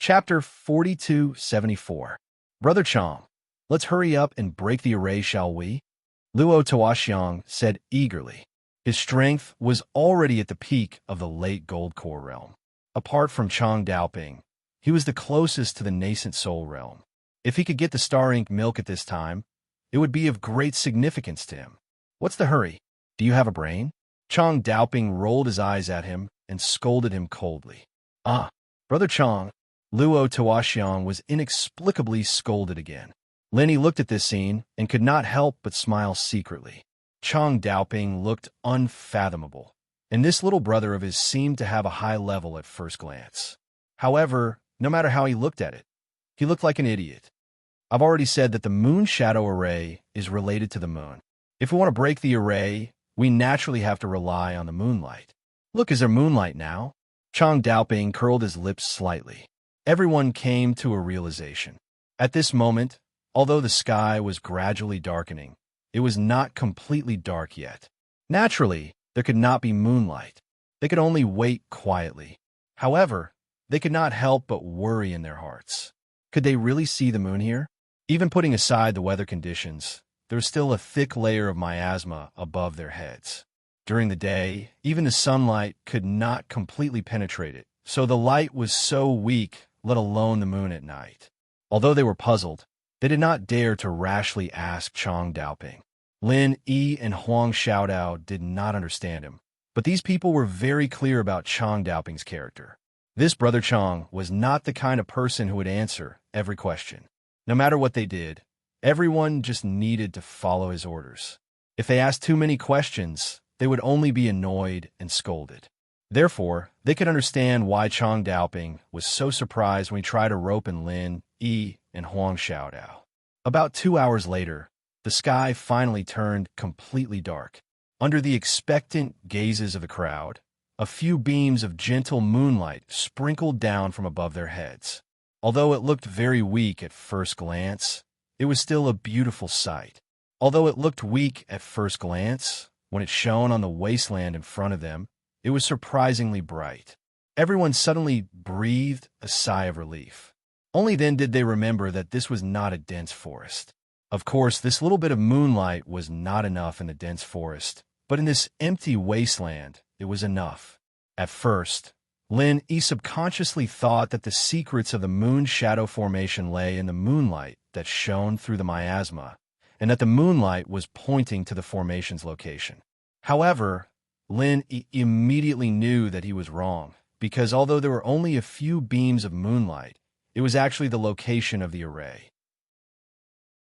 Chapter 4274. Brother Chong, let's hurry up and break the array, shall we? Luo Taoxiang said eagerly. His strength was already at the peak of the late Gold Core realm. Apart from Chong Daoping, he was the closest to the nascent Soul realm. If he could get the Star Ink milk at this time, it would be of great significance to him. What's the hurry? Do you have a brain? Chong Daoping rolled his eyes at him and scolded him coldly. Ah, Brother Chong, Luo Taoxiang was inexplicably scolded again. Linny looked at this scene and could not help but smile secretly. Chong Daoping looked unfathomable, and this little brother of his seemed to have a high level at first glance. However, no matter how he looked at it, he looked like an idiot. I've already said that the moon shadow array is related to the moon. If we want to break the array, we naturally have to rely on the moonlight. Look, is there moonlight now? Chong Daoping curled his lips slightly. Everyone came to a realization. At this moment, although the sky was gradually darkening, it was not completely dark yet. Naturally, there could not be moonlight. They could only wait quietly. However, they could not help but worry in their hearts. Could they really see the moon here? Even putting aside the weather conditions, there was still a thick layer of miasma above their heads. During the day, even the sunlight could not completely penetrate it, so the light was so weak, let alone the moon at night. Although they were puzzled, they did not dare to rashly ask Chong Daoping. Lin Yi and Huang Xiaodao did not understand him, but these people were very clear about Chong Daoping's character. This Brother Chong was not the kind of person who would answer every question. No matter what they did, everyone just needed to follow his orders. If they asked too many questions, they would only be annoyed and scolded. Therefore, they could understand why Chong Daoping was so surprised when he tried to rope in Lin Yi and Huang Xiaodao. About 2 hours later, the sky finally turned completely dark. Under the expectant gazes of the crowd, a few beams of gentle moonlight sprinkled down from above their heads. Although it looked very weak at first glance, it was still a beautiful sight. Although it looked weak at first glance, when it shone on the wasteland in front of them, it was surprisingly bright. Everyone suddenly breathed a sigh of relief. Only then did they remember that this was not a dense forest. Of course, this little bit of moonlight was not enough in the dense forest, but in this empty wasteland, it was enough. At first, Lin Yi subconsciously thought that the secrets of the moon shadow formation lay in the moonlight that shone through the miasma, and that the moonlight was pointing to the formation's location. However, Lin Yi immediately knew that he was wrong, because although there were only a few beams of moonlight, it was actually the location of the array.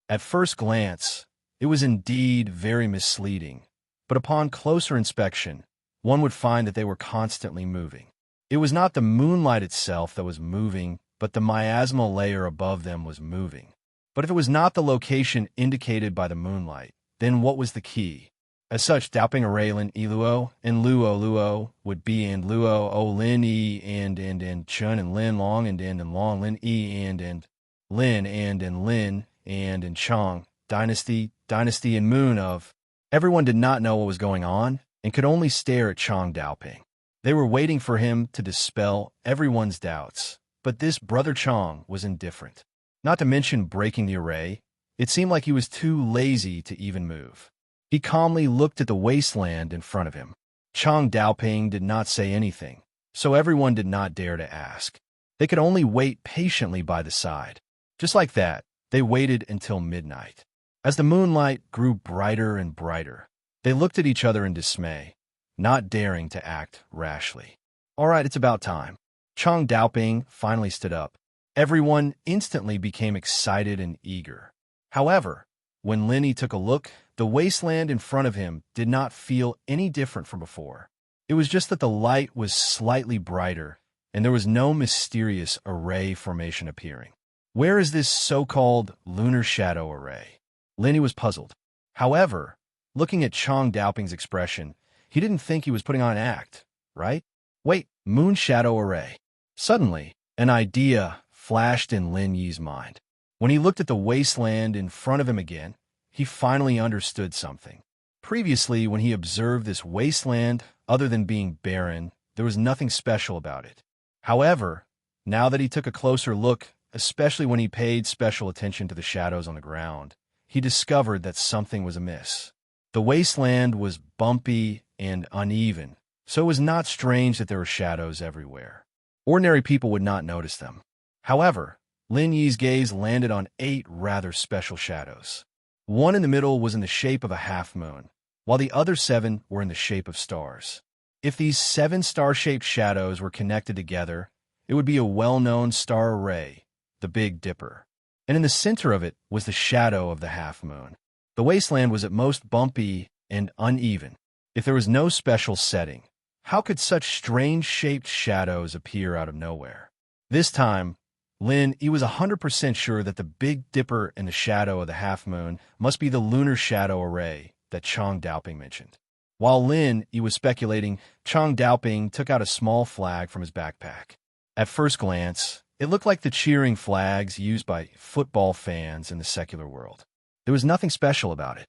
At first glance, it was indeed very misleading, but upon closer inspection, one would find that they were constantly moving. It was not the moonlight itself that was moving, but the miasmal layer above them was moving. But if it was not the location indicated by the moonlight, then what was the key? As such, Daoping array Lin Yi Luo and Luo would be and Luo O Lin Yi and Chun and Lin Long and Long Lin Yi and Lin and Lin and Chong, dynasty and moon of. Everyone did not know what was going on and could only stare at Chong Daoping. They were waiting for him to dispel everyone's doubts, but this Brother Chong was indifferent. Not to mention breaking the array, it seemed like he was too lazy to even move. He calmly looked at the wasteland in front of him. Chong Daoping did not say anything, so everyone did not dare to ask. They could only wait patiently by the side. Just like that, they waited until midnight. As the moonlight grew brighter and brighter, they looked at each other in dismay, not daring to act rashly. All right, it's about time. Chong Daoping finally stood up. Everyone instantly became excited and eager. However, when Lin Yi took a look, the wasteland in front of him did not feel any different from before. It was just that the light was slightly brighter, and there was no mysterious array formation appearing. Where is this so-called lunar shadow array? Lin Yi was puzzled. However, looking at Chong Daoping's expression, he didn't think he was putting on an act, right? Wait, moon shadow array. Suddenly, an idea flashed in Lin Yi's mind. When he looked at the wasteland in front of him again, he finally understood something. Previously, when he observed this wasteland, other than being barren, there was nothing special about it. However, Now that he took a closer look, especially when he paid special attention to the shadows on the ground, he discovered that something was amiss. The wasteland was bumpy and uneven, so it was not strange that there were shadows everywhere. Ordinary people would not notice them. However, Lin Yi's gaze landed on 8 rather special shadows. One in the middle was in the shape of a half-moon, while the other 7 were in the shape of stars. If these 7 star-shaped shadows were connected together, it would be a well-known star array, the Big Dipper. And in the center of it was the shadow of the half-moon. The wasteland was at most bumpy and uneven. If there was no special setting, how could such strange-shaped shadows appear out of nowhere? This time, Lin Yi was 100% sure that the Big Dipper and the shadow of the half-moon must be the lunar shadow array that Chang Daoping mentioned. While Lin Yi was speculating, Chang Daoping took out a small flag from his backpack. At first glance, it looked like the cheering flags used by football fans in the secular world. There was nothing special about it.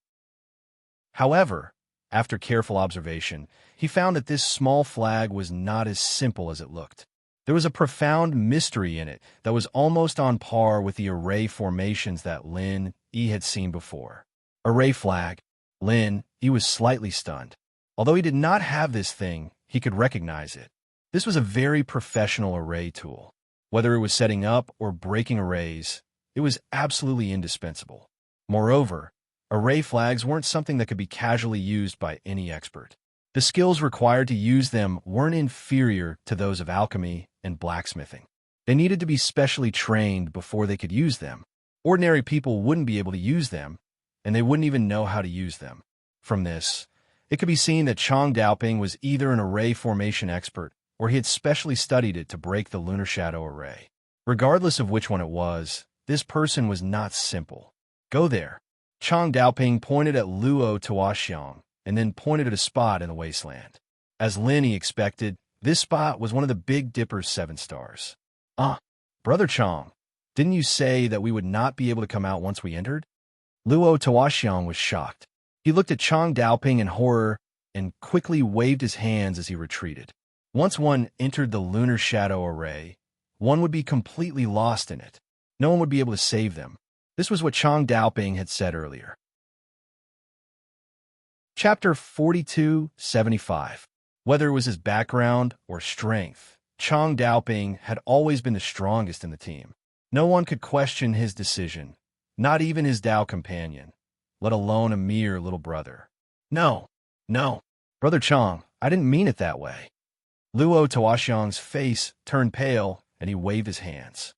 However, after careful observation, he found that this small flag was not as simple as it looked. There was a profound mystery in it that was almost on par with the array formations that Lin Yi had seen before. Array flag. Lin Yi was slightly stunned. Although he did not have this thing, he could recognize it. This was a very professional array tool. Whether it was setting up or breaking arrays, it was absolutely indispensable. Moreover, array flags weren't something that could be casually used by any expert. The skills required to use them weren't inferior to those of alchemy and blacksmithing. They needed to be specially trained before they could use them. Ordinary people wouldn't be able to use them, and they wouldn't even know how to use them. From this, it could be seen that Chang Daoping was either an array formation expert or he had specially studied it to break the lunar shadow array. Regardless of which one it was, this person was not simple. Go there. Chang Daoping pointed at Luo Tuoxiang and then pointed at a spot in the wasteland. As Lin Yi expected, this spot was one of the Big Dipper's 7 stars. Brother Chang, didn't you say that we would not be able to come out once we entered? Luo Tuoxiang was shocked. He looked at Chang Daoping in horror and quickly waved his hands as he retreated. Once one entered the lunar shadow array, one would be completely lost in it. No one would be able to save them. This was what Chang Daoping had said earlier. Chapter 4275. Whether it was his background or strength, Chang Daoping had always been the strongest in the team. No one could question his decision, not even his Dao companion, let alone a mere little brother. No, Brother Chang, I didn't mean it that way. Luo Tuoxiang's face turned pale, and he waved his hands.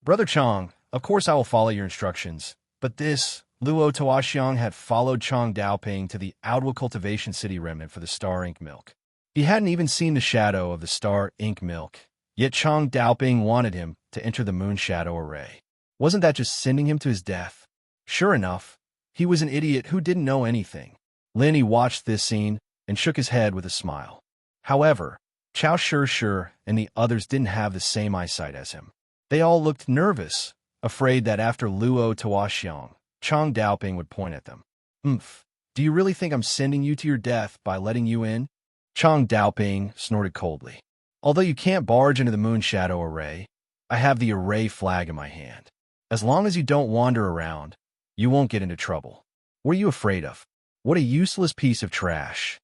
Brother Chang, of course I will follow your instructions, but this, Luo Tuoxiang had followed Chang Daoping to the Outwell Cultivation City remnant for the Star Ink Milk. He hadn't even seen the shadow of the Star Ink Milk, yet Chang Daoping wanted him to enter the Moon Shadow Array. Wasn't that just sending him to his death? Sure enough, he was an idiot who didn't know anything. Lin Yi watched this scene and shook his head with a smile. However, Chao Shi and the others didn't have the same eyesight as him. They all looked nervous, afraid that after Luo Tuoxiang, Chang Daoping would point at them. Do you really think I'm sending you to your death by letting you in? Chang Daoping snorted coldly. Although you can't barge into the Moon Shadow Array, I have the array flag in my hand. As long as you don't wander around, you won't get into trouble. What are you afraid of? What a useless piece of trash.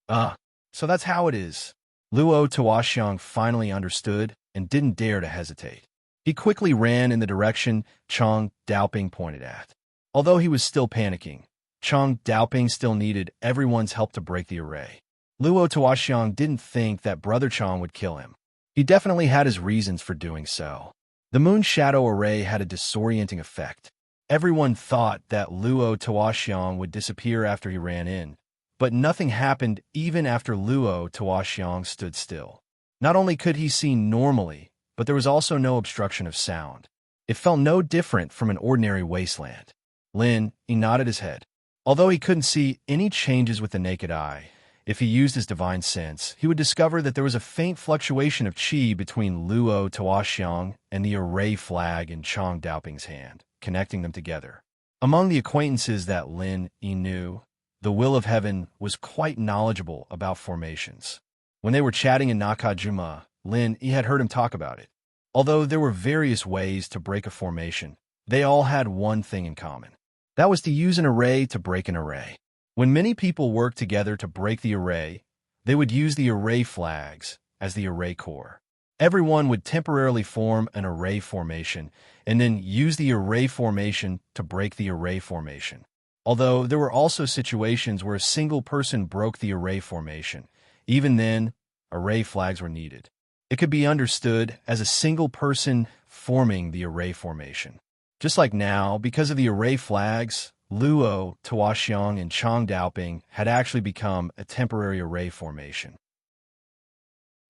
So that's how it is. Luo Tuoxiang finally understood and didn't dare to hesitate. He quickly ran in the direction Chang Daoping pointed at. Although he was still panicking, Chang Daoping still needed everyone's help to break the array. Luo Tuoxiang didn't think that Brother Chang would kill him. He definitely had his reasons for doing so. The Moon Shadow Array had a disorienting effect. Everyone thought that Luo Tuoxiang would disappear after he ran in, but nothing happened even after Luo Tuoxiang stood still. Not only could he see normally, but there was also no obstruction of sound. It felt no different from an ordinary wasteland. Lin Yi nodded his head. Although he couldn't see any changes with the naked eye, if he used his divine sense, he would discover that there was a faint fluctuation of qi between Luo Tuoxiang and the array flag in Chang Daoping's hand, connecting them together. Among the acquaintances that Lin Yi knew, the Will of Heaven was quite knowledgeable about formations. When they were chatting in Nakajima, Lin Yi had heard him talk about it. Although there were various ways to break a formation, they all had one thing in common. That was to use an array to break an array. When many people worked together to break the array, they would use the array flags as the array core. Everyone would temporarily form an array formation and then use the array formation to break the array formation. Although there were also situations where a single person broke the array formation, even then, array flags were needed. It could be understood as a single person forming the array formation. Just like now, because of the array flags, Luo, Tuoxiang, and Chang Daoping had actually become a temporary array formation.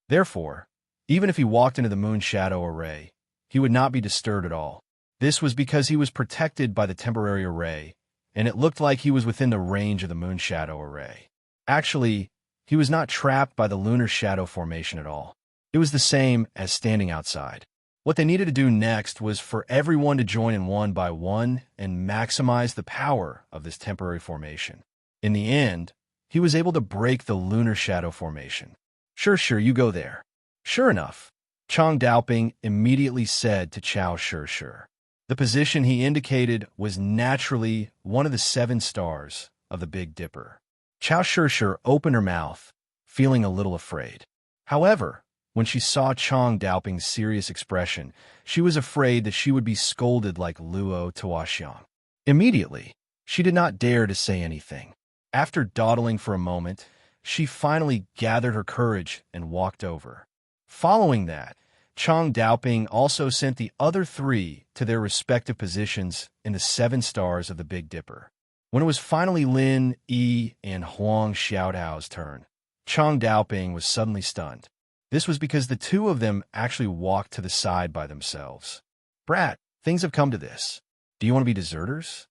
Therefore, even if he walked into the moon shadow array, he would not be disturbed at all. This was because he was protected by the temporary array, and it looked like he was within the range of the moon shadow array. Actually, he was not trapped by the lunar shadow formation at all. It was the same as standing outside. What they needed to do next was for everyone to join in one by one and maximize the power of this temporary formation. In the end, he was able to break the lunar shadow formation. Sure, you go there. Sure enough, Chang Daoping immediately said to Chao Sure. The position he indicated was naturally one of the 7 stars of the Big Dipper. Chao Sure opened her mouth, feeling a little afraid. However, when she saw Chang Daoping's serious expression, she was afraid that she would be scolded like Luo Tuoxiang. Immediately, she did not dare to say anything. After dawdling for a moment, she finally gathered her courage and walked over. Following that, Chang Daoping also sent the other 3 to their respective positions in the 7 stars of the Big Dipper. When it was finally Lin, Yi, and Huang Xiaodao's turn, Chang Daoping was suddenly stunned. This was because the 2 of them actually walked to the side by themselves. Brat, things have come to this. Do you want to be deserters?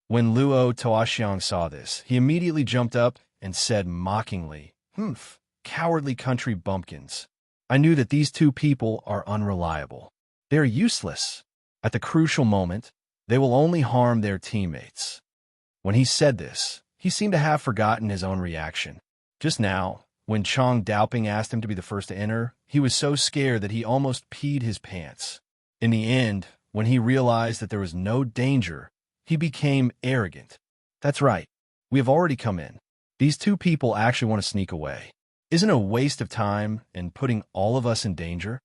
When Luo Tuoxiang saw this, he immediately jumped up and said mockingly, cowardly country bumpkins. I knew that these 2 people are unreliable. They are useless. At the crucial moment, they will only harm their teammates. When he said this, he seemed to have forgotten his own reaction. Just now, when Chang Daoping asked him to be the first to enter, he was so scared that he almost peed his pants. In the end, when he realized that there was no danger, he became arrogant. That's right. We have already come in. These 2 people actually want to sneak away. Isn't it a waste of time and putting all of us in danger?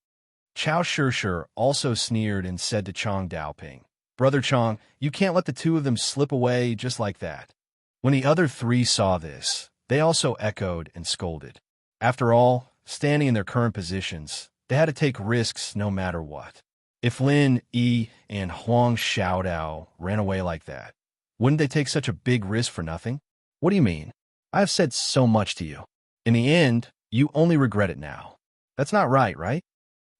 Chao Sure also sneered and said to Chang Daoping, Brother Chang, you can't let the 2 of them slip away just like that. When the other 3 saw this, they also echoed and scolded. After all, standing in their current positions, they had to take risks no matter what. If Lin, Yi, and Huang Xiaodao ran away like that, wouldn't they take such a big risk for nothing? What do you mean? I have said so much to you. In the end, you only regret it now. That's not right?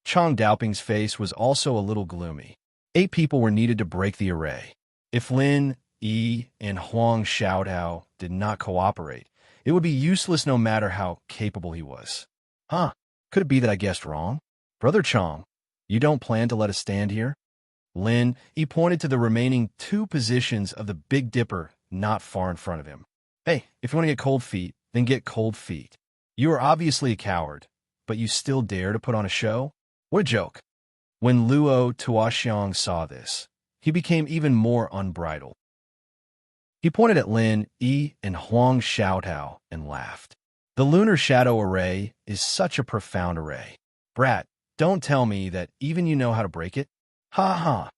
Chang Daoping's face was also a little gloomy. 8 people were needed to break the array. If Lin, Yi, and Huang Xiaodao did not cooperate, it would be useless no matter how capable he was. Could it be that I guessed wrong? Brother Chang, you don't plan to let us stand here? Lin, he pointed to the remaining 2 positions of the Big Dipper not far in front of him. Hey, if you want to get cold feet, then get cold feet. You are obviously a coward, but you still dare to put on a show? What a joke. When Luo Tuoxiang saw this, he became even more unbridled. He pointed at Lin, Yi, and Huang Xiaodao and laughed. The lunar shadow array is such a profound array. Brat, don't tell me that even you know how to break it? Ha.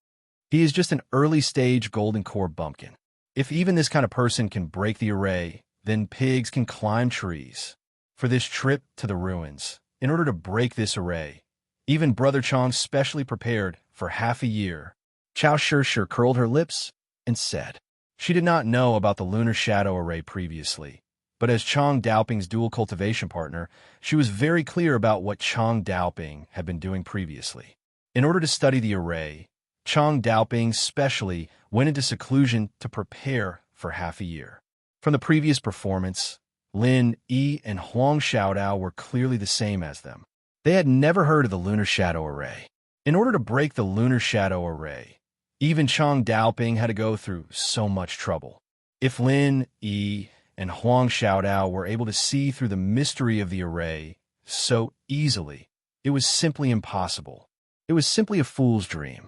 He is just an early-stage golden core bumpkin. If even this kind of person can break the array, then pigs can climb trees. For this trip to the ruins, in order to break this array, even Brother Chang specially prepared for half a year. Chao Sure curled her lips and said, she did not know about the lunar shadow array previously, but as Chang Daoping's dual cultivation partner, she was very clear about what Chang Daoping had been doing previously. In order to study the array, Chang Daoping specially went into seclusion to prepare for half a year. From the previous performance, Lin, Yi, and Huang Xiaodao were clearly the same as them. They had never heard of the lunar shadow array. In order to break the lunar shadow array, even Chang Daoping had to go through so much trouble. If Lin, Yi, and Huang Xiaodao were able to see through the mystery of the array so easily, it was simply impossible. It was simply a fool's dream.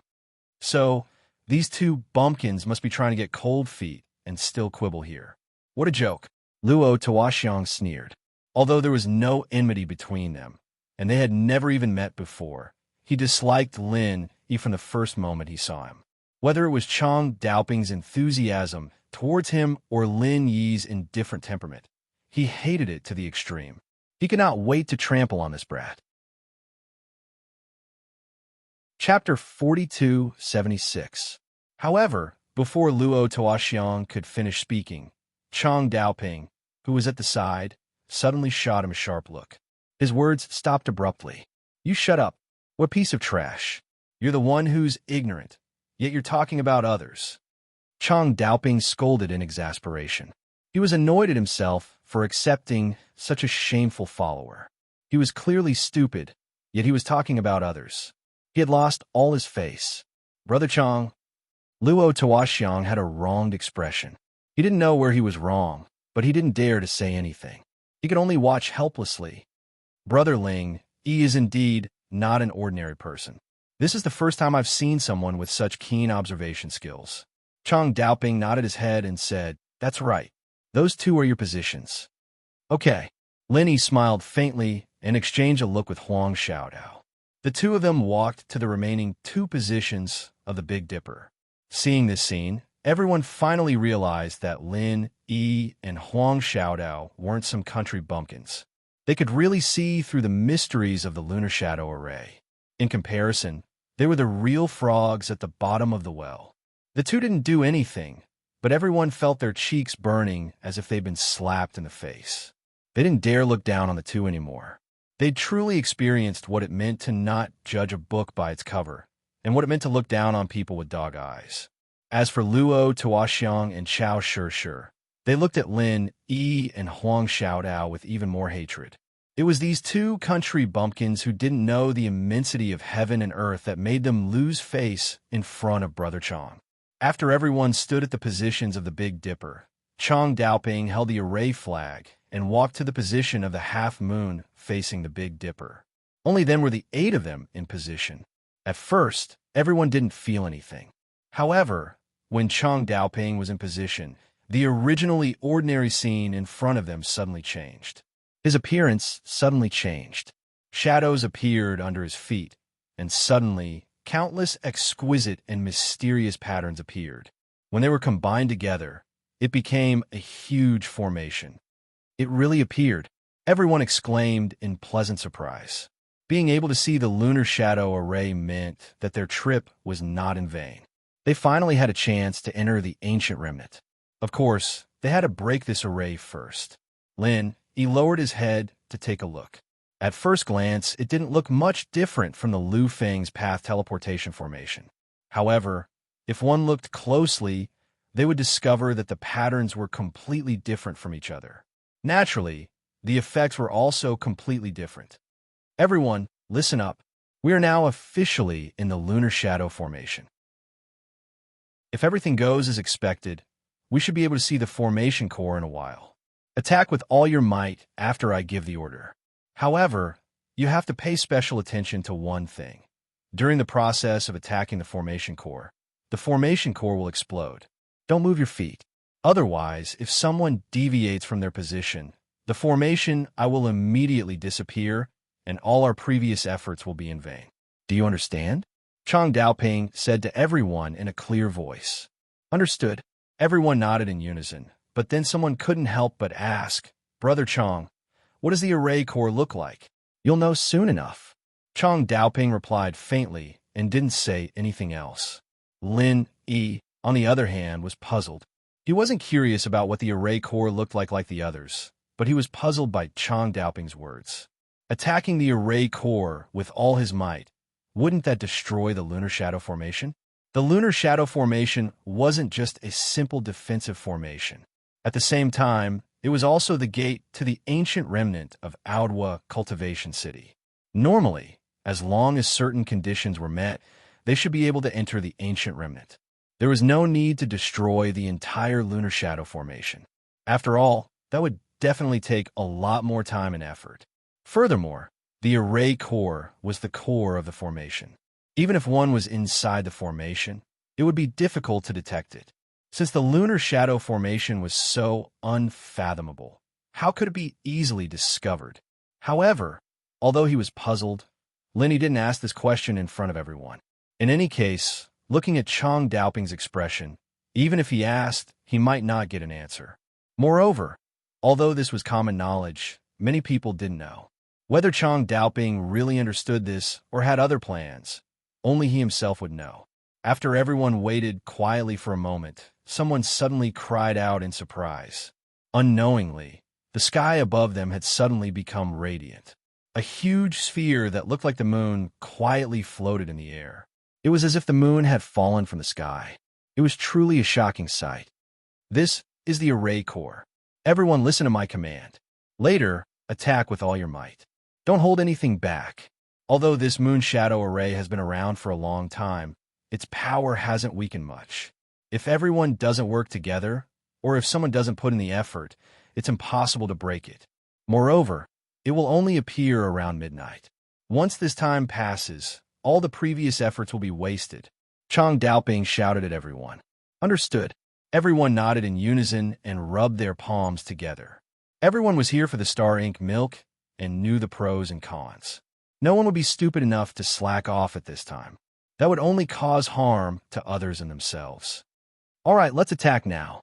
So, these two bumpkins must be trying to get cold feet and still quibble here. What a joke. Luo Taoxiang sneered. Although there was no enmity between them, and they had never even met before, he disliked Lin Yi from the first moment he saw him. Whether it was Chang Daoping's enthusiasm towards him or Lin Yi's indifferent temperament, he hated it to the extreme. He could not wait to trample on this brat. Chapter 4276. However, before Luo Taoxiang could finish speaking, Chang Daoping, who was at the side, suddenly shot him a sharp look. His words stopped abruptly. You shut up. What piece of trash. You're the one who's ignorant, yet you're talking about others. Chang Daoping scolded in exasperation. He was annoyed at himself for accepting such a shameful follower. He was clearly stupid, yet he was talking about others. He had lost all his face. Brother Chang. Luo Taoxiang had a wronged expression. He didn't know where he was wrong, but he didn't dare to say anything. He could only watch helplessly. Brother Ling Yi is indeed not an ordinary person. This is the first time I've seen someone with such keen observation skills. Chang Daoping nodded his head and said, That's right. Those two are your positions. Okay. Lin Yi smiled faintly and exchanged a look with Huang Xiaodao. The two of them walked to the remaining two positions of the Big Dipper. Seeing this scene, everyone finally realized that Lin Yi and Huang Xiaodao weren't some country bumpkins. They could really see through the mysteries of the lunar shadow array. In comparison, they were the real frogs at the bottom of the well. The two didn't do anything, but everyone felt their cheeks burning as if they'd been slapped in the face. They didn't dare look down on the two anymore. They'd truly experienced what it meant to not judge a book by its cover, and what it meant to look down on people with dog eyes. As for Luo Taoxiang and Chao Shi, they looked at Lin Yi and Huang Xiaodao with even more hatred. It was these two country bumpkins who didn't know the immensity of heaven and earth that made them lose face in front of Brother Chang. After everyone stood at the positions of the Big Dipper, Chang Daoping held the array flag and walked to the position of the half moon facing the Big Dipper. Only then were the 8 of them in position. At first, everyone didn't feel anything. However, when Chang Daoping was in position, the originally ordinary scene in front of them suddenly changed. His appearance suddenly changed. Shadows appeared under his feet, and suddenly, countless exquisite and mysterious patterns appeared. When they were combined together, it became a huge formation. It really appeared. Everyone exclaimed in pleasant surprise. Being able to see the lunar shadow array meant that their trip was not in vain. They finally had a chance to enter the ancient remnant. Of course, they had to break this array first. Lin Yi lowered his head to take a look. At first glance, it didn't look much different from the Lu Feng's path teleportation formation. However, if one looked closely, they would discover that the patterns were completely different from each other. Naturally, the effects were also completely different. Everyone, listen up. We are now officially in the lunar shadow formation. If everything goes as expected, we should be able to see the formation core in a while. Attack with all your might after I give the order. However, you have to pay special attention to one thing. During the process of attacking the formation core will explode. Don't move your feet. Otherwise, if someone deviates from their position, the formation will immediately disappear, and all our previous efforts will be in vain. Do you understand? Chang Daoping said to everyone in a clear voice. Understood. Everyone nodded in unison, but then someone couldn't help but ask, Brother Chang, what does the array core look like? You'll know soon enough. Chang Daoping replied faintly and didn't say anything else. Lin Yi, on the other hand, was puzzled. He wasn't curious about what the array core looked like the others, but he was puzzled by Chang Daoping's words. Attacking the array core with all his might, wouldn't that destroy the lunar shadow formation? The lunar shadow formation wasn't just a simple defensive formation. At the same time, it was also the gate to the ancient remnant of Aodwa Cultivation City. Normally, as long as certain conditions were met, they should be able to enter the ancient remnant. There was no need to destroy the entire lunar shadow formation. After all, that would definitely take a lot more time and effort. Furthermore, the array core was the core of the formation. Even if one was inside the formation, it would be difficult to detect it. Since the lunar shadow formation was so unfathomable, how could it be easily discovered? However, although he was puzzled, Linny didn't ask this question in front of everyone. In any case, looking at Chang Daoping's expression, even if he asked, he might not get an answer. Moreover, although this was common knowledge, many people didn't know whether Chang Daoping really understood this or had other plans. Only he himself would know. After everyone waited quietly for a moment, someone suddenly cried out in surprise. Unknowingly, the sky above them had suddenly become radiant. A huge sphere that looked like the moon quietly floated in the air. It was as if the moon had fallen from the sky. It was truly a shocking sight. This is the array core. Everyone listen to my command. Later, attack with all your might. Don't hold anything back. Although this moon shadow array has been around for a long time, its power hasn't weakened much. If everyone doesn't work together, or if someone doesn't put in the effort, it's impossible to break it. Moreover, it will only appear around midnight. Once this time passes, all the previous efforts will be wasted. Chang Daoping shouted at everyone. Understood. Everyone nodded in unison and rubbed their palms together. Everyone was here for the Star Ink milk and knew the pros and cons. No one would be stupid enough to slack off at this time. That would only cause harm to others and themselves. All right, let's attack now.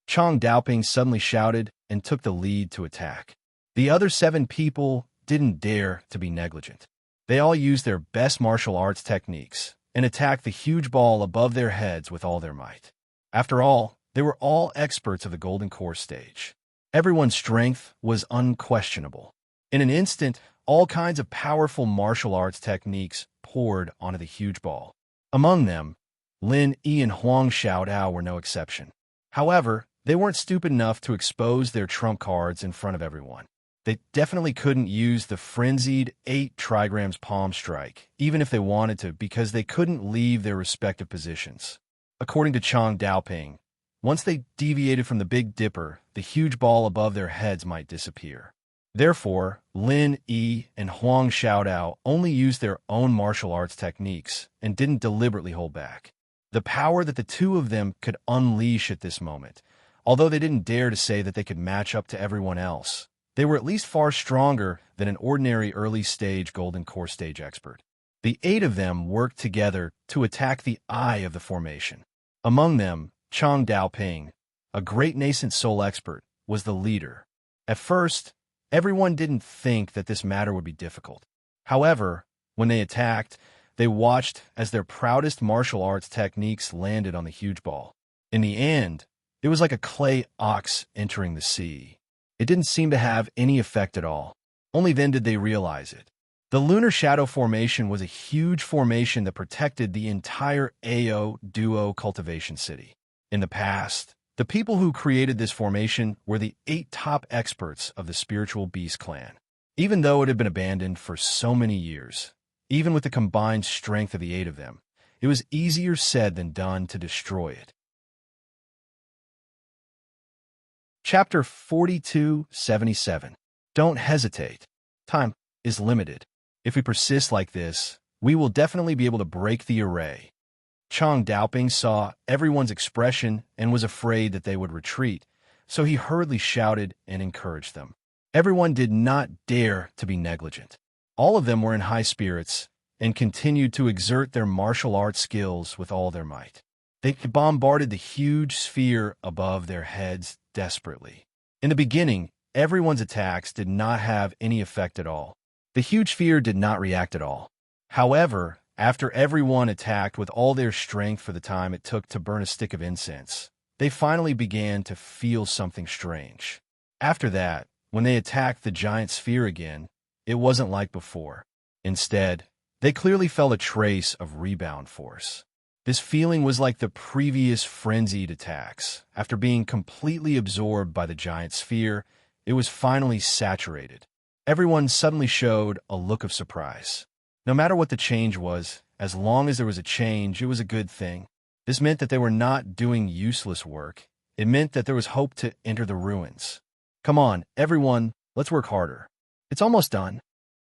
Chang Daoping suddenly shouted and took the lead to attack. The other 7 people didn't dare to be negligent. They all used their best martial arts techniques and attacked the huge ball above their heads with all their might. After all, they were all experts of the Golden Core stage. Everyone's strength was unquestionable. In an instant, all kinds of powerful martial arts techniques poured onto the huge ball. Among them, Lin Yi and Huang Xiaodao were no exception. However, they weren't stupid enough to expose their trump cards in front of everyone. They definitely couldn't use the frenzied 8 trigrams palm strike, even if they wanted to, because they couldn't leave their respective positions. According to Chang Daoping, once they deviated from the Big Dipper, the huge ball above their heads might disappear. Therefore, Lin Yi and Huang Xiaodao only used their own martial arts techniques and didn't deliberately hold back. The power that the two of them could unleash at this moment, although they didn't dare to say that they could match up to everyone else, they were at least far stronger than an ordinary early-stage Golden Core stage expert. The 8 of them worked together to attack the eye of the formation. Among them, Chang Daoping, a great nascent soul expert, was the leader. At first, everyone didn't think that this matter would be difficult. However, when they attacked, they watched as their proudest martial arts techniques landed on the huge ball. In the end, it was like a clay ox entering the sea. It didn't seem to have any effect at all. Only then did they realize it. The lunar shadow formation was a huge formation that protected the entire AO Duo cultivation city. In the past, the people who created this formation were the 8 top experts of the Spiritual Beast clan. Even though it had been abandoned for so many years, even with the combined strength of the 8 of them, it was easier said than done to destroy it. Chapter 4277. Don't hesitate. Time is limited. If we persist like this, we will definitely be able to break the array. Chang Daoping saw everyone's expression and was afraid that they would retreat, so he hurriedly shouted and encouraged them. Everyone did not dare to be negligent. All of them were in high spirits and continued to exert their martial arts skills with all their might. They bombarded the huge sphere above their heads desperately. In the beginning, everyone's attacks did not have any effect at all. The huge sphere did not react at all. However, after everyone attacked with all their strength for the time it took to burn a stick of incense, they finally began to feel something strange. After that, when they attacked the giant sphere again, it wasn't like before. Instead, they clearly felt a trace of rebound force. This feeling was like the previous frenzied attacks. After being completely absorbed by the giant sphere, it was finally saturated. Everyone suddenly showed a look of surprise. No matter what the change was, as long as there was a change, it was a good thing. This meant that they were not doing useless work. It meant that there was hope to enter the ruins. Come on, everyone, let's work harder. It's almost done.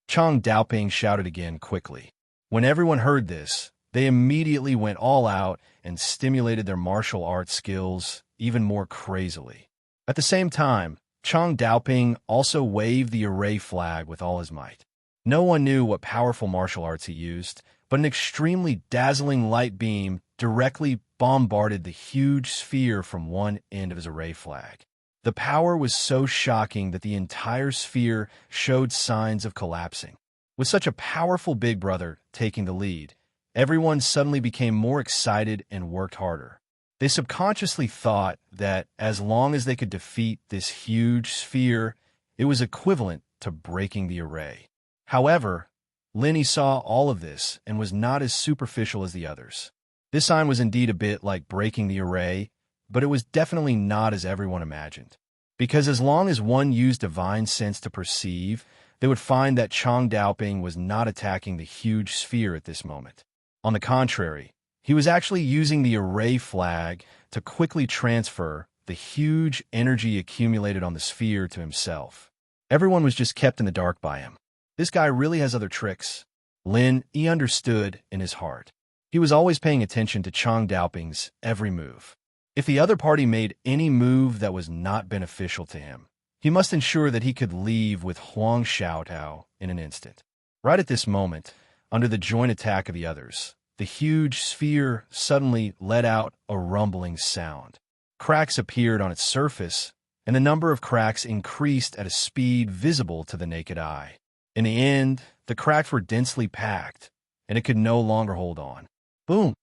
Chang Daoping shouted again quickly. When everyone heard this, they immediately went all out and stimulated their martial arts skills even more crazily. At the same time, Chang Daoping also waved the array flag with all his might. No one knew what powerful martial arts he used, but an extremely dazzling light beam directly bombarded the huge sphere from one end of his array flag. The power was so shocking that the entire sphere showed signs of collapsing. With such a powerful big brother taking the lead, everyone suddenly became more excited and worked harder. They subconsciously thought that as long as they could defeat this huge sphere, it was equivalent to breaking the array. However, Lenny saw all of this and was not as superficial as the others. This sign was indeed a bit like breaking the array, but it was definitely not as everyone imagined. Because as long as one used divine sense to perceive, they would find that Chang Daoping was not attacking the huge sphere at this moment. On the contrary, he was actually using the array flag to quickly transfer the huge energy accumulated on the sphere to himself. Everyone was just kept in the dark by him. This guy really has other tricks. He understood in his heart. He was always paying attention to Chang Daoping's every move. If the other party made any move that was not beneficial to him, he must ensure that he could leave with Huang Xiaotao in an instant. Right at this moment, under the joint attack of the others, the huge sphere suddenly let out a rumbling sound. Cracks appeared on its surface, and the number of cracks increased at a speed visible to the naked eye. In the end, the cracks were densely packed, and it could no longer hold on. Boom!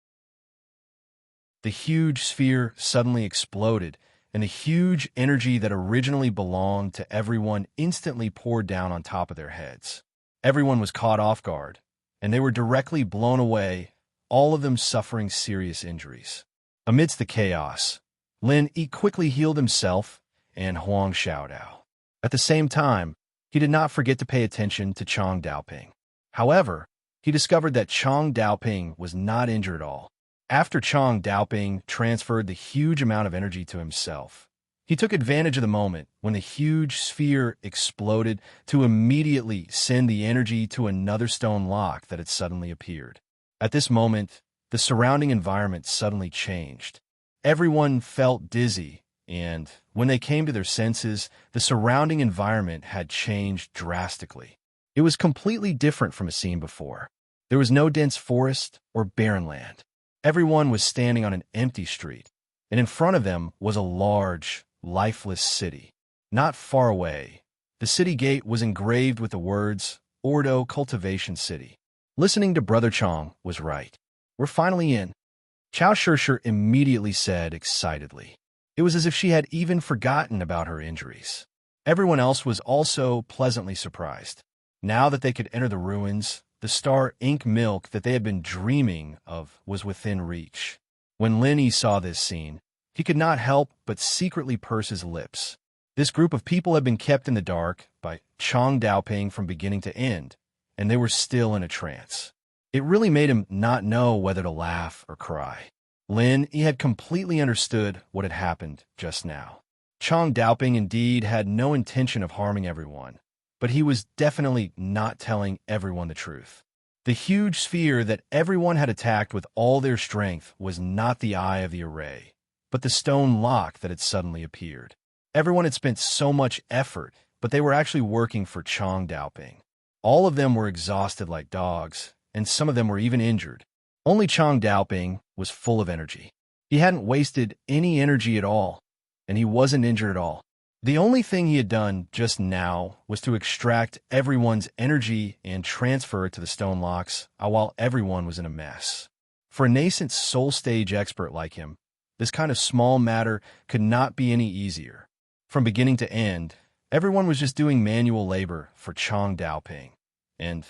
The huge sphere suddenly exploded, and the huge energy that originally belonged to everyone instantly poured down on top of their heads. Everyone was caught off guard, and they were directly blown away, all of them suffering serious injuries. Amidst the chaos, He quickly healed himself and Huang Xiaodao. At the same time, he did not forget to pay attention to Chang Daoping. However, he discovered that Chang Daoping was not injured at all. After Chang Daoping transferred the huge amount of energy to himself, he took advantage of the moment when the huge sphere exploded to immediately send the energy to another stone lock that had suddenly appeared. At this moment, the surrounding environment suddenly changed. Everyone felt dizzy, and when they came to their senses, the surrounding environment had changed drastically. It was completely different from a scene before. There was no dense forest or barren land. Everyone was standing on an empty street, and in front of them was a large, lifeless city. Not far away, the city gate was engraved with the words, Ordo Cultivation City. Listening to Brother Chong was right. We're finally in. Chao Shishir immediately said excitedly. It was as if she had even forgotten about her injuries. Everyone else was also pleasantly surprised. Now that they could enter the ruins, the star ink milk that they had been dreaming of was within reach. When Lenny saw this scene, he could not help but secretly purse his lips. This group of people had been kept in the dark by Chang Daoping from beginning to end, and they were still in a trance. It really made him not know whether to laugh or cry. He had completely understood what had happened just now. Chang Daoping indeed had no intention of harming everyone, but he was definitely not telling everyone the truth. The huge sphere that everyone had attacked with all their strength was not the eye of the array, but the stone lock that had suddenly appeared. Everyone had spent so much effort, but they were actually working for Chang Daoping. All of them were exhausted like dogs, and some of them were even injured. Only Chang Daoping was full of energy. He hadn't wasted any energy at all, and he wasn't injured at all. The only thing he had done just now was to extract everyone's energy and transfer it to the stone locks while everyone was in a mess. For a nascent soul stage expert like him, this kind of small matter could not be any easier. From beginning to end, everyone was just doing manual labor for Chang Daoping, and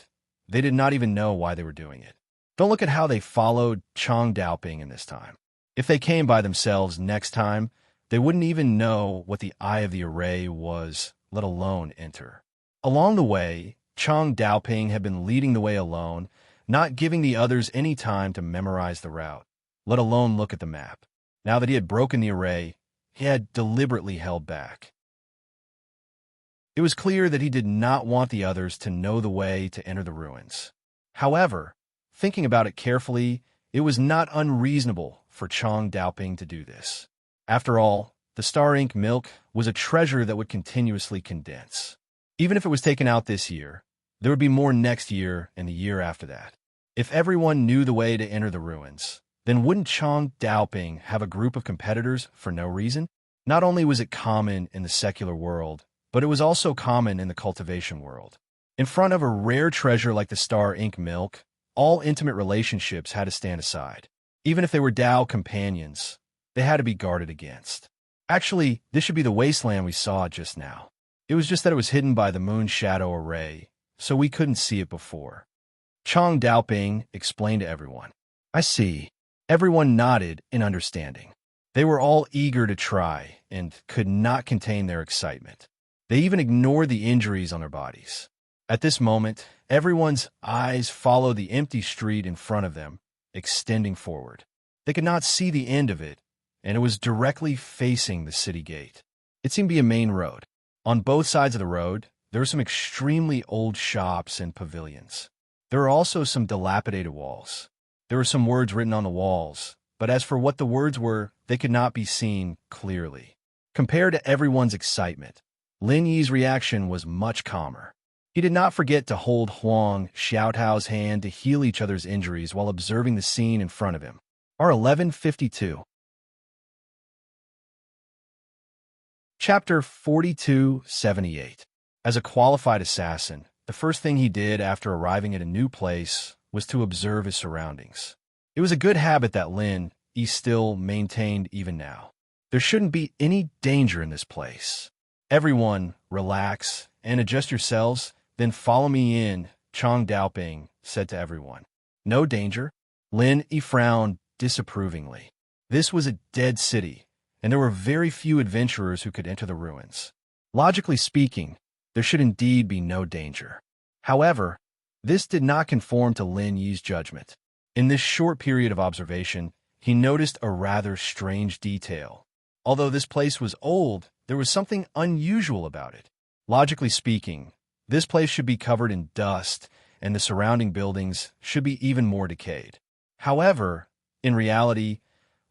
they did not even know why they were doing it. Don't look at how they followed Chang Daoping in this time. If they came by themselves next time, they wouldn't even know what the eye of the array was, let alone enter. Along the way, Chang Daoping had been leading the way alone, not giving the others any time to memorize the route, let alone look at the map. Now that he had broken the array, he had deliberately held back. It was clear that he did not want the others to know the way to enter the ruins. However, Thinking about it carefully, it was not unreasonable for Chang Daoping to do this. After all, the star ink milk was a treasure that would continuously condense. Even if it was taken out this year, there would be more next year and the year after that. If everyone knew the way to enter the ruins, then wouldn't Chang Daoping have a group of competitors for no reason? Not only was it common in the secular world, but it was also common in the cultivation world. In front of a rare treasure like the star ink milk, all intimate relationships had to stand aside. Even if they were Dao companions, they had to be guarded against. Actually, this should be the wasteland we saw just now. It was just that it was hidden by the moon shadow array, so we couldn't see it before. Chang Daoping explained to everyone. I see. Everyone nodded in understanding. They were all eager to try and could not contain their excitement. They even ignored the injuries on their bodies. At this moment, everyone's eyes followed the empty street in front of them, extending forward. They could not see the end of it, and it was directly facing the city gate. It seemed to be a main road. On both sides of the road, there were some extremely old shops and pavilions. There were also some dilapidated walls. There were some words written on the walls, but as for what the words were, they could not be seen clearly. Compared to everyone's excitement, Lin Yi's reaction was much calmer. He did not forget to hold Huang Xiaotao's hand to heal each other's injuries while observing the scene in front of him. R1152. Chapter 4278. As a qualified assassin, the first thing he did after arriving at a new place was to observe his surroundings. It was a good habit that Lin Yi still maintained even now. There shouldn't be any danger in this place. Everyone, relax and adjust yourselves, then follow me in, Chang Daoping said to everyone. No danger? Lin Yi frowned disapprovingly. This was a dead city, and there were very few adventurers who could enter the ruins. Logically speaking, there should indeed be no danger. However, this did not conform to Lin Yi's judgment. In this short period of observation, he noticed a rather strange detail. Although this place was old, there was something unusual about it. Logically speaking, this place should be covered in dust, and the surrounding buildings should be even more decayed. However, in reality,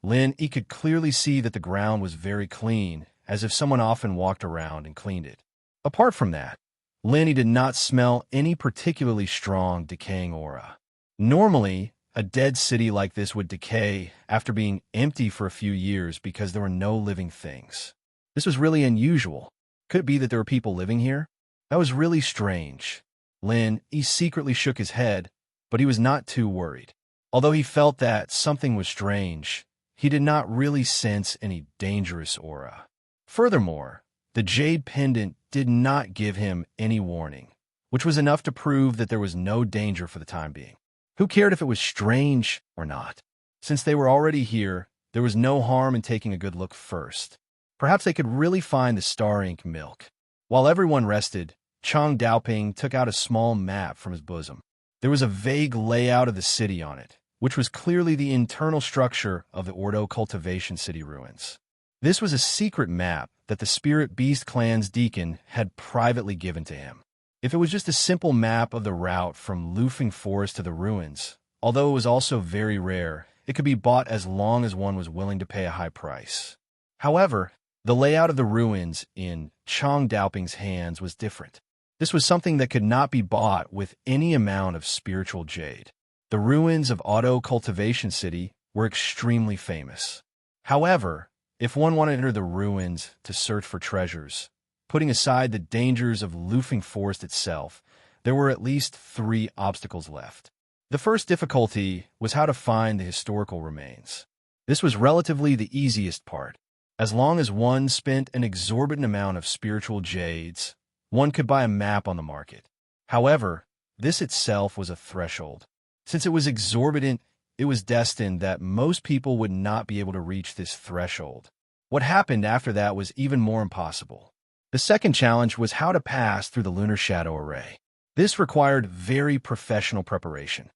Lin Yi could clearly see that the ground was very clean, as if someone often walked around and cleaned it. Apart from that, Lin Yi did not smell any particularly strong decaying aura. Normally, a dead city like this would decay after being empty for a few years because there were no living things. This was really unusual. Could it be that there were people living here? That was really strange. Lin Yi secretly shook his head, but he was not too worried. Although he felt that something was strange, he did not really sense any dangerous aura. Furthermore, the jade pendant did not give him any warning, which was enough to prove that there was no danger for the time being. Who cared if it was strange or not? Since they were already here, there was no harm in taking a good look first. Perhaps they could really find the star ink milk. While everyone rested, Chang Daoping took out a small map from his bosom. There was a vague layout of the city on it, which was clearly the internal structure of the Ordo Cultivation City ruins. This was a secret map that the Spirit Beast Clan's deacon had privately given to him. If it was just a simple map of the route from Lufeng Forest to the ruins, although it was also very rare, it could be bought as long as one was willing to pay a high price. However, the layout of the ruins in Chang Daoping's hands was different. This was something that could not be bought with any amount of spiritual jade. The ruins of Auto Cultivation City were extremely famous. However, if one wanted to enter the ruins to search for treasures, putting aside the dangers of Lufeng Forest itself, there were at least 3 obstacles left. The first difficulty was how to find the historical remains. This was relatively the easiest part. As long as one spent an exorbitant amount of spiritual jades, one could buy a map on the market. However, this itself was a threshold. Since it was exorbitant, it was destined that most people would not be able to reach this threshold. What happened after that was even more impossible. The second challenge was how to pass through the lunar shadow array. This required very professional preparation.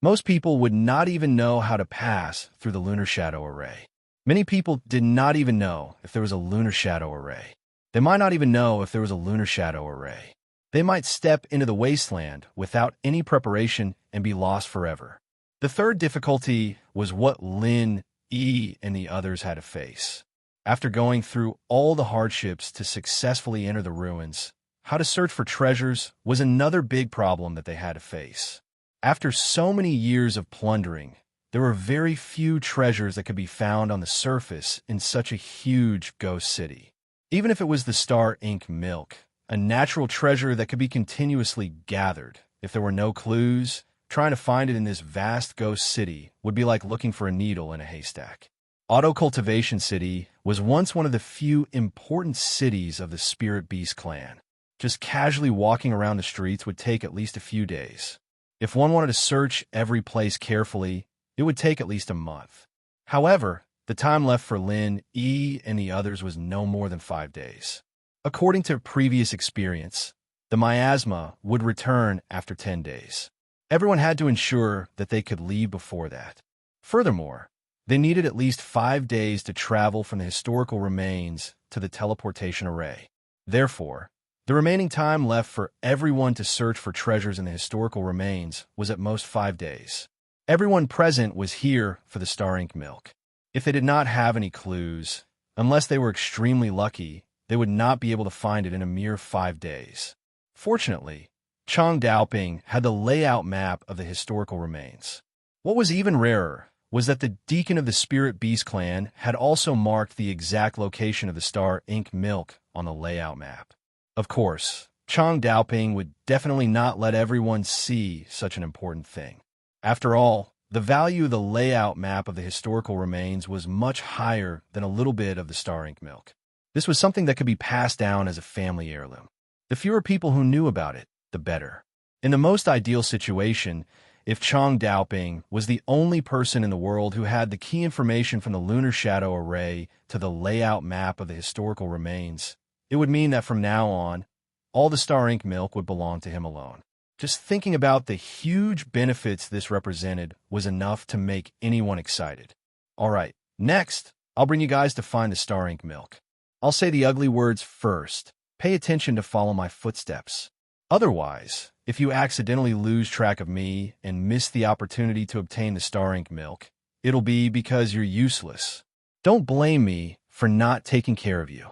Most people would not even know how to pass through the lunar shadow array. Many people did not even know if there was a lunar shadow array. They might not even know if there was a lunar shadow array. They might step into the wasteland without any preparation and be lost forever. The third difficulty was what Lin, Yi, and the others had to face. After going through all the hardships to successfully enter the ruins, how to search for treasures was another big problem that they had to face. After so many years of plundering, there were very few treasures that could be found on the surface in such a huge ghost city. Even if it was the star ink milk, a natural treasure that could be continuously gathered, if there were no clues, trying to find it in this vast ghost city would be like looking for a needle in a haystack. Auto Cultivation City was once one of the few important cities of the Spirit Beast clan. Just casually walking around the streets would take at least a few days. If one wanted to search every place carefully, it would take at least a month. However, the time left for Lin, Yi, and the others was no more than 5 days. According to previous experience, the miasma would return after 10 days. Everyone had to ensure that they could leave before that. Furthermore, they needed at least 5 days to travel from the historical remains to the teleportation array. Therefore, the remaining time left for everyone to search for treasures in the historical remains was at most 5 days. Everyone present was here for the star ink milk. If they did not have any clues, unless they were extremely lucky, they would not be able to find it in a mere 5 days. Fortunately, Chang Daoping had the layout map of the historical remains. What was even rarer was that the deacon of the Spirit Beast clan had also marked the exact location of the star ink milk on the layout map. Of course, Chang Daoping would definitely not let everyone see such an important thing. After all, the value of the layout map of the historical remains was much higher than a little bit of the star ink milk. This was something that could be passed down as a family heirloom. The fewer people who knew about it, the better. In the most ideal situation, if Chang Daoping was the only person in the world who had the key information from the lunar shadow array to the layout map of the historical remains, it would mean that from now on, all the star ink milk would belong to him alone. Just thinking about the huge benefits this represented was enough to make anyone excited. Alright, next, I'll bring you guys to find the star ink milk. I'll say the ugly words first. Pay attention to follow my footsteps. Otherwise, if you accidentally lose track of me and miss the opportunity to obtain the star ink milk, it'll be because you're useless. Don't blame me for not taking care of you.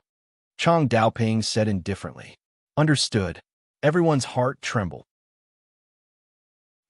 Chang Daoping said indifferently. Understood. Everyone's heart trembled.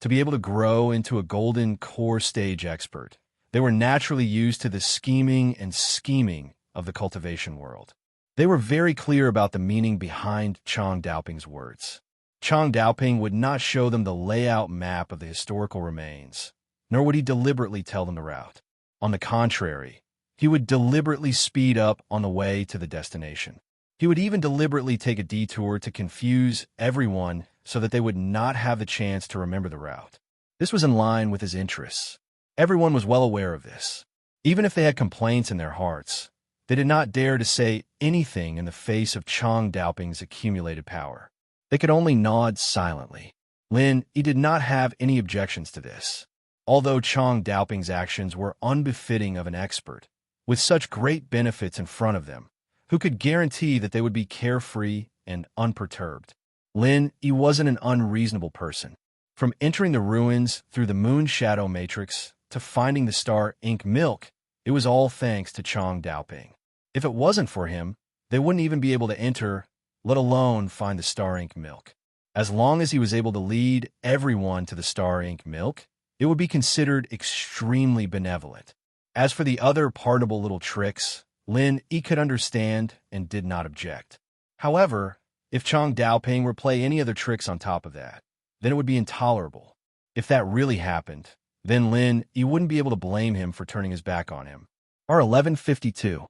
To be able to grow into a golden core stage expert, they were naturally used to the scheming of the cultivation world. They were very clear about the meaning behind Chang Daoping's words. Chang Daoping would not show them the layout map of the historical remains, nor would he deliberately tell them the route. On the contrary, he would deliberately speed up on the way to the destination. He would even deliberately take a detour to confuse everyone so that they would not have the chance to remember the route. This was in line with his interests. Everyone was well aware of this. Even if they had complaints in their hearts, they did not dare to say anything in the face of Chang Daoping's accumulated power. They could only nod silently. Lin, he did not have any objections to this. Although Chang Daoping's actions were unbefitting of an expert, with such great benefits in front of them, who could guarantee that they would be carefree and unperturbed? Lin, he wasn't an unreasonable person. From entering the ruins through the moon shadow matrix to finding the star ink milk, it was all thanks to Chang Daoping. If it wasn't for him, they wouldn't even be able to enter, let alone find the star ink milk. As long as he was able to lead everyone to the star ink milk, it would be considered extremely benevolent. As for the other pardonable little tricks, Lin, he could understand and did not object. However, if Chang Daoping were to play any other tricks on top of that, then it would be intolerable. If that really happened, then Lin, he wouldn't be able to blame him for turning his back on him. R1152.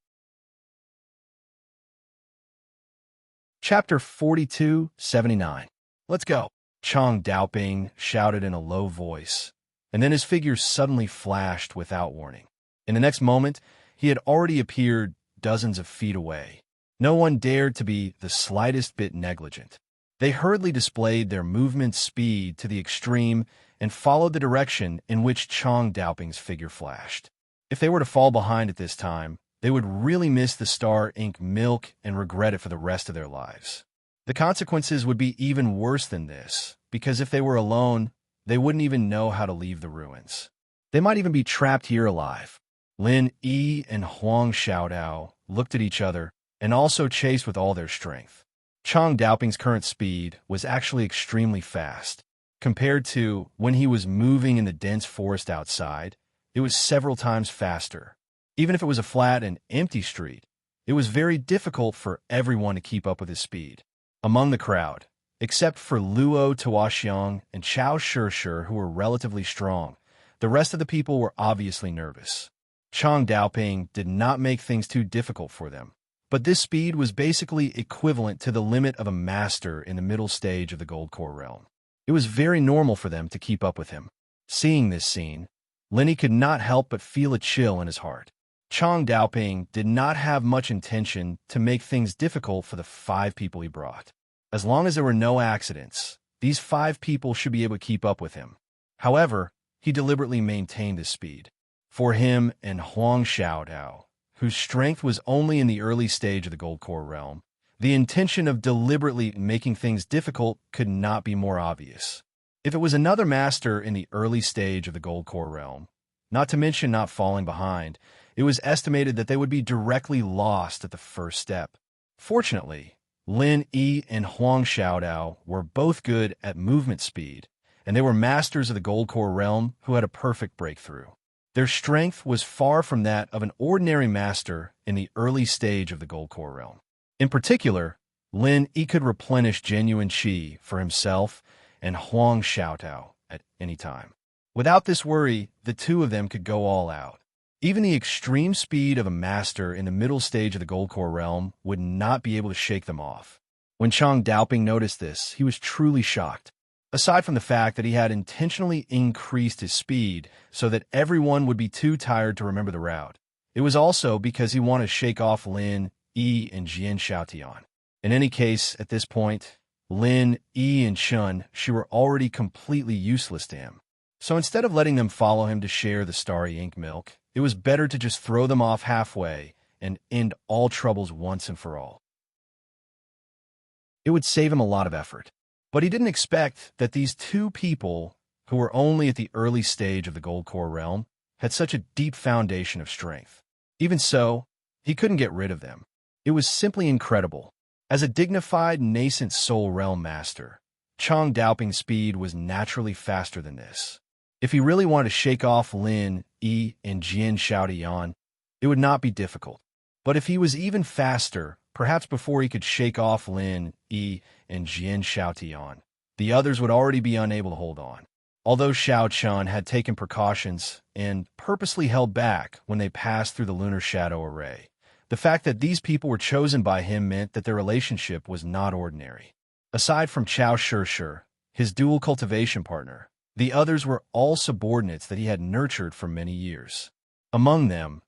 Chapter 4279. Let's go. Chang Daoping shouted in a low voice, and then his figure suddenly flashed without warning. In the next moment, he had already appeared dozens of feet away. No one dared to be the slightest bit negligent. They hurriedly displayed their movement speed to the extreme and followed the direction in which Chang Daoping's figure flashed. If they were to fall behind at this time, they would really miss the star ink milk and regret it for the rest of their lives. The consequences would be even worse than this, because if they were alone, they wouldn't even know how to leave the ruins. They might even be trapped here alive. Lin Yi and Huang Xiaodao looked at each other and also chased with all their strength. Chang Daoping's current speed was actually extremely fast. Compared to when he was moving in the dense forest outside, it was several times faster. Even if it was a flat and empty street, it was very difficult for everyone to keep up with his speed. Among the crowd, except for Luo Tuoxiang and Chao Shishir, who were relatively strong, the rest of the people were obviously nervous. Chang Daoping did not make things too difficult for them, but this speed was basically equivalent to the limit of a master in the middle stage of the Gold Core realm. It was very normal for them to keep up with him. Seeing this scene, Lenny could not help but feel a chill in his heart. Chang Daoping did not have much intention to make things difficult for the 5 people he brought. As long as there were no accidents, these 5 people should be able to keep up with him. However, he deliberately maintained his speed. For him and Huang Xiaodao, whose strength was only in the early stage of the Gold Core realm, the intention of deliberately making things difficult could not be more obvious. If it was another master in the early stage of the Gold Core realm, not to mention not falling behind, it was estimated that they would be directly lost at the first step. Fortunately, Lin Yi and Huang Xiaodao were both good at movement speed, and they were masters of the Gold Core realm who had a perfect breakthrough. Their strength was far from that of an ordinary master in the early stage of the Gold Core realm. In particular, Lin Yi could replenish genuine qi for himself and Huang Xiaodao at any time. Without this worry, the 2 of them could go all out. Even the extreme speed of a master in the middle stage of the Gold Core realm would not be able to shake them off. When Chang Daoping noticed this, he was truly shocked. Aside from the fact that he had intentionally increased his speed so that everyone would be too tired to remember the route, it was also because he wanted to shake off Lin Yi and Jian Xiaotian. In any case, at this point, Lin Yi and Shun, she were already completely useless to him. So instead of letting them follow him to share the starry ink milk, it was better to just throw them off halfway and end all troubles once and for all. It would save him a lot of effort. But he didn't expect that these 2 people, who were only at the early stage of the Gold Core realm, had such a deep foundation of strength. Even so, he couldn't get rid of them. It was simply incredible. As a dignified, nascent Soul Realm master, Chang Daoping's speed was naturally faster than this. If he really wanted to shake off Lin Yi and Jian Xiaotian, it would not be difficult. But if he was even faster, perhaps before he could shake off Lin Yi and Jian Xiaotian, the others would already be unable to hold on. Although Xiao Chun had taken precautions and purposely held back when they passed through the lunar shadow array, the fact that these people were chosen by him meant that their relationship was not ordinary. Aside from Chao Shishir, his dual cultivation partner, the others were all subordinates that he had nurtured for many years. Among them,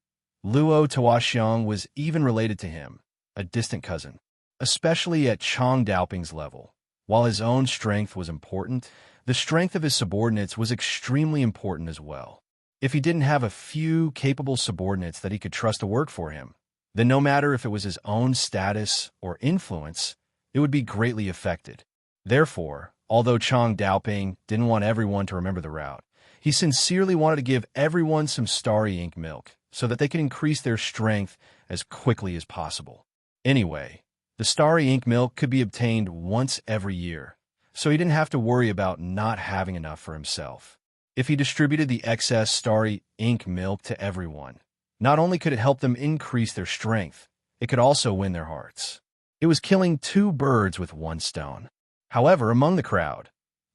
Luo Tuoxiang was even related to him, a distant cousin. Especially at Chang Daoping's level, while his own strength was important, the strength of his subordinates was extremely important as well. If he didn't have a few capable subordinates that he could trust to work for him, then no matter if it was his own status or influence, it would be greatly affected. Therefore, although Chang Daoping didn't want everyone to remember the route, he sincerely wanted to give everyone some starry ink milk so that they could increase their strength as quickly as possible. Anyway, the starry ink milk could be obtained once every year, so he didn't have to worry about not having enough for himself. If he distributed the excess starry ink milk to everyone, not only could it help them increase their strength, it could also win their hearts. It was killing 2 birds with 1 stone. However, among the crowd,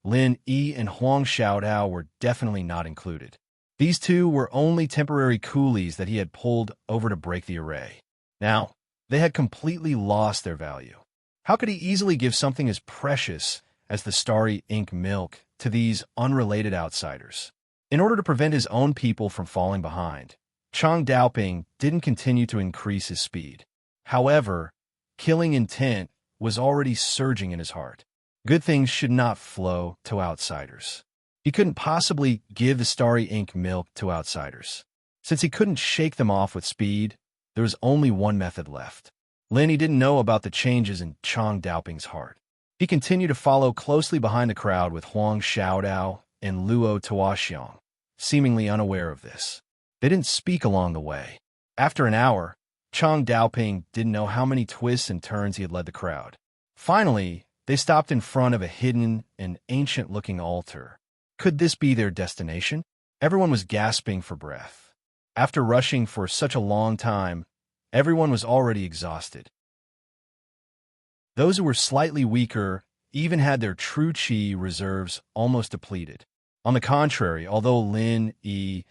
Lin Yi and Huang Xiaodao were definitely not included. These 2 were only temporary coolies that he had pulled over to break the array. Now, they had completely lost their value. How could he easily give something as precious as the starry ink milk to these unrelated outsiders? In order to prevent his own people from falling behind, Chang Daoping didn't continue to increase his speed. However, killing intent was already surging in his heart. Good things should not flow to outsiders. He couldn't possibly give the starry ink milk to outsiders. Since he couldn't shake them off with speed, there was only one method left. Lin he didn't know about the changes in Chang Daoping's heart. He continued to follow closely behind the crowd with Huang Xiaodao and Luo Tuoxiang, seemingly unaware of this. They didn't speak along the way. After an hour, Chang Daoping didn't know how many twists and turns he had led the crowd. Finally, they stopped in front of a hidden and ancient-looking altar. Could this be their destination? Everyone was gasping for breath. After rushing for such a long time, everyone was already exhausted. Those who were slightly weaker even had their true qi reserves almost depleted. On the contrary, although Lin Yi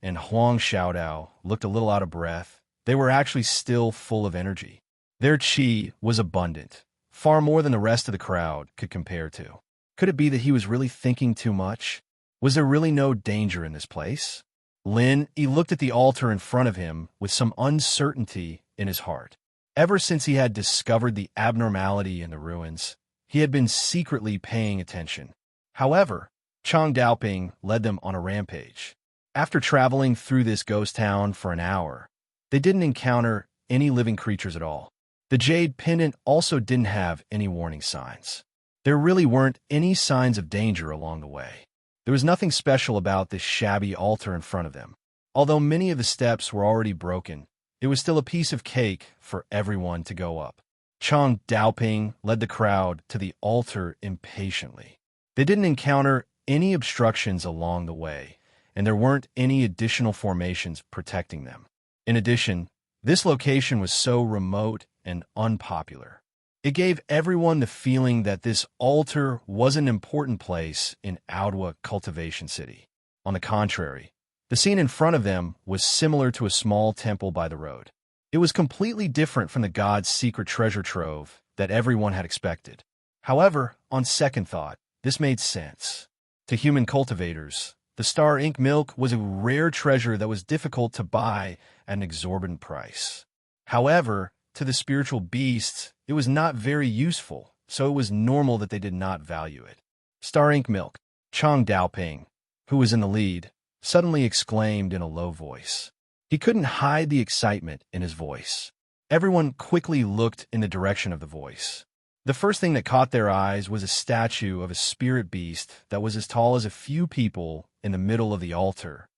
and Huang Xiaodao looked a little out of breath, they were actually still full of energy. Their qi was abundant, far more than the rest of the crowd could compare to. Could it be that he was really thinking too much? Was there really no danger in this place? Lin Yi looked at the altar in front of him with some uncertainty in his heart. Ever since he had discovered the abnormality in the ruins, he had been secretly paying attention. However, Chang Daoping led them on a rampage. After traveling through this ghost town for an hour, they didn't encounter any living creatures at all. The jade pendant also didn't have any warning signs. There really weren't any signs of danger along the way. There was nothing special about this shabby altar in front of them. Although many of the steps were already broken, it was still a piece of cake for everyone to go up. Chang Daoping led the crowd to the altar impatiently. They didn't encounter any obstructions along the way, and there weren't any additional formations protecting them. In addition, this location was so remote and unpopular. It gave everyone the feeling that this altar was an important place in Aodwa Cultivation City. On the contrary, the scene in front of them was similar to a small temple by the road. It was completely different from the god's secret treasure trove that everyone had expected. However, on second thought, this made sense. To human cultivators, the star ink milk was a rare treasure that was difficult to buy at an exorbitant price. However, to the spiritual beasts, it was not very useful, so it was normal that they did not value it. Star ink milk. Chang Daoping, who was in the lead, suddenly exclaimed in a low voice. He couldn't hide the excitement in his voice. Everyone quickly looked in the direction of the voice. The first thing that caught their eyes was a statue of a spirit beast that was as tall as a few people in the middle of the altar.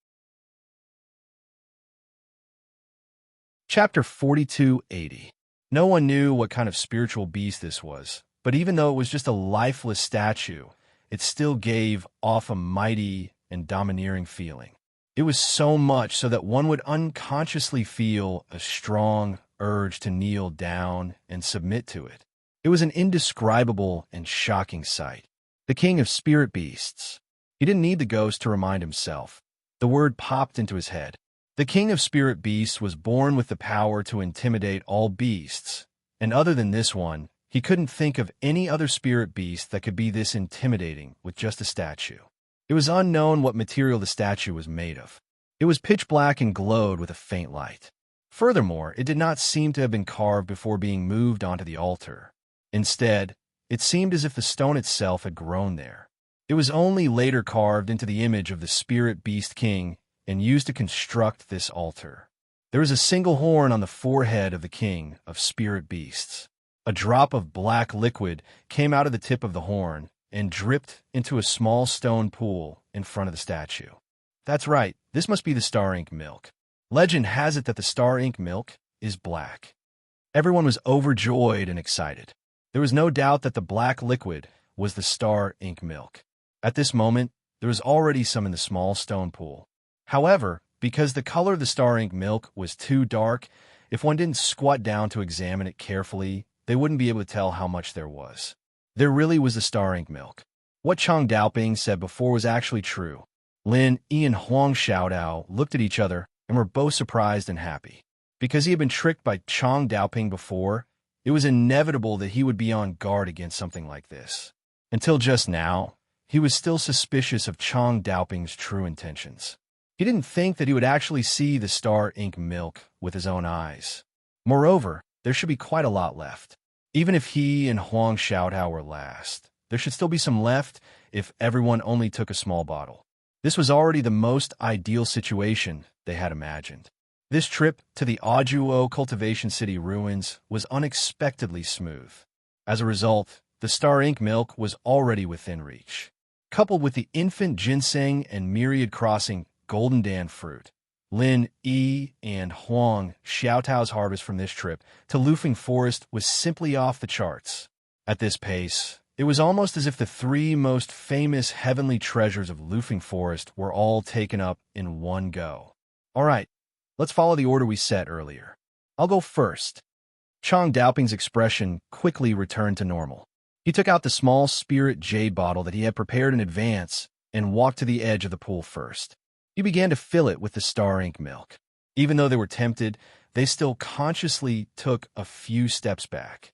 Chapter 4280. No one knew what kind of spiritual beast this was, but even though it was just a lifeless statue, it still gave off a mighty and domineering feeling. It was so much so that one would unconsciously feel a strong urge to kneel down and submit to it. It was an indescribable and shocking sight. The king of spirit beasts. He didn't need the ghost to remind himself. The word popped into his head. The king of spirit beasts was born with the power to intimidate all beasts, and other than this one, he couldn't think of any other spirit beast that could be this intimidating with just a statue. It was unknown what material the statue was made of. It was pitch black and glowed with a faint light. Furthermore, it did not seem to have been carved before being moved onto the altar. Instead, it seemed as if the stone itself had grown there. It was only later carved into the image of the spirit beast king and used to construct this altar. There was a single horn on the forehead of the king of spirit beasts. A drop of black liquid came out of the tip of the horn and dripped into a small stone pool in front of the statue. That's right, this must be the star ink milk. Legend has it that the star ink milk is black. Everyone was overjoyed and excited. There was no doubt that the black liquid was the star ink milk. At this moment, there was already some in the small stone pool. However, because the color of the star ink milk was too dark, if one didn't squat down to examine it carefully, they wouldn't be able to tell how much there was. There really was the star ink milk. What Chang Daoping said before was actually true. Lin Yi and Huang Xiaodao looked at each other and were both surprised and happy. Because he had been tricked by Chang Daoping before, it was inevitable that he would be on guard against something like this. Until just now, he was still suspicious of Chang Daoping's true intentions. He didn't think that he would actually see the star ink milk with his own eyes. Moreover, there should be quite a lot left. Even if he and Huang Xiaodao were last, there should still be some left if everyone only took a small bottle. This was already the most ideal situation they had imagined. This trip to the Ajuo Cultivation City ruins was unexpectedly smooth. As a result, the Star Ink milk was already within reach. Coupled with the infant ginseng and myriad crossing golden dan fruit, Lin Yi and Huang Xiaotao's harvest from this trip to Lufeng Forest was simply off the charts. At this pace, it was almost as if the three most famous heavenly treasures of Lufeng Forest were all taken up in one go. All right, let's follow the order we set earlier. I'll go first. Chang Daoping's expression quickly returned to normal. He took out the small spirit jade bottle that he had prepared in advance and walked to the edge of the pool first. He began to fill it with the Star Ink milk. Even though they were tempted, they still consciously took a few steps back.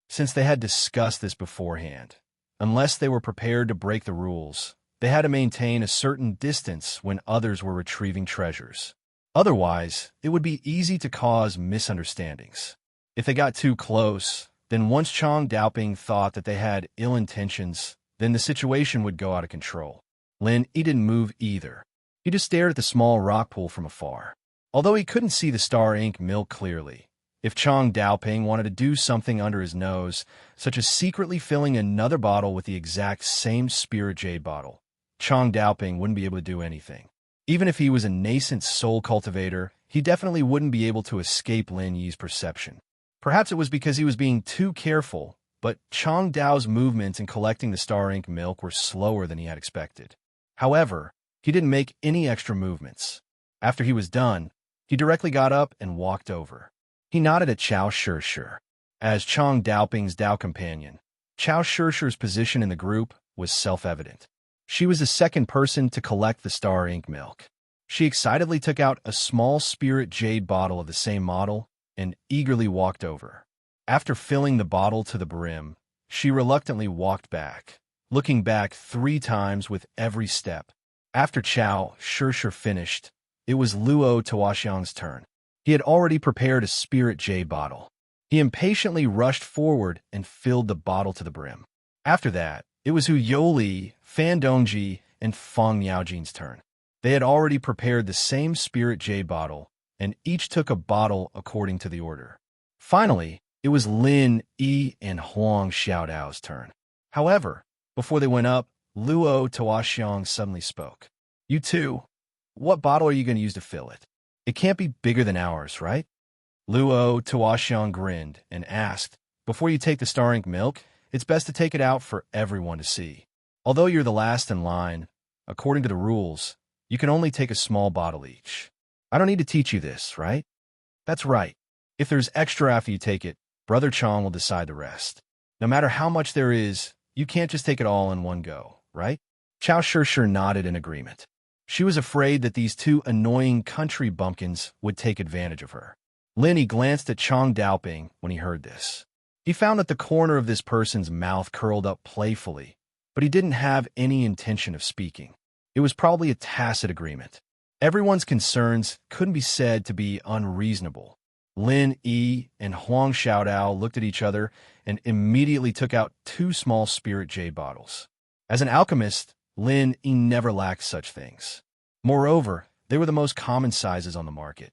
Since they had discussed this beforehand, unless they were prepared to break the rules, they had to maintain a certain distance when others were retrieving treasures. Otherwise, it would be easy to cause misunderstandings. If they got too close, then once Chang Daoping thought that they had ill intentions, then the situation would go out of control. Lin Yi didn't move either. He just stared at the small rock pool from afar. Although he couldn't see the Star Ink milk clearly, if Chang Daoping wanted to do something under his nose, such as secretly filling another bottle with the exact same spirit jade bottle, Chang Daoping wouldn't be able to do anything. Even if he was a nascent soul cultivator, he definitely wouldn't be able to escape Lin Yi's perception. Perhaps it was because he was being too careful, but Chang Dao's movements in collecting the Star Ink milk were slower than he had expected. However, he didn't make any extra movements. After he was done, he directly got up and walked over. He nodded at Chao Shishir. As Chang Daoping's Dao companion, Chao Shishir's position in the group was self-evident. She was the second person to collect the Star Ink milk. She excitedly took out a small spirit jade bottle of the same model and eagerly walked over. After filling the bottle to the brim, she reluctantly walked back, looking back 3 times with every step. After Chao Shishir finished, it was Luo Tuoxiang's turn. He had already prepared a spirit jade bottle. He impatiently rushed forward and filled the bottle to the brim. After that, it was Hu Yoli, Fan Dongji, and Feng Niaojin's turn. They had already prepared the same spirit jade bottle, and each took a bottle according to the order. Finally, it was Lin Yi and Huang Xiaodao's turn. However, before they went up, Luo Tuoxiang suddenly spoke. "You two, what bottle are you going to use to fill it? It can't be bigger than ours, right?" Luo Tuoxiang grinned and asked, "Before you take the Star Ink milk, it's best to take it out for everyone to see. Although you're the last in line, according to the rules, you can only take a small bottle each. I don't need to teach you this, right?" "That's right. If there's extra after you take it, Brother Chong will decide the rest. No matter how much there is, you can't just take it all in one go, right?" Chao Shishir nodded in agreement. She was afraid that these 2 annoying country bumpkins would take advantage of her. Lin Yi glanced at Chang Daoping when he heard this. He found that the corner of this person's mouth curled up playfully, but he didn't have any intention of speaking. It was probably a tacit agreement. Everyone's concerns couldn't be said to be unreasonable. Lin Yi and Huang Xiaodao looked at each other and immediately took out 2 small spirit jade bottles. As an alchemist, Lin Yi never lacked such things. Moreover, they were the most common sizes on the market.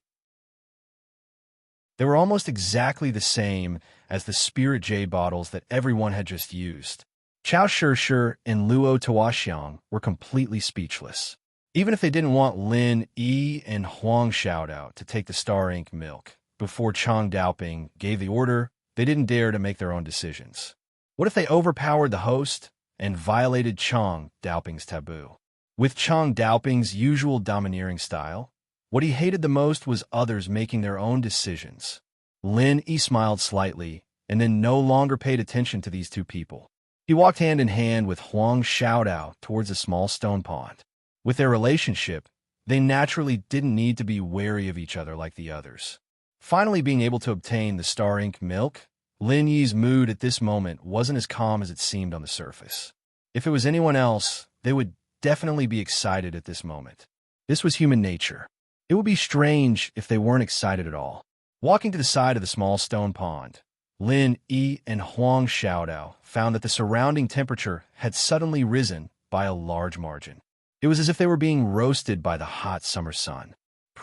They were almost exactly the same as the spirit jade bottles that everyone had just used. Chao Shishir and Luo Tuoxiang were completely speechless. Even if they didn't want Lin Yi and Huang Xiaodao to take the Star Ink milk before Chang Daoping gave the order, they didn't dare to make their own decisions. What if they overpowered the host and violated Chang Daoping's taboo? With Chang Daoping's usual domineering style, what he hated the most was others making their own decisions. Lin Yi smiled slightly and then no longer paid attention to these 2 people. He walked hand in hand with Huang Xiaodao towards a small stone pond. With their relationship, they naturally didn't need to be wary of each other like the others. Finally being able to obtain the Star Ink milk, Lin Yi's mood at this moment wasn't as calm as it seemed on the surface. If it was anyone else, they would definitely be excited at this moment. This was human nature. It would be strange if they weren't excited at all. Walking to the side of the small stone pond, Lin Yi and Huang Xiaodao found that the surrounding temperature had suddenly risen by a large margin. It was as if they were being roasted by the hot summer sun.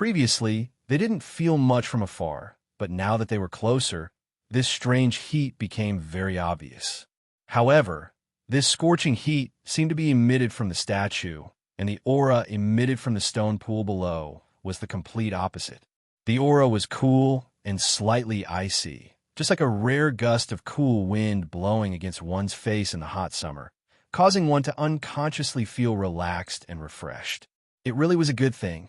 Previously, they didn't feel much from afar, but now that they were closer, this strange heat became very obvious. However, this scorching heat seemed to be emitted from the statue, and the aura emitted from the stone pool below was the complete opposite. The aura was cool and slightly icy, just like a rare gust of cool wind blowing against one's face in the hot summer, causing one to unconsciously feel relaxed and refreshed. It really was a good thing.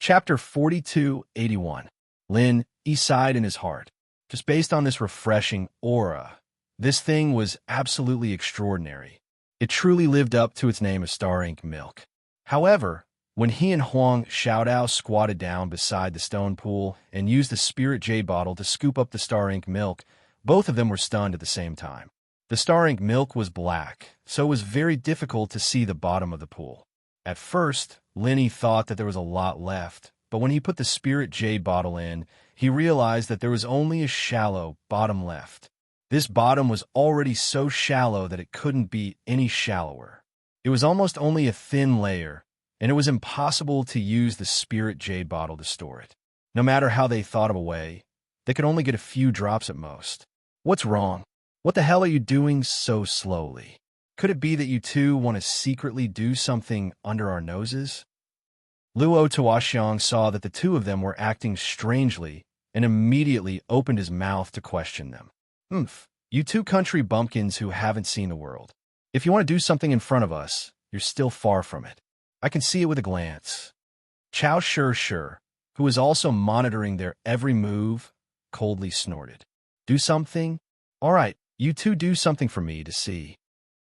Chapter 4281. Lin Yi sighed in his heart. Just based on this refreshing aura, this thing was absolutely extraordinary. It truly lived up to its name of Star Ink Milk. However, when he and Huang Xiaodao squatted down beside the stone pool and used the spirit jade bottle to scoop up the Star Ink Milk, both of them were stunned at the same time. The Star Ink Milk was black, so it was very difficult to see the bottom of the pool. At first, Linny thought that there was a lot left, but when he put the spirit jade bottle in, he realized that there was only a shallow bottom left. This bottom was already so shallow that it couldn't be any shallower. It was almost only a thin layer, and it was impossible to use the spirit jade bottle to store it. No matter how they thought of a way, they could only get a few drops at most. What's wrong? What the hell are you doing so slowly? Could it be that you two want to secretly do something under our noses? Luo Tuoxiang saw that the two of them were acting strangely and immediately opened his mouth to question them. You two country bumpkins who haven't seen the world. If you want to do something in front of us, you're still far from it. I can see it with a glance. Chao Shi, who was also monitoring their every move, coldly snorted. Do something? All right, you two do something for me to see.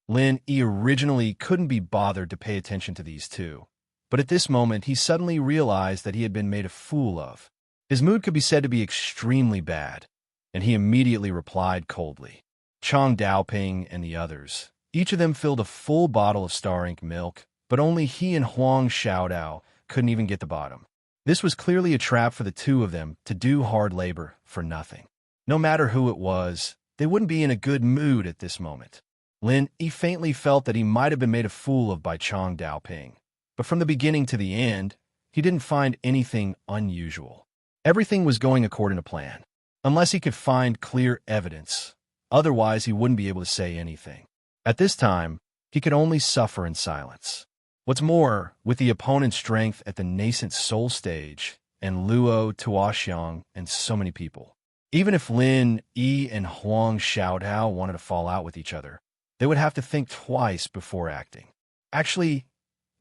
Lin Yi originally couldn't be bothered to pay attention to these two, but at this moment he suddenly realized that he had been made a fool of. His mood could be said to be extremely bad, and he immediately replied coldly. Chang Daoping and the others, each of them filled a full bottle of Star Ink Milk, but only he and Huang Xiaodao couldn't even get the bottom. This was clearly a trap for the two of them to do hard labor for nothing. No matter who it was, they wouldn't be in a good mood at this moment. Lin Yi faintly felt that he might have been made a fool of by Chang Daoping, but from the beginning to the end, he didn't find anything unusual. Everything was going according to plan, unless he could find clear evidence. Otherwise, he wouldn't be able to say anything. At this time, he could only suffer in silence. What's more, with the opponent's strength at the nascent soul stage, and Luo Tuoxiang and so many people, even if Lin Yi and Huang Xiaodao wanted to fall out with each other, they would have to think twice before acting. Actually,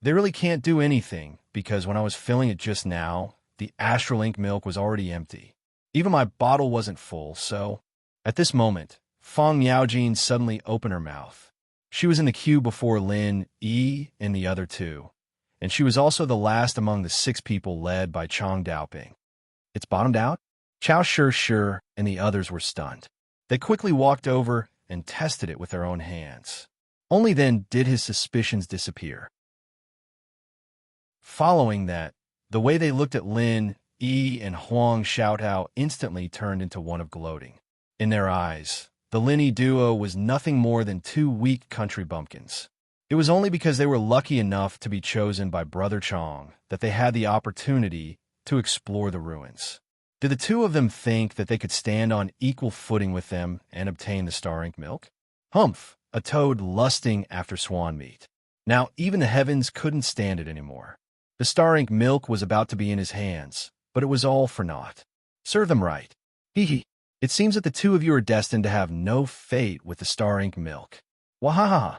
they really can't do anything, because when I was filling it just now, the astral ink milk was already empty. Even my bottle wasn't full, so... At this moment, Fang Yaojin suddenly opened her mouth. She was in the queue before Lin Yi and the other two, and she was also the last among the 6 people led by Chang Daoping. It's bottomed out? Chao Shi and the others were stunned. They quickly walked over and tested it with their own hands. Only then did his suspicions disappear. Following that, the way they looked at Lin Yi and Huang Xiaodao instantly turned into one of gloating. In their eyes, the Lin Yi duo was nothing more than 2 weak country bumpkins. It was only because they were lucky enough to be chosen by Brother Chong that they had the opportunity to explore the ruins. Did the two of them think that they could stand on equal footing with them and obtain the Star Ink Milk? Humph, a toad lusting after swan meat. Now even the heavens couldn't stand it anymore. The Star Ink Milk was about to be in his hands, but it was all for naught. Serve them right. Hee hee. It seems that the two of you are destined to have no fate with the Star Ink Milk. Wahaha.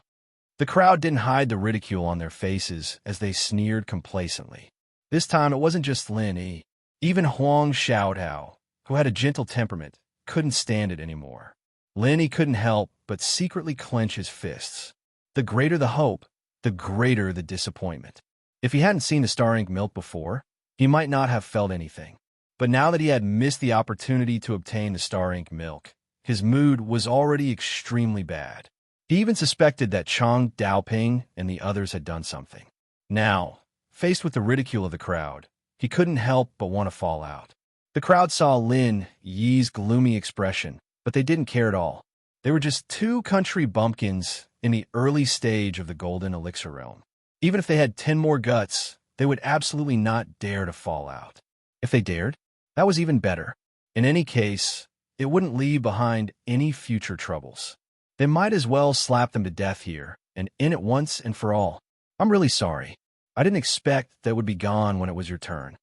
The crowd didn't hide the ridicule on their faces as they sneered complacently. This time it wasn't just Lin Yi. Even Huang Xiaodao, who had a gentle temperament, couldn't stand it anymore. Lin Yi couldn't help but secretly clench his fists. The greater the hope, the greater the disappointment. If he hadn't seen the Star Ink Milk before, he might not have felt anything. But now that he had missed the opportunity to obtain the Star Ink Milk, his mood was already extremely bad. He even suspected that Chang Daoping and the others had done something. Now, faced with the ridicule of the crowd, he couldn't help but want to fall out. The crowd saw Lin Yi's gloomy expression, but they didn't care at all. They were just 2 country bumpkins in the early stage of the Golden Elixir Realm. Even if they had 10 more guts, they would absolutely not dare to fall out. If they dared, that was even better. In any case, it wouldn't leave behind any future troubles. They might as well slap them to death here and end it once and for all. I'm really sorry. I didn't expect that would be gone when it was your turn.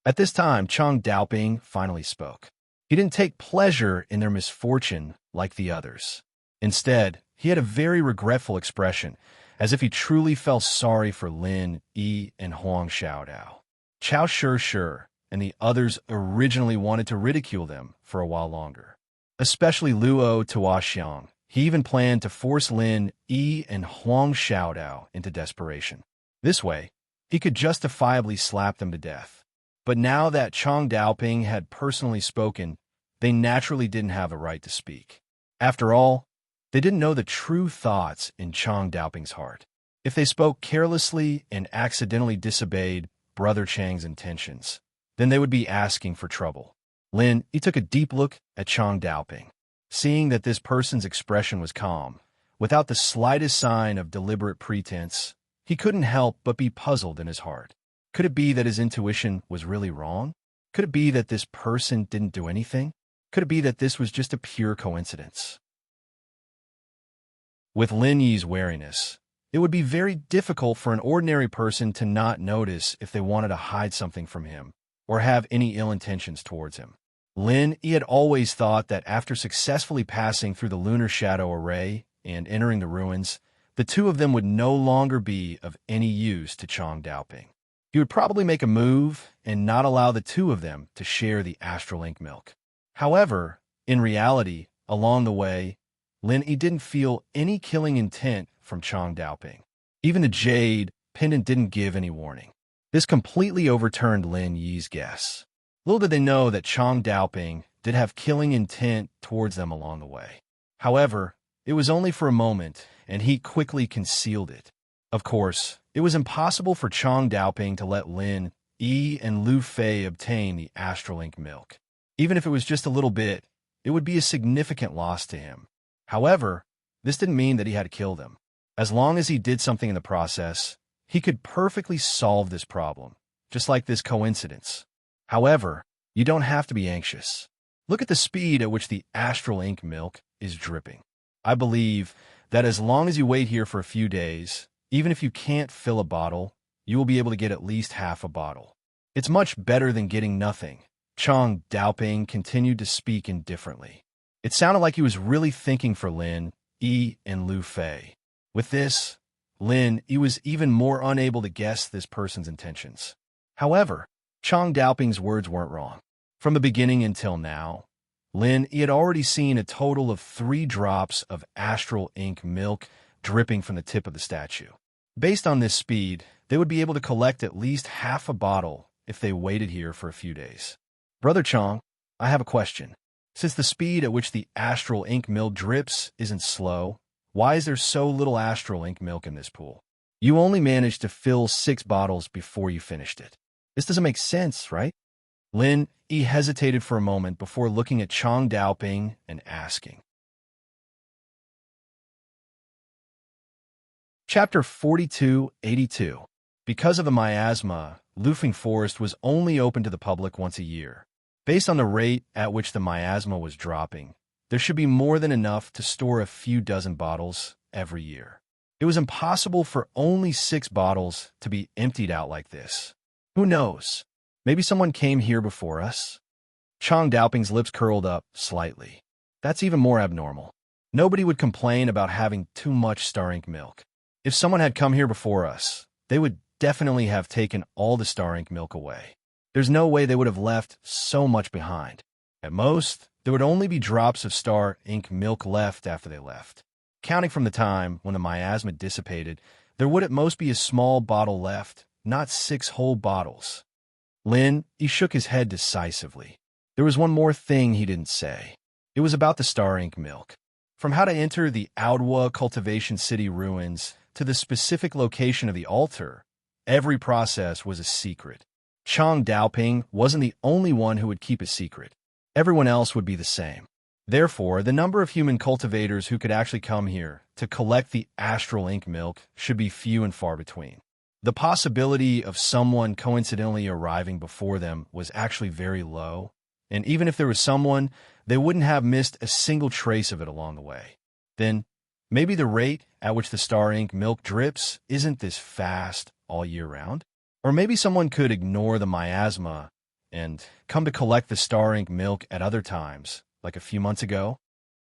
At this time, Chang Daoping finally spoke. He didn't take pleasure in their misfortune like the others. Instead, he had a very regretful expression, as if he truly felt sorry for Lin, Yi, and Huang Xiaodao. Chao Shi and the others originally wanted to ridicule them for a while longer. Especially Luo Tuoxiang. He even planned to force Lin, Yi, and Huang Xiaodao into desperation. This way, he could justifiably slap them to death. But now that Chang Daoping had personally spoken, they naturally didn't have the right to speak. After all, they didn't know the true thoughts in Chang Daoping's heart. If they spoke carelessly and accidentally disobeyed Brother Chang's intentions, then they would be asking for trouble. Lin, he took a deep look at Chang Daoping. Seeing that this person's expression was calm, without the slightest sign of deliberate pretense, he couldn't help but be puzzled in his heart. Could it be that his intuition was really wrong? Could it be that this person didn't do anything? Could it be that this was just a pure coincidence? With Lin Yi's wariness, it would be very difficult for an ordinary person to not notice if they wanted to hide something from him or have any ill intentions towards him. Lin Yi had always thought that after successfully passing through the lunar shadow array and entering the ruins, the two of them would no longer be of any use to Chang Daoping. He would probably make a move and not allow the two of them to share the astral ink milk. However, in reality, along the way, Lin Yi didn't feel any killing intent from Chang Daoping. Even the jade pendant didn't give any warning. This completely overturned Lin Yi's guess. Little did they know that Chang Daoping did have killing intent towards them along the way. However, it was only for a moment, and he quickly concealed it. Of course, it was impossible for Chang Daoping to let Lin Yi and Lu Fei obtain the astral ink milk. Even if it was just a little bit, it would be a significant loss to him. However, this didn't mean that he had to kill them. As long as he did something in the process, he could perfectly solve this problem, just like this coincidence. However, you don't have to be anxious. Look at the speed at which the astral ink milk is dripping. I believe that as long as you wait here for a few days, even if you can't fill a bottle, you will be able to get at least half a bottle. It's much better than getting nothing. Chang Daoping continued to speak indifferently. It sounded like he was really thinking for Lin, Yi, and Lu Fei. With this, Lin Yi was even more unable to guess this person's intentions. However, Chang Daoping's words weren't wrong. From the beginning until now, Lin Yi had already seen a total of 3 drops of astral ink milk dripping from the tip of the statue. Based on this speed, they would be able to collect at least half a bottle if they waited here for a few days. Brother Chang, I have a question. Since the speed at which the astral ink milk drips isn't slow, why is there so little astral ink milk in this pool? You only managed to fill 6 bottles before you finished it. This doesn't make sense, right? Lin Yi hesitated for a moment before looking at Chang Daoping and asking. Chapter 4282. Because of the miasma, Lufeng Forest was only open to the public once a year. Based on the rate at which the miasma was dropping, there should be more than enough to store a few dozen bottles every year. It was impossible for only 6 bottles to be emptied out like this. Who knows? Maybe someone came here before us? Chang Daoping's lips curled up slightly. That's even more abnormal. Nobody would complain about having too much star ink milk. If someone had come here before us, they would definitely have taken all the star ink milk away. There's no way they would have left so much behind. At most, there would only be drops of star ink milk left after they left. Counting from the time when the miasma dissipated, there would at most be a small bottle left, not 6 whole bottles. Lin, he shook his head decisively. There was one more thing he didn't say. It was about the star ink milk. From how to enter the Aodhua Cultivation City ruins to the specific location of the altar, every process was a secret. Chang Daoping wasn't the only one who would keep a secret. Everyone else would be the same. Therefore, the number of human cultivators who could actually come here to collect the astral ink milk should be few and far between. The possibility of someone coincidentally arriving before them was actually very low, and even if there was someone, they wouldn't have missed a single trace of it along the way. Then, maybe the rate at which the star ink milk drips isn't this fast all year round? Or maybe someone could ignore the miasma and come to collect the star ink milk at other times, like a few months ago?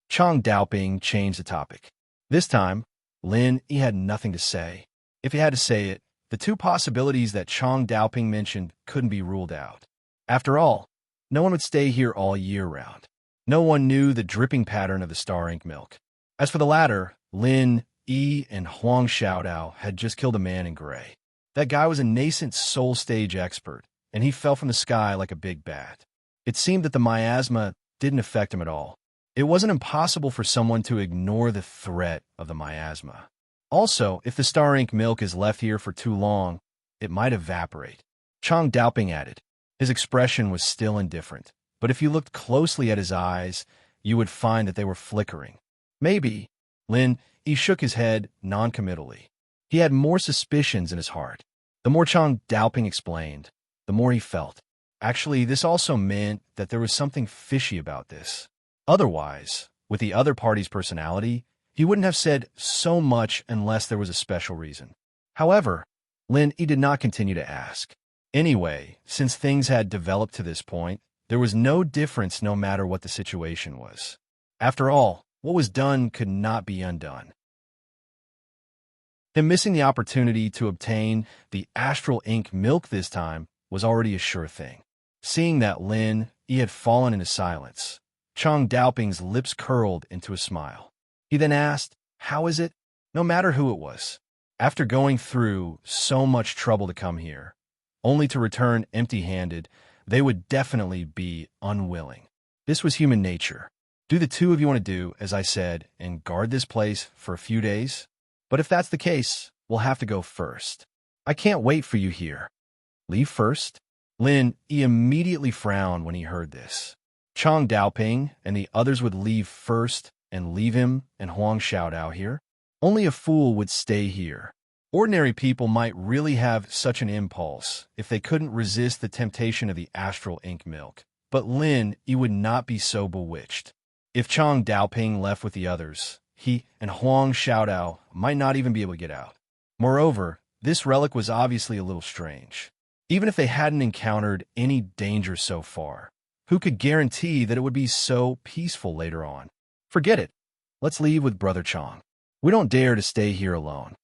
Chang Daoping changed the topic. This time, Lin Yi had nothing to say. If he had to say it, the two possibilities that Chang Daoping mentioned couldn't be ruled out. After all, no one would stay here all year round. No one knew the dripping pattern of the star ink milk. As for the latter, Lin Yi and Huang Xiaodao had just killed a man in gray. That guy was a nascent soul stage expert, and he fell from the sky like a big bat. It seemed that the miasma didn't affect him at all. It wasn't impossible for someone to ignore the threat of the miasma. Also, if the star ink milk is left here for too long, it might evaporate. Chang Daoping added. His expression was still indifferent, but if you looked closely at his eyes, you would find that they were flickering. Maybe. Lin Yi shook his head noncommittally. He had more suspicions in his heart. The more Chang Daoping explained, the more he felt. Actually, this also meant that there was something fishy about this. Otherwise, with the other party's personality, he wouldn't have said so much unless there was a special reason. However, Lin Yi did not continue to ask. Anyway, since things had developed to this point, there was no difference no matter what the situation was. After all, what was done could not be undone. Him missing the opportunity to obtain the astral ink milk this time was already a sure thing. Seeing that Lin Yi had fallen into silence, Chang Daoping's lips curled into a smile. He then asked, "How is it?" No matter who it was. After going through so much trouble to come here, only to return empty-handed, they would definitely be unwilling. This was human nature. Do the two of you want to do, as I said, and guard this place for a few days? But if that's the case, we'll have to go first. I can't wait for you here. Leave first? Lin Yi immediately frowned when he heard this. Chang Daoping and the others would leave first and leave him and Huang Xiaodao here? Only a fool would stay here. Ordinary people might really have such an impulse if they couldn't resist the temptation of the astral ink milk. But Lin Yi would not be so bewitched. If Chang Daoping left with the others, he and Huang Xiaodao might not even be able to get out. Moreover, this relic was obviously a little strange. Even if they hadn't encountered any danger so far, who could guarantee that it would be so peaceful later on? Forget it. Let's leave with Brother Chang. We don't dare to stay here alone.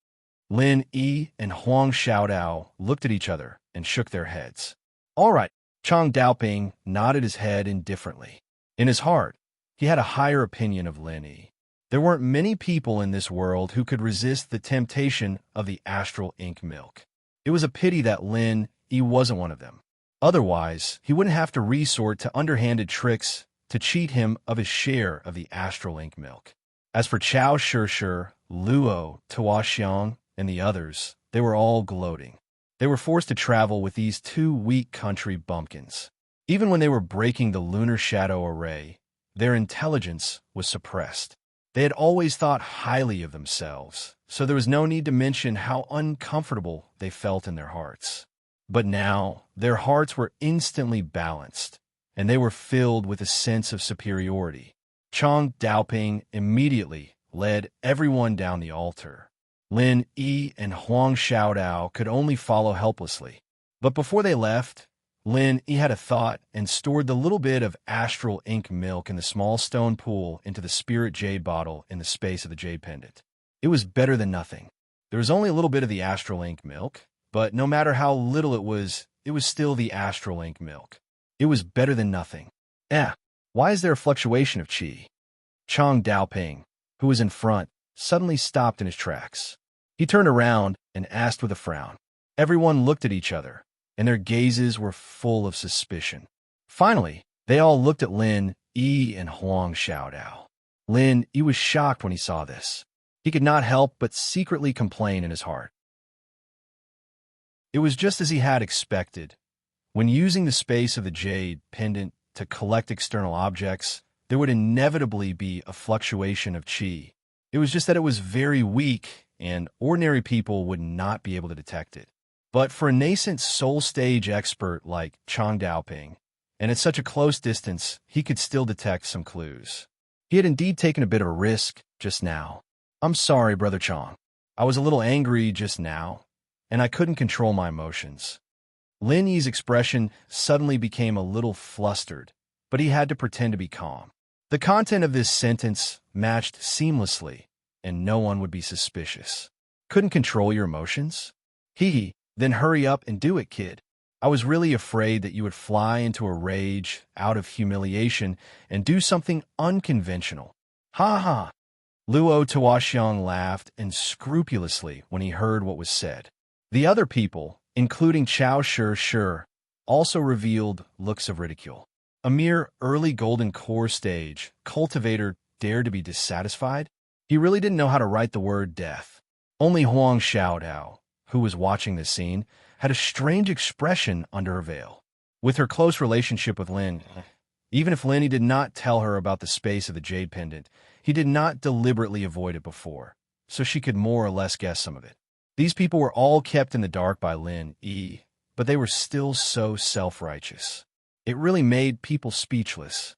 Lin Yi and Huang Xiaodao looked at each other and shook their heads. All right, Chang Daoping nodded his head indifferently. In his heart, he had a higher opinion of Lin Yi. There weren't many people in this world who could resist the temptation of the astral ink milk. It was a pity that Lin Yi wasn't one of them. Otherwise, he wouldn't have to resort to underhanded tricks to cheat him of his share of the astral ink milk. As for Chao Shishir, Luo, Tuoxiang, and the others, they were all gloating. They were forced to travel with these two weak country bumpkins. Even when they were breaking the lunar shadow array, their intelligence was suppressed. They had always thought highly of themselves, so there was no need to mention how uncomfortable they felt in their hearts. But now, their hearts were instantly balanced, and they were filled with a sense of superiority. Chang Daoping immediately led everyone down the altar. Lin Yi and Huang Xiaodao could only follow helplessly. But before they left, Lin Yi had a thought and stored the little bit of astral ink milk in the small stone pool into the spirit jade bottle in the space of the jade pendant. It was better than nothing. There was only a little bit of the astral ink milk, but no matter how little it was still the astral ink milk. It was better than nothing. Why is there a fluctuation of qi? Chang Daoping, who was in front, suddenly stopped in his tracks. He turned around and asked with a frown. Everyone looked at each other, and their gazes were full of suspicion. Finally, they all looked at Lin Yi and Huang Xiaodao. Lin Yi was shocked when he saw this. He could not help but secretly complain in his heart. It was just as he had expected. When using the space of the jade pendant to collect external objects, there would inevitably be a fluctuation of qi. It was just that it was very weak, and ordinary people would not be able to detect it. But for a nascent soul stage expert like Chang Daoping, and at such a close distance, he could still detect some clues. He had indeed taken a bit of a risk just now. I'm sorry, Brother Chang. I was a little angry just now, and I couldn't control my emotions. Lin Yi's expression suddenly became a little flustered, but he had to pretend to be calm. The content of this sentence matched seamlessly, and no one would be suspicious. Couldn't control your emotions? Hee, then hurry up and do it, kid. I was really afraid that you would fly into a rage out of humiliation and do something unconventional. Ha ha! Luo Tuoxiang laughed unscrupulously when he heard what was said. The other people, including Chao Shi, also revealed looks of ridicule. A mere early golden core stage cultivator dared to be dissatisfied? He really didn't know how to write the word death. Only Huang Xiaodao, who was watching this scene, had a strange expression under her veil. With her close relationship with Lin, even if Lin did not tell her about the space of the jade pendant, he did not deliberately avoid it before, so she could more or less guess some of it. These people were all kept in the dark by Lin Yi, but they were still so self-righteous. It really made people speechless.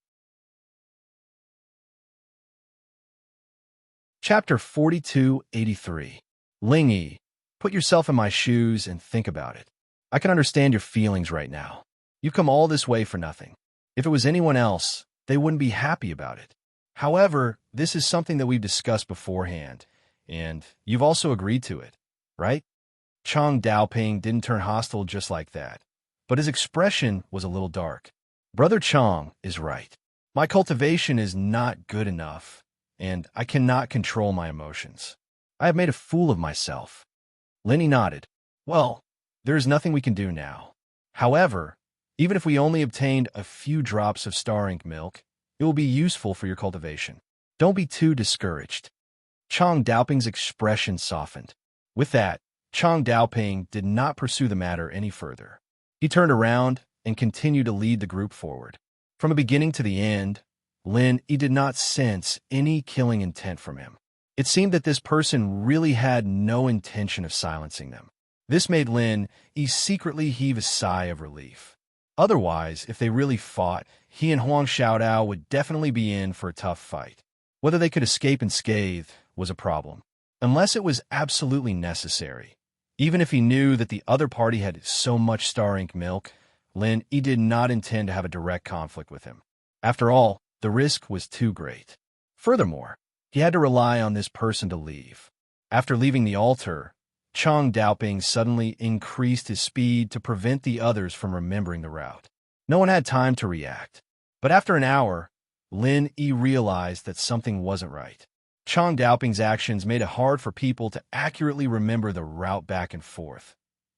Chapter 4283. Ling Yi, put yourself in my shoes and think about it. I can understand your feelings right now. You've come all this way for nothing. If it was anyone else, they wouldn't be happy about it. However, this is something that we've discussed beforehand, and you've also agreed to it, right? Chang Daoping didn't turn hostile just like that, but his expression was a little dark. Brother Chang is right. My cultivation is not good enough, and I cannot control my emotions. I have made a fool of myself. Lenny nodded. Well, there is nothing we can do now. However, even if we only obtained a few drops of star ink milk, it will be useful for your cultivation. Don't be too discouraged. Chang Daoping's expression softened. With that, Chang Daoping did not pursue the matter any further. He turned around and continued to lead the group forward. From the beginning to the end, Lin Yi did not sense any killing intent from him. It seemed that this person really had no intention of silencing them. This made Lin Yi secretly heave a sigh of relief. Otherwise, if they really fought, he and Huang Xiaodao would definitely be in for a tough fight. Whether they could escape unscathed was a problem, unless it was absolutely necessary. Even if he knew that the other party had so much star ink milk, Lin Yi did not intend to have a direct conflict with him. After all, the risk was too great. Furthermore, he had to rely on this person to leave. After leaving the altar, Chang Daoping suddenly increased his speed to prevent the others from remembering the route. No one had time to react. But after an hour, Lin Yi realized that something wasn't right. Chang Daoping's actions made it hard for people to accurately remember the route back and forth.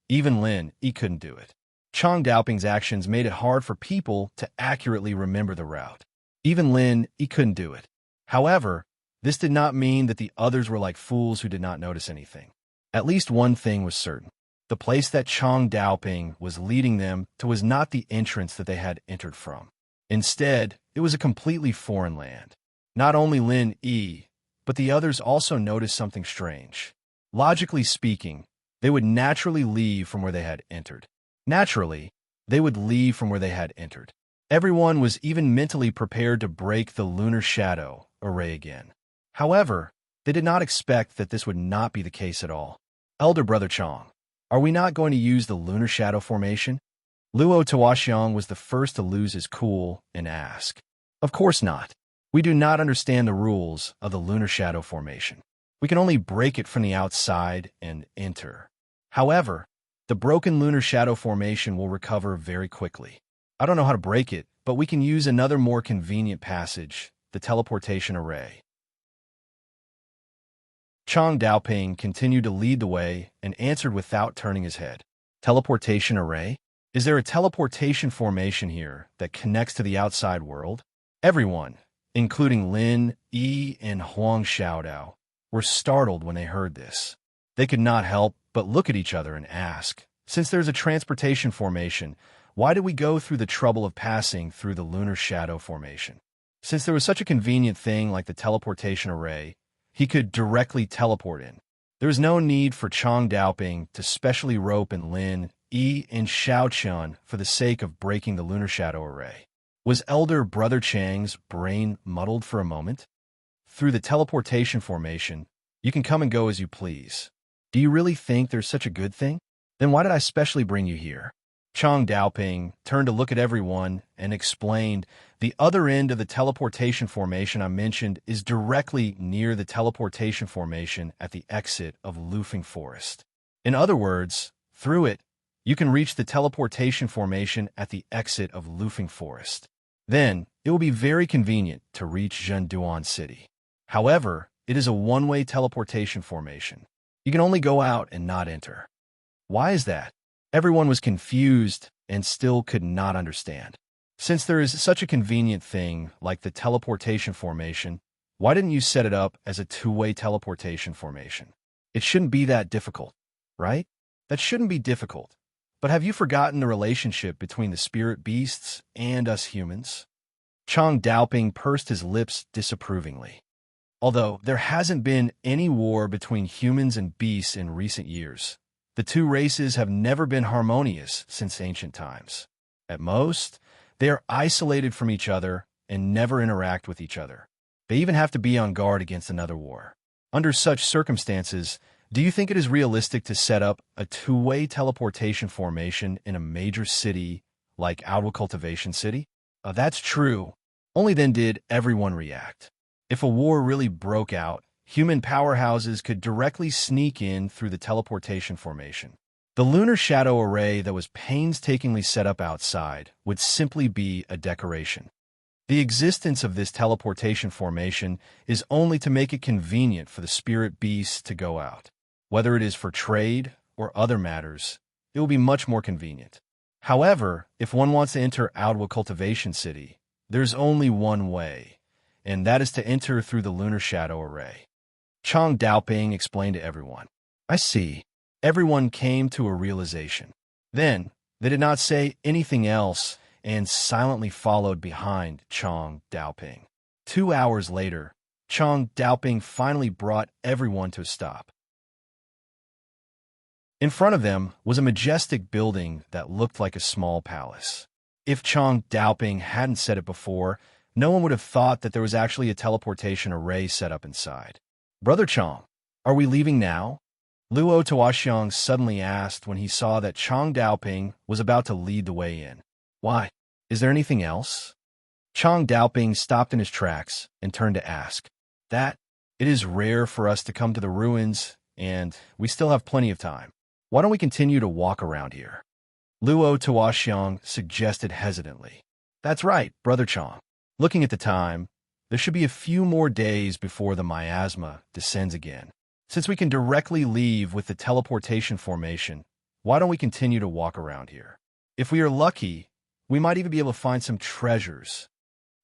Even Lin Yi couldn't do it. Chang Daoping's actions made it hard for people to accurately remember the route. Even Lin Yi couldn't do it. However, this did not mean that the others were like fools who did not notice anything. At least one thing was certain. The place that Chang Daoping was leading them to was not the entrance that they had entered from. Instead, it was a completely foreign land. Not only Lin Yi, but the others also noticed something strange. Logically speaking, they would naturally leave from where they had entered. Naturally, they would leave from where they had entered. Everyone was even mentally prepared to break the lunar shadow array again. However, they did not expect that this would not be the case at all. Elder Brother Chang, are we not going to use the lunar shadow formation? Luo Tuoxiang was the first to lose his cool and ask. Of course not. We do not understand the rules of the lunar shadow formation. We can only break it from the outside and enter. However, the broken lunar shadow formation will recover very quickly. I don't know how to break it, but we can use another more convenient passage, the teleportation array. Chang Daoping continued to lead the way and answered without turning his head. Teleportation array? Is there a teleportation formation here that connects to the outside world? Everyone, including Lin Yi and Huang Xiaodao, were startled when they heard this. They could not help but look at each other and ask, since there's a transportation formation, why did we go through the trouble of passing through the lunar shadow formation? Since there was such a convenient thing like the teleportation array, he could directly teleport in. There was no need for Chong Daoping to specially rope and Lin, Yi, and Xiaochun for the sake of breaking the lunar shadow array. Was elder brother Chang's brain muddled for a moment? Through the teleportation formation, you can come and go as you please. Do you really think there's such a good thing? Then why did I specially bring you here? Chong Daoping turned to look at everyone and explained, the other end of the teleportation formation I mentioned is directly near the teleportation formation at the exit of Lufeng Forest. In other words, through it, you can reach the teleportation formation at the exit of Lufeng Forest. Then, it will be very convenient to reach Zhenduan City. However, it is a one-way teleportation formation. You can only go out and not enter. Why is that? Everyone was confused and still could not understand. Since there is such a convenient thing like the teleportation formation, why didn't you set it up as a two-way teleportation formation? It shouldn't be that difficult, right? That shouldn't be difficult. But have you forgotten the relationship between the spirit beasts and us humans? Chong Daoping pursed his lips disapprovingly. Although there hasn't been any war between humans and beasts in recent years, the two races have never been harmonious since ancient times. At most, they are isolated from each other and never interact with each other. They even have to be on guard against another war. Under such circumstances, do you think it is realistic to set up a two-way teleportation formation in a major city like Outward Cultivation City? That's true. Only then did everyone react. If a war really broke out, human powerhouses could directly sneak in through the teleportation formation. The lunar shadow array that was painstakingly set up outside would simply be a decoration. The existence of this teleportation formation is only to make it convenient for the spirit beasts to go out. Whether it is for trade or other matters, it will be much more convenient. However, if one wants to enter Outward Cultivation City, there's only one way, and that is to enter through the lunar shadow array. Chong Daoping explained to everyone. I see. Everyone came to a realization. Then, they did not say anything else and silently followed behind Chong Daoping. 2 hours later, Chong Daoping finally brought everyone to a stop. In front of them was a majestic building that looked like a small palace. If Chong Daoping hadn't said it before, no one would have thought that there was actually a teleportation array set up inside. Brother Chong, are we leaving now? Luo Tuoxiang suddenly asked when he saw that Chong Daoping was about to lead the way in. Why? Is there anything else? Chong Daoping stopped in his tracks and turned to ask. That, it is rare for us to come to the ruins, and we still have plenty of time. Why don't we continue to walk around here? Luo Tuoxiang suggested hesitantly. That's right, Brother Chong. Looking at the time, there should be a few more days before the miasma descends again. Since we can directly leave with the teleportation formation, why don't we continue to walk around here? If we are lucky, we might even be able to find some treasures.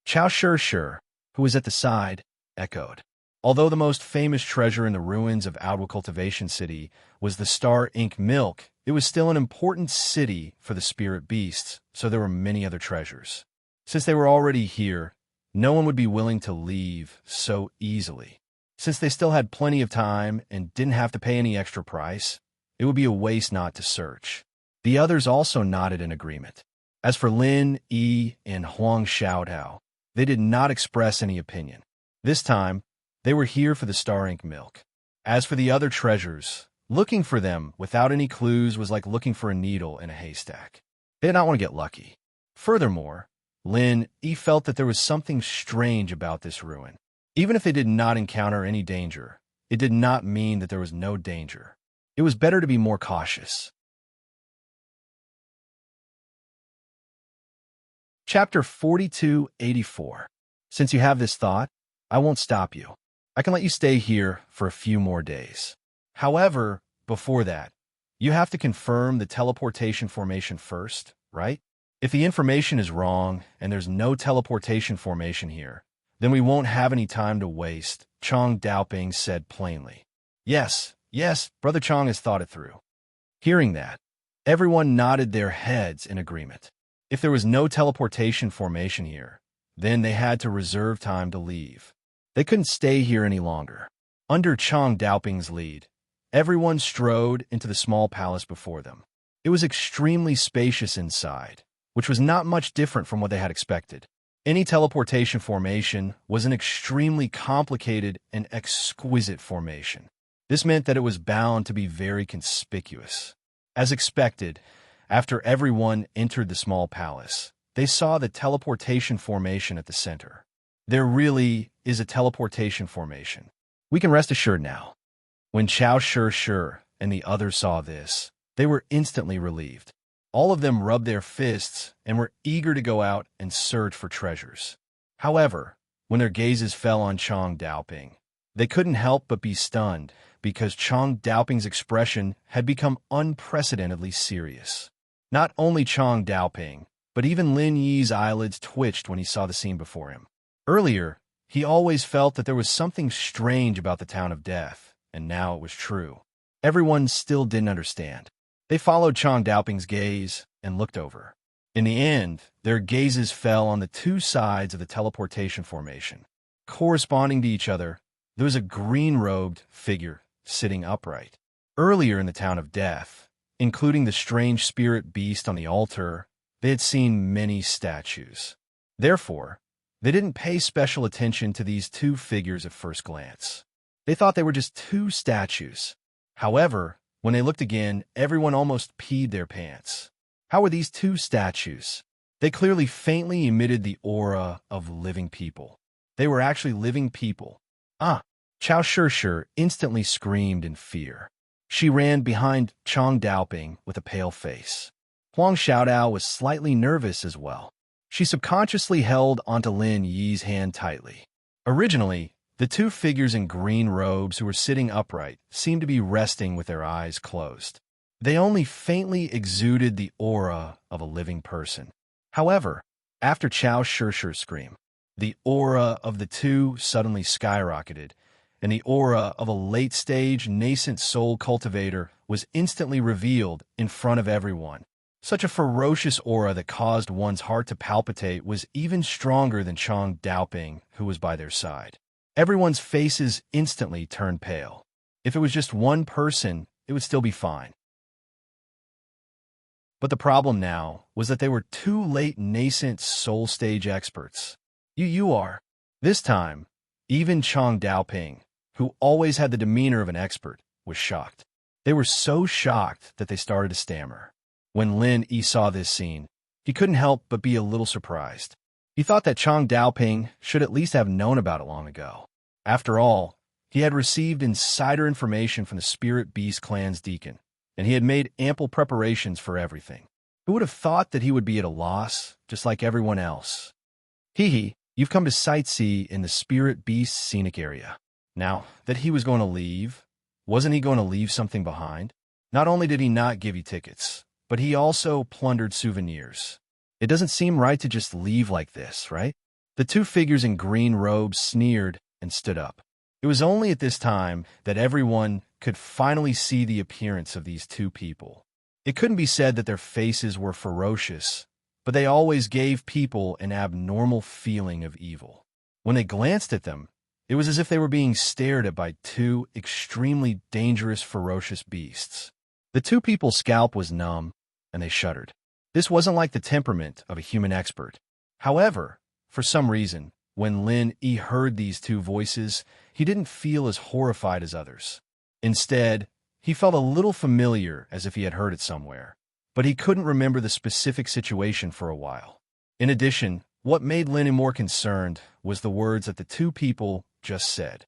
Chao Shir, who was at the side, echoed. Although the most famous treasure in the ruins of Outward Cultivation City was the Star Ink Milk, it was still an important city for the spirit beasts, so there were many other treasures. Since they were already here, no one would be willing to leave so easily. Since they still had plenty of time and didn't have to pay any extra price, it would be a waste not to search. The others also nodded in agreement. As for Lin, Yi, and Huang Xiaotao, they did not express any opinion. This time, they were here for the Star Ink Milk. As for the other treasures, looking for them without any clues was like looking for a needle in a haystack. They did not want to get lucky. Furthermore, Lin, Yi felt that there was something strange about this ruin. Even if they did not encounter any danger, it did not mean that there was no danger. It was better to be more cautious. Chapter 4284. Since you have this thought, I won't stop you. I can let you stay here for a few more days. However, before that, you have to confirm the teleportation formation first, right? If the information is wrong and there's no teleportation formation here, then we won't have any time to waste, Chong Daoping said plainly. Yes, Brother Chong has thought it through. Hearing that, everyone nodded their heads in agreement. If there was no teleportation formation here, then they had to reserve time to leave. They couldn't stay here any longer. Under Chong Daoping's lead, Everyone strode into the small palace before them. It was extremely spacious inside, which was not much different from what they had expected. Any teleportation formation was an extremely complicated and exquisite formation. This meant that it was bound to be very conspicuous. As expected, after everyone entered the small palace, they saw the teleportation formation at the center. There really is a teleportation formation. We can rest assured now. When Chao Shi and the others saw this, they were instantly relieved. All of them rubbed their fists and were eager to go out and search for treasures. However, when their gazes fell on Chang Daoping, they couldn't help but be stunned because Chang Daoping's expression had become unprecedentedly serious. Not only Chang Daoping, but even Lin Yi's eyelids twitched when he saw the scene before him. Earlier, he always felt that there was something strange about the town of death, and now it was true. Everyone still didn't understand. They followed Chang Daoping's gaze and looked over. In the end, their gazes fell on the two sides of the teleportation formation. Corresponding to each other, there was a green-robed figure sitting upright. Earlier in the town of death, including the strange spirit beast on the altar, they had seen many statues. Therefore, they didn't pay special attention to these two figures at first glance. They thought they were just two statues. However, when they looked again, everyone almost peed their pants. How were these two statues? They clearly faintly emitted the aura of living people. They were actually living people. Chao Shi instantly screamed in fear. She ran behind Chang Daoping with a pale face. Huang Xiaodao was slightly nervous as well. She subconsciously held onto Lin Yi's hand tightly. Originally, the two figures in green robes who were sitting upright seemed to be resting with their eyes closed. They only faintly exuded the aura of a living person. However, after Chao Shi's scream, the aura of the two suddenly skyrocketed, and the aura of a late-stage nascent soul cultivator was instantly revealed in front of everyone. Such a ferocious aura that caused one's heart to palpitate was even stronger than Chang Daoping, who was by their side. Everyone's faces instantly turned pale. If it was just one person, it would still be fine. But the problem now was that they were two late nascent soul stage experts. You are. This time, even Chang Daoping, who always had the demeanor of an expert, was shocked. They were so shocked that they started to stammer. When Lin Yi saw this scene, he couldn't help but be a little surprised. He thought that Chang Daoping should at least have known about it long ago. After all, he had received insider information from the Spirit Beast clan's deacon, and he had made ample preparations for everything. Who would have thought that he would be at a loss, just like everyone else? You've come to sightsee in the Spirit Beast scenic area. Now, that he was going to leave, wasn't he going to leave something behind? Not only did he not give you tickets, but he also plundered souvenirs. It doesn't seem right to just leave like this, right? The two figures in green robes sneered and stood up. It was only at this time that everyone could finally see the appearance of these two people. It couldn't be said that their faces were ferocious, but they always gave people an abnormal feeling of evil. When they glanced at them, it was as if they were being stared at by two extremely dangerous, ferocious beasts. The two people's scalp was numb, and they shuddered. This wasn't like the temperament of a human expert. However, for some reason, when Lin Yi heard these two voices, he didn't feel as horrified as others. Instead, he felt a little familiar, as if he had heard it somewhere, but he couldn't remember the specific situation for a while. In addition, what made Lin Yi more concerned was the words that the two people just said.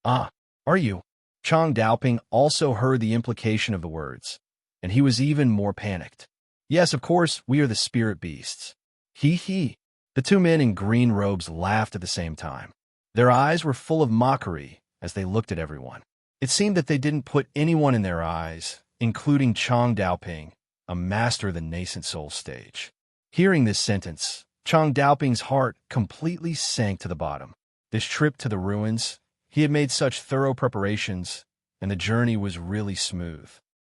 Are you? Chang Daoping also heard the implication of the words, and he was even more panicked. Yes, of course, we are the spirit beasts. The two men in green robes laughed at the same time. Their eyes were full of mockery as they looked at everyone. It seemed that they didn't put anyone in their eyes, including Chang Daoping, a master of the nascent soul stage. Hearing this sentence, Chang Daoping's heart completely sank to the bottom. This trip to the ruins, he had made such thorough preparations, and the journey was really smooth.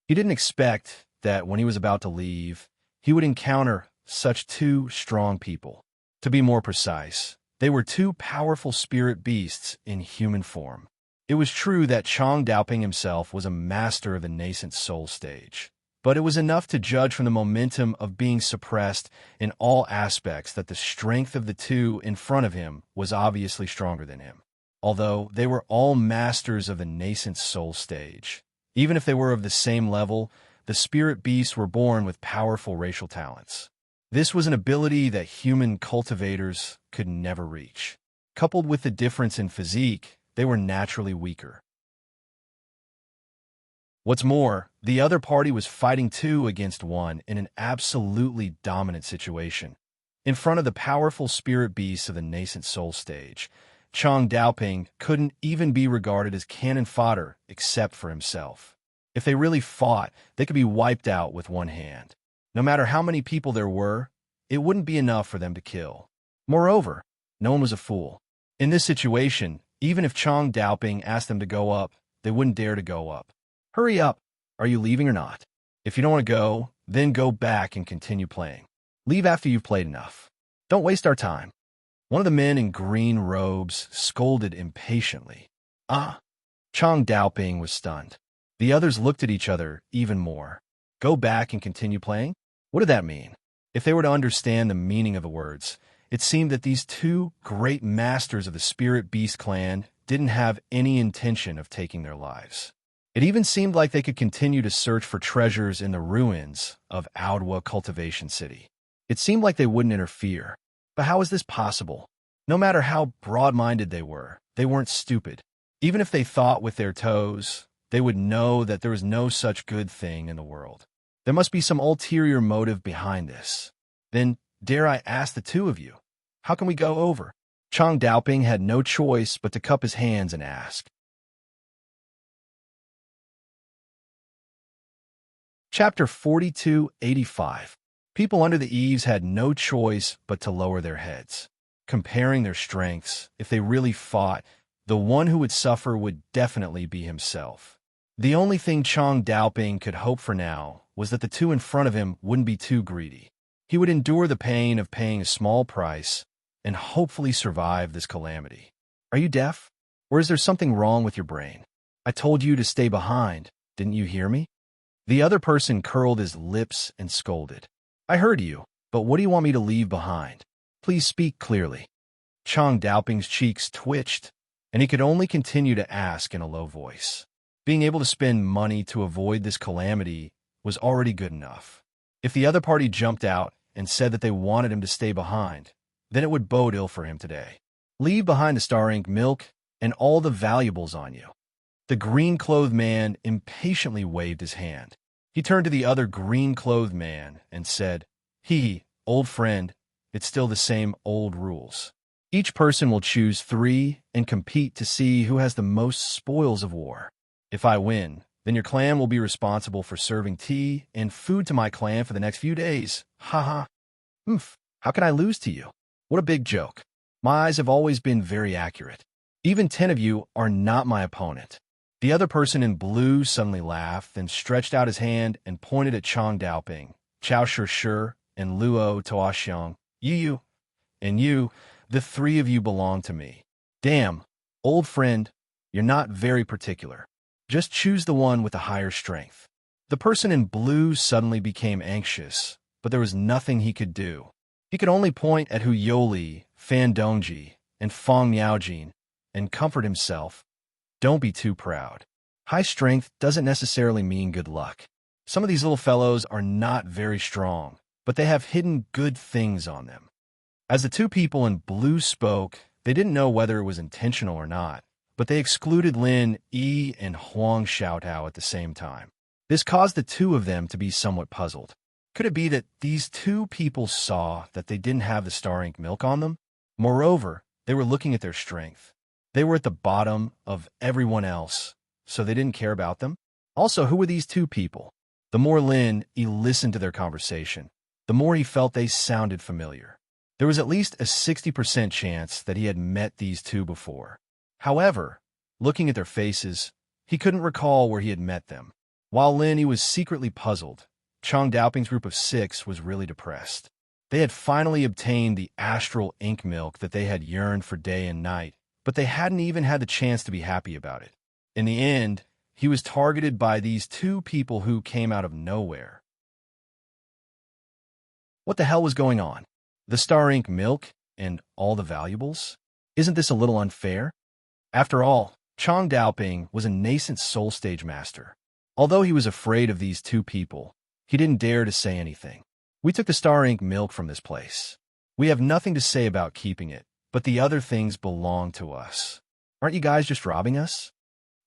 He didn't expect that when he was about to leave, he would encounter such two strong people. To be more precise, they were two powerful spirit beasts in human form. It was true that Chang Daoping himself was a master of the nascent soul stage, but it was enough to judge from the momentum of being suppressed in all aspects that the strength of the two in front of him was obviously stronger than him. Although they were all masters of the nascent soul stage, even if they were of the same level, the spirit beasts were born with powerful racial talents. This was an ability that human cultivators could never reach. Coupled with the difference in physique, they were naturally weaker. What's more, the other party was fighting 2 against 1 in an absolutely dominant situation. In front of the powerful spirit beasts of the nascent soul stage, Chang Daoping couldn't even be regarded as cannon fodder except for himself. If they really fought, they could be wiped out with one hand. No matter how many people there were, it wouldn't be enough for them to kill. Moreover, no one was a fool. In this situation, even if Chang Daoping asked them to go up, they wouldn't dare to go up. Hurry up! Are you leaving or not? If you don't want to go, then go back and continue playing. Leave after you've played enough. Don't waste our time. One of the men in green robes scolded impatiently. Chang Daoping was stunned. The others looked at each other even more. Go back and continue playing? What did that mean? If they were to understand the meaning of the words, it seemed that these 2 great masters of the Spirit Beast clan didn't have any intention of taking their lives. It even seemed like they could continue to search for treasures in the ruins of Audwa Cultivation City. It seemed like they wouldn't interfere. But how is this possible? No matter how broad-minded they weren't stupid. Even if they thought with their toes, they would know that there was no such good thing in the world. There must be some ulterior motive behind this. Then, dare I ask the 2 of you, how can we go over? Chang Daoping had no choice but to cup his hands and ask. Chapter 4285. People under the eaves had no choice but to lower their heads. Comparing their strengths, if they really fought, the one who would suffer would definitely be himself. The only thing Chang Daoping could hope for now was that the 2 in front of him wouldn't be too greedy. He would endure the pain of paying a small price and hopefully survive this calamity. Are you deaf? Or is there something wrong with your brain? I told you to stay behind. Didn't you hear me? The other person curled his lips and scolded. I heard you, but what do you want me to leave behind? Please speak clearly. Chang Daoping's cheeks twitched, and he could only continue to ask in a low voice. Being able to spend money to avoid this calamity was already good enough. If the other party jumped out and said that they wanted him to stay behind, then it would bode ill for him today. Leave behind the star ink milk and all the valuables on you. The green-clothed man impatiently waved his hand. He turned to the other green-clothed man and said, Old friend, it's still the same old rules. Each person will choose 3 and compete to see who has the most spoils of war. If I win, then your clan will be responsible for serving tea and food to my clan for the next few days. Ha ha. How can I lose to you? What a big joke. My eyes have always been very accurate. Even 10 of you are not my opponent. The other person in blue suddenly laughed, then stretched out his hand and pointed at Chang Daoping, Chao Shi, and Luo Tuoxiang. You, and you, the 3 of you belong to me. Damn, old friend, you're not very particular. Just choose the one with the higher strength. The person in blue suddenly became anxious, but there was nothing he could do. He could only point at Hu Yoli, Fan Dongji, and Fong Miaojin, and comfort himself. Don't be too proud. High strength doesn't necessarily mean good luck. Some of these little fellows are not very strong, but they have hidden good things on them. As the 2 people in blue spoke, they didn't know whether it was intentional or not, but they excluded Lin Yi and Huang Xiaotao at the same time. This caused the 2 of them to be somewhat puzzled. Could it be that these 2 people saw that they didn't have the star ink milk on them? Moreover, they were looking at their strength. They were at the bottom of everyone else, so they didn't care about them? Also, who were these 2 people? The more Lin Yi listened to their conversation, the more he felt they sounded familiar. There was at least a 60% chance that he had met these 2 before. However, looking at their faces, he couldn't recall where he had met them. While Lin Yi was secretly puzzled, Chang Daoping's group of 6 was really depressed. They had finally obtained the astral ink milk that they had yearned for day and night, but they hadn't even had the chance to be happy about it. In the end, he was targeted by these two people who came out of nowhere. What the hell was going on? The Star Ink milk and all the valuables? Isn't this a little unfair? After all, Chong Daoping was a nascent soul stage master. Although he was afraid of these two people, he didn't dare to say anything. We took the Star Ink milk from this place. We have nothing to say about keeping it, but the other things belong to us. Aren't you guys just robbing us?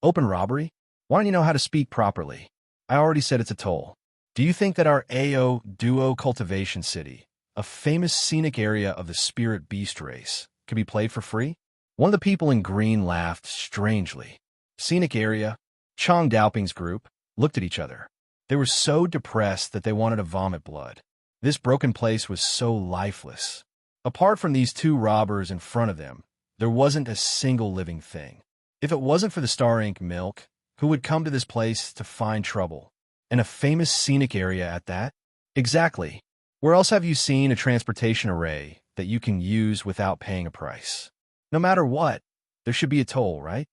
Open robbery? Why don't you know how to speak properly? I already said it's a toll. Do you think that our AO Duo Cultivation City, a famous scenic area of the spirit beast race, could be played for free? One of the people in green laughed strangely. Scenic area? Chong Daoping's group looked at each other. They were so depressed that they wanted to vomit blood. This broken place was so lifeless. Apart from these two robbers in front of them, there wasn't a single living thing. If it wasn't for the Star Ink milk, who would come to this place to find trouble? And a famous scenic area at that? Exactly. Where else have you seen a transportation array that you can use without paying a price? No matter what, there should be a toll, right?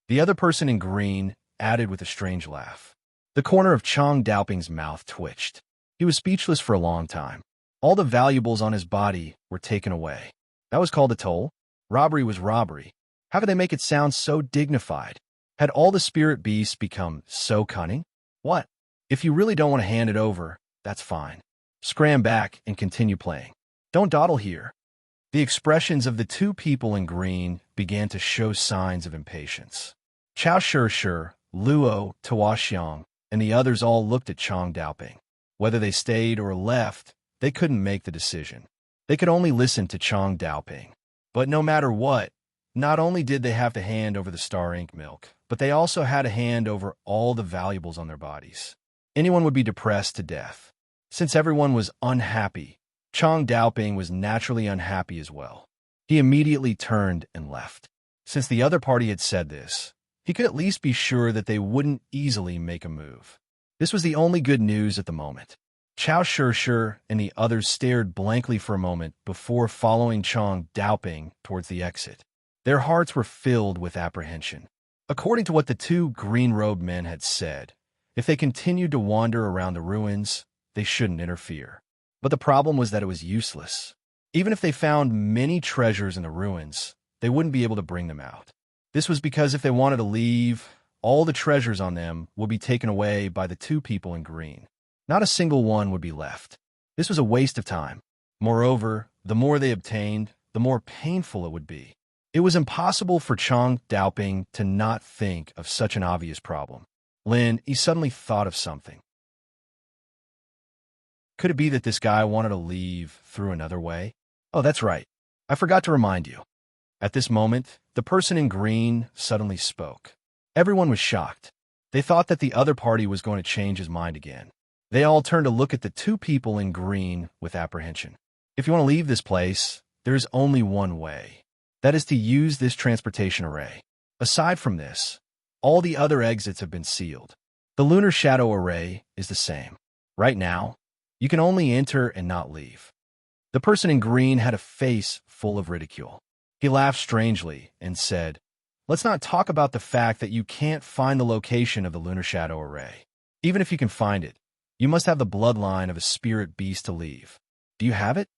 The other person in green added with a strange laugh. The corner of Chong Daoping's mouth twitched. He was speechless for a long time. All the valuables on his body were taken away. That was called a toll? Robbery was robbery. How could they make it sound so dignified? Had all the spirit beasts become so cunning? What? If you really don't want to hand it over, that's fine. Scram back and continue playing. Don't dawdle here. The expressions of the two people in green began to show signs of impatience. Chao Shi, Luo, Taoxiang, and the others all looked at Chong Daoping. Whether they stayed or left, they couldn't make the decision. They could only listen to Chong Daoping. But no matter what, not only did they have to hand over the Star Ink milk, but they also had to hand over all the valuables on their bodies. Anyone would be depressed to death. Since everyone was unhappy, Chong Daoping was naturally unhappy as well. He immediately turned and left. Since the other party had said this, he could at least be sure that they wouldn't easily make a move. This was the only good news at the moment. Chao Shi and the others stared blankly for a moment before following Chong Daoping towards the exit. Their hearts were filled with apprehension. According to what the two green-robed men had said, if they continued to wander around the ruins, they shouldn't interfere. But the problem was that it was useless. Even if they found many treasures in the ruins, they wouldn't be able to bring them out. This was because if they wanted to leave, all the treasures on them would be taken away by the two people in green. Not a single one would be left. This was a waste of time. Moreover, the more they obtained, the more painful it would be. It was impossible for Chong Daoping to not think of such an obvious problem. He suddenly thought of something. Could it be that this guy wanted to leave through another way? Oh, that's right. I forgot to remind you. At this moment, the person in green suddenly spoke. Everyone was shocked. They thought that the other party was going to change his mind again. They all turned to look at the two people in green with apprehension. If you want to leave this place, there is only one way. That is to use this transportation array. Aside from this, all the other exits have been sealed. The lunar shadow array is the same. Right now, you can only enter and not leave. The person in green had a face full of ridicule. He laughed strangely and said, "Let's not talk about the fact that you can't find the location of the lunar shadow array. Even if you can find it, you must have the bloodline of a spirit beast to leave. Do you have it?"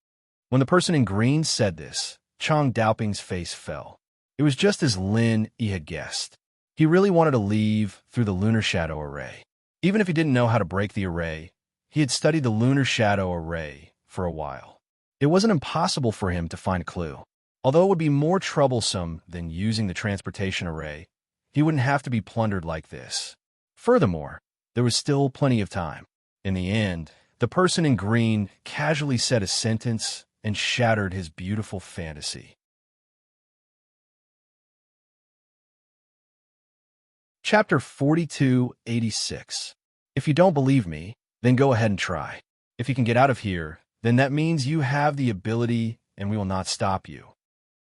When the person in green said this, Chong Daoping's face fell. It was just as he had guessed. He really wanted to leave through the lunar shadow array. Even if he didn't know how to break the array, he had studied the lunar shadow array for a while. It wasn't impossible for him to find a clue. Although it would be more troublesome than using the transportation array, he wouldn't have to be plundered like this. Furthermore, there was still plenty of time. In the end, the person in green casually said a sentence and shattered his beautiful fantasy. Chapter 4286. If you don't believe me, then go ahead and try. If you can get out of here, then that means you have the ability and we will not stop you.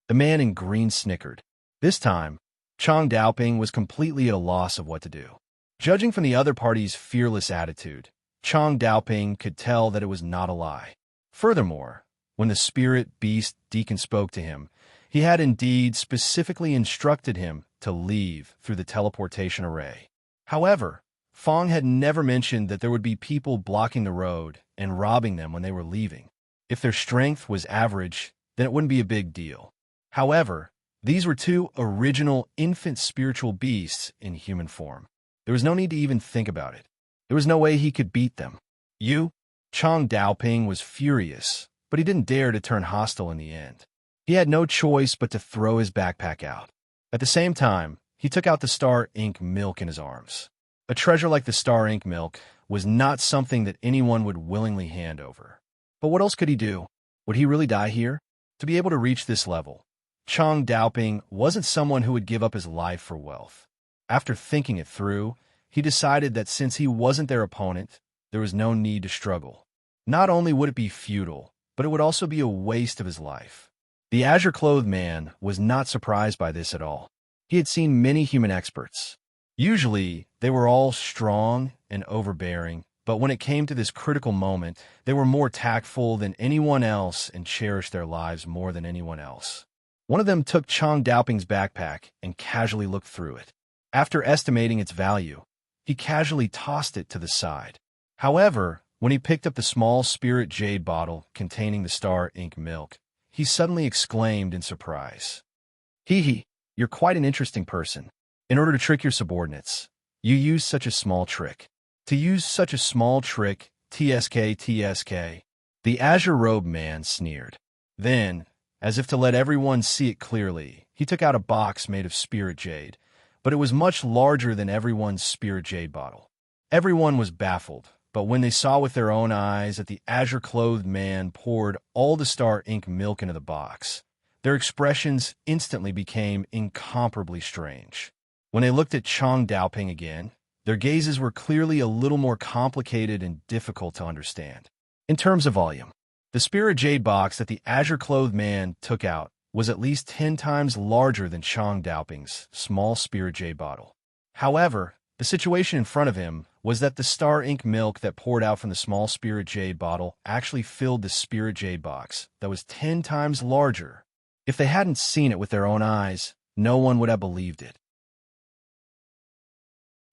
The man in green snickered. This time, Chong Daoping was completely at a loss of what to do. Judging from the other party's fearless attitude, Chong Daoping could tell that it was not a lie. Furthermore, when the spirit beast deacon spoke to him, He had indeed specifically instructed him to leave through the teleportation array. However, Fong had never mentioned that there would be people blocking the road and robbing them when they were leaving. If their strength was average, then it wouldn't be a big deal. However, these were two original infant spiritual beasts in human form. There was no need to even think about it. There was no way he could beat them. Chang Daoping was furious, but he didn't dare to turn hostile in the end. He had no choice but to throw his backpack out. At the same time, he took out the Star Ink milk in his arms. A treasure like the Star Ink milk was not something that anyone would willingly hand over. But what else could he do? Would he really die here? To be able to reach this level, Chang Daoping wasn't someone who would give up his life for wealth. After thinking it through, he decided that since he wasn't their opponent, there was no need to struggle. Not only would it be futile, but it would also be a waste of his life. The azure-clothed man was not surprised by this at all. He had seen many human experts. Usually, they were all strong and overbearing, but when it came to this critical moment, they were more tactful than anyone else and cherished their lives more than anyone else. One of them took Chang Daoping's backpack and casually looked through it. After estimating its value, he casually tossed it to the side. However, when he picked up the small spirit jade bottle containing the Star Ink milk, he suddenly exclaimed in surprise. Hee, you're quite an interesting person. In order to trick your subordinates, you use such a small trick. To use such a small trick, TSK, the azure-robed man sneered. Then, as if to let everyone see it clearly, he took out a box made of spirit jade, but it was much larger than everyone's spirit jade bottle. Everyone was baffled, but when they saw with their own eyes that the azure-clothed man poured all the Star Ink milk into the box, their expressions instantly became incomparably strange. When they looked at Chang Daoping again, their gazes were clearly a little more complicated and difficult to understand. In terms of volume, the spirit jade box that the azure-clothed man took out was at least 10 times larger than Chang Daoping's small spirit jade bottle. However, the situation in front of him was that the Star Ink milk that poured out from the small spirit jade bottle actually filled the spirit jade box that was 10 times larger. If they hadn't seen it with their own eyes, no one would have believed it.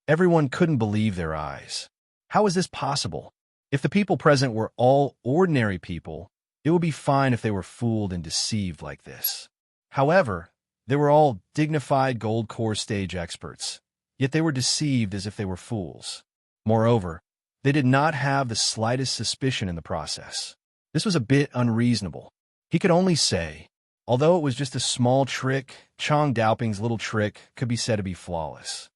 Everyone couldn't believe their eyes. How is this possible? If the people present were all ordinary people, it would be fine if they were fooled and deceived like this. However, they were all dignified gold core stage experts, yet they were deceived as if they were fools. Moreover, they did not have the slightest suspicion in the process. This was a bit unreasonable. He could only say, although it was just a small trick, Chang Daoping's little trick could be said to be flawless.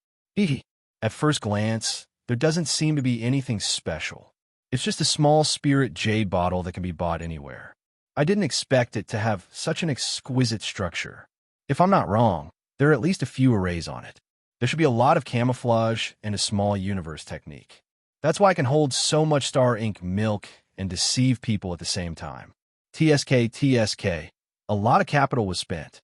At first glance, there doesn't seem to be anything special. It's just a small spirit jade bottle that can be bought anywhere. I didn't expect it to have such an exquisite structure. If I'm not wrong, there are at least a few arrays on it. There should be a lot of camouflage and a small universe technique. That's why I can hold so much Star Ink milk and deceive people at the same time. TSK. A lot of capital was spent.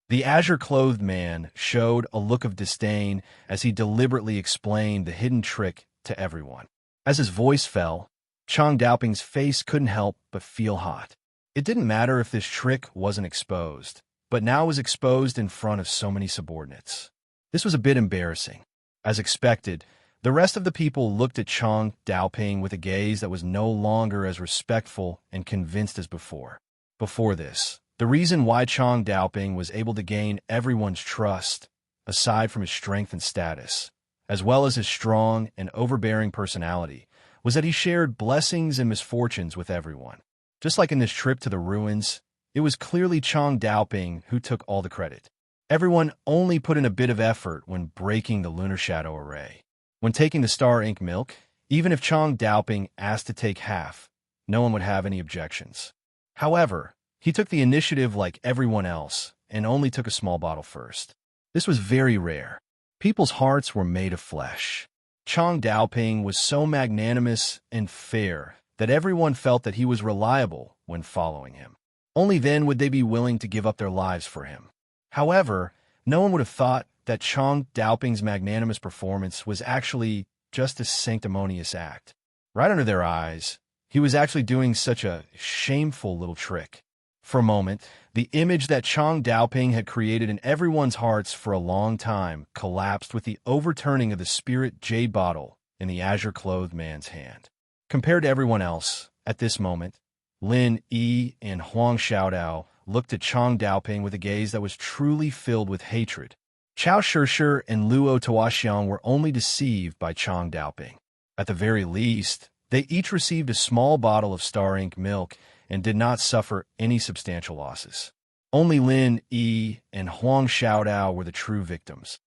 The azure-clothed man showed a look of disdain as he deliberately explained the hidden trick to everyone. As his voice fell, Chang Daoping's face couldn't help but feel hot. It didn't matter if this trick wasn't exposed, but now it was exposed in front of so many subordinates. This was a bit embarrassing. As expected, the rest of the people looked at Chang Daoping with a gaze that was no longer as respectful and convinced as before. Before this, the reason why Chang Daoping was able to gain everyone's trust, aside from his strength and status, as well as his strong and overbearing personality, was that he shared blessings and misfortunes with everyone. Just like in this trip to the ruins, it was clearly Chang Daoping who took all the credit. Everyone only put in a bit of effort when breaking the lunar shadow array. When taking the Star Ink milk, even if Chang Daoping asked to take half, no one would have any objections. However, he took the initiative like everyone else and only took a small bottle first. This was very rare. People's hearts were made of flesh. Chang Daoping was so magnanimous and fair that everyone felt that he was reliable when following him. Only then would they be willing to give up their lives for him. However, no one would have thought that Chang Daoping's magnanimous performance was actually just a sanctimonious act. Right under their eyes, he was actually doing such a shameful little trick. For a moment, the image that Chang Daoping had created in everyone's hearts for a long time collapsed with the overturning of the spirit jade bottle in the azure-clothed man's hand. Compared to everyone else, at this moment, Lin Yi and Huang Xiaodao looked at Chang Daoping with a gaze that was truly filled with hatred. Chao Shishir and Luo Tuoxiang were only deceived by Chang Daoping. At the very least, they each received a small bottle of star ink milk and did not suffer any substantial losses. Only Lin Yi and Huang Xiaodao were the true victims.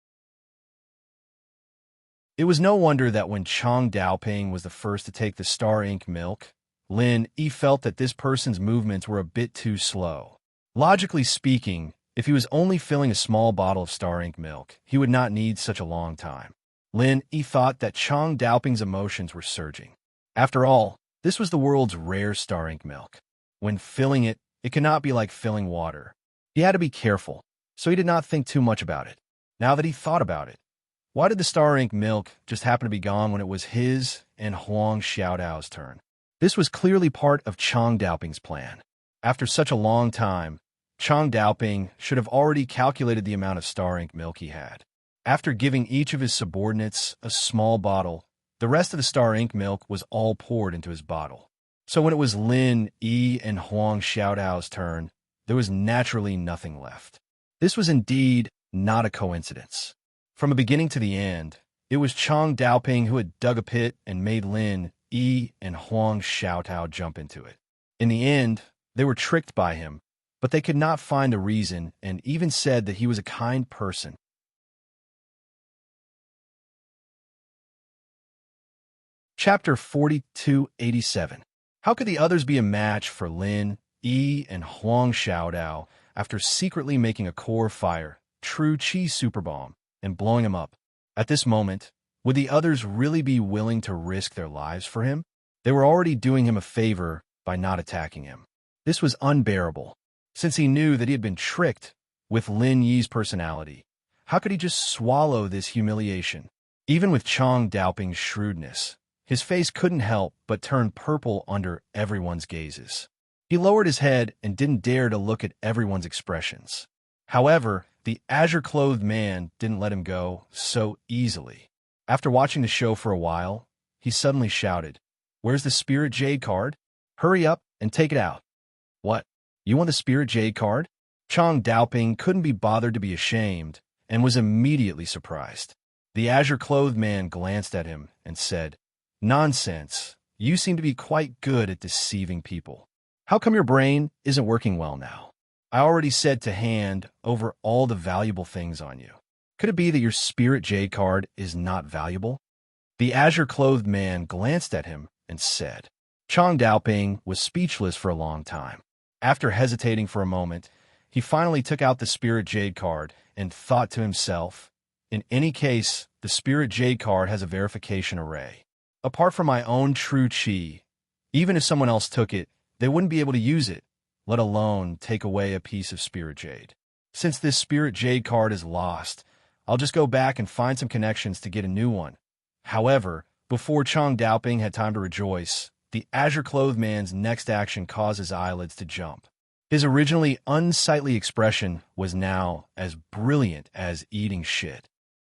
It was no wonder that when Chang Daoping was the first to take the star ink milk, Lin Yi felt that this person's movements were a bit too slow. Logically speaking, if he was only filling a small bottle of star ink milk, he would not need such a long time. Lin Yi thought that Chang Daoping's emotions were surging. After all, this was the world's rare star ink milk. When filling it, it could not be like filling water. He had to be careful, so he did not think too much about it. Now that he thought about it, why did the star ink milk just happen to be gone when it was his and Huang Xiaodao's turn? This was clearly part of Chang Daoping's plan. After such a long time, Chang Daoping should have already calculated the amount of star ink milk he had. After giving each of his subordinates a small bottle, the rest of the star ink milk was all poured into his bottle. So when it was Lin Yi and Huang Xiaodao's turn, there was naturally nothing left. This was indeed not a coincidence. From the beginning to the end, it was Chang Daoping who had dug a pit and made Lin Yi and Huang Xiaodao jump into it. In the end, they were tricked by him, but they could not find a reason and even said that he was a kind person. Chapter 4287. How could the others be a match for Lin Yi and Huang Xiaodao after secretly making a core fire, true chi super bomb, and blowing him up? At this moment, would the others really be willing to risk their lives for him? They were already doing him a favor by not attacking him. This was unbearable. Since he knew that he had been tricked with Lin Yi's personality, how could he just swallow this humiliation? Even with Chang Daoping's shrewdness, his face couldn't help but turn purple under everyone's gazes. He lowered his head and didn't dare to look at everyone's expressions. However, the azure-clothed man didn't let him go so easily. After watching the show for a while, he suddenly shouted, "Where's the Spirit Jade card? Hurry up and take it out." "What? You want the Spirit Jade card?" Chang Daoping couldn't be bothered to be ashamed and was immediately surprised. The azure-clothed man glanced at him and said, "Nonsense. You seem to be quite good at deceiving people. How come your brain isn't working well now? I already said to hand over all the valuable things on you. Could it be that your Spirit Jade card is not valuable?" The azure-clothed man glanced at him and said. Chang Daoping was speechless for a long time. After hesitating for a moment, he finally took out the Spirit Jade card and thought to himself, "In any case, the Spirit Jade card has a verification array. Apart from my own true chi, even if someone else took it, they wouldn't be able to use it, let alone take away a piece of Spirit Jade. Since this Spirit Jade card is lost, I'll just go back and find some connections to get a new one." However, before Chang Daoping had time to rejoice, the azure-clothed man's next action caused his eyelids to jump. His originally unsightly expression was now as brilliant as eating shit.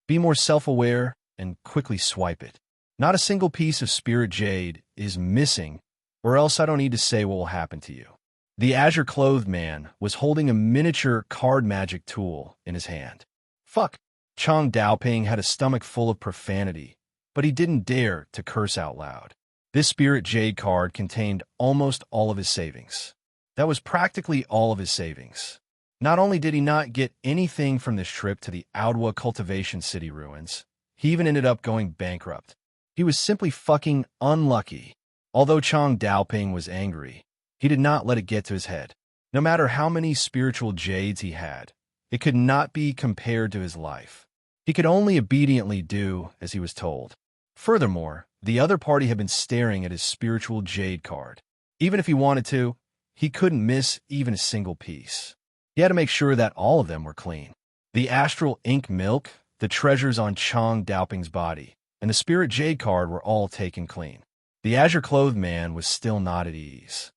Be more self-aware and quickly swipe it. Not a single piece of Spirit Jade is missing, or else I don't need to say what will happen to you. The azure-clothed man was holding a miniature card magic tool in his hand. Fuck! Chang Daoping had a stomach full of profanity, but he didn't dare to curse out loud. This Spirit Jade card contained almost all of his savings. That was practically all of his savings. Not only did he not get anything from this trip to the Aodwa Cultivation City ruins, he even ended up going bankrupt. He was simply fucking unlucky. Although Chang Daoping was angry, he did not let it get to his head. No matter how many spiritual jades he had, it could not be compared to his life. He could only obediently do as he was told. Furthermore, the other party had been staring at his spiritual jade card. Even if he wanted to, he couldn't miss even a single piece. He had to make sure that all of them were clean. The astral ink milk, the treasures on Chang Daoping's body, and the Spirit Jade card were all taken clean. The azure-clothed man was still not at ease.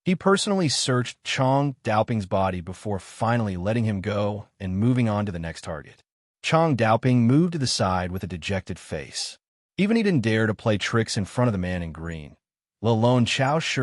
He personally searched Chong Daoping's body before finally letting him go and moving on to the next target. Chong Daoping moved to the side with a dejected face. Even he didn't dare to play tricks in front of the man in green, let alone Chao Shi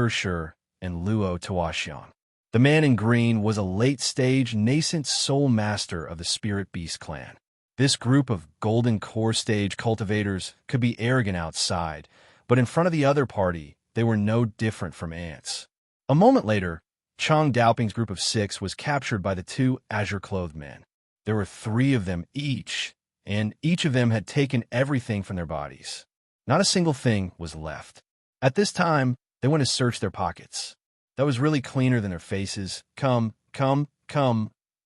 and Luo Tuoxiang. The man in green was a late-stage, nascent soul master of the Spirit Beast clan. This group of golden core stage cultivators could be arrogant outside, but in front of the other party, they were no different from ants. A moment later, Chong Daoping's group of 6 was captured by the 2 azure-clothed men. There were 3 of them each, and each of them had taken everything from their bodies. Not a single thing was left. At this time, they went to search their pockets. That was really cleaner than their faces. Come,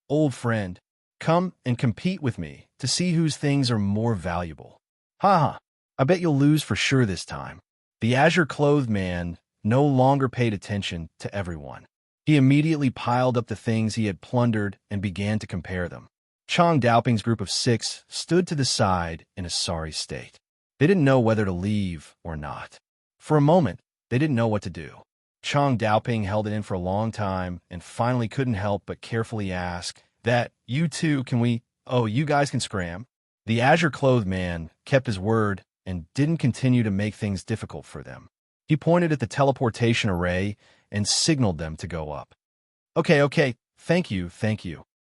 old friend. Come and compete with me to see whose things are more valuable. Ha! I bet you'll lose for sure this time. The azure-clothed man no longer paid attention to everyone. He immediately piled up the things he had plundered and began to compare them. Chong Daoping's group of 6 stood to the side in a sorry state. They didn't know whether to leave or not. For a moment, they didn't know what to do. Chong Daoping held it in for a long time and finally couldn't help but carefully ask, "That, you two, you guys can scram?" The azure-clothed man kept his word and didn't continue to make things difficult for them. He pointed at the teleportation array and signaled them to go up. Okay, thank you.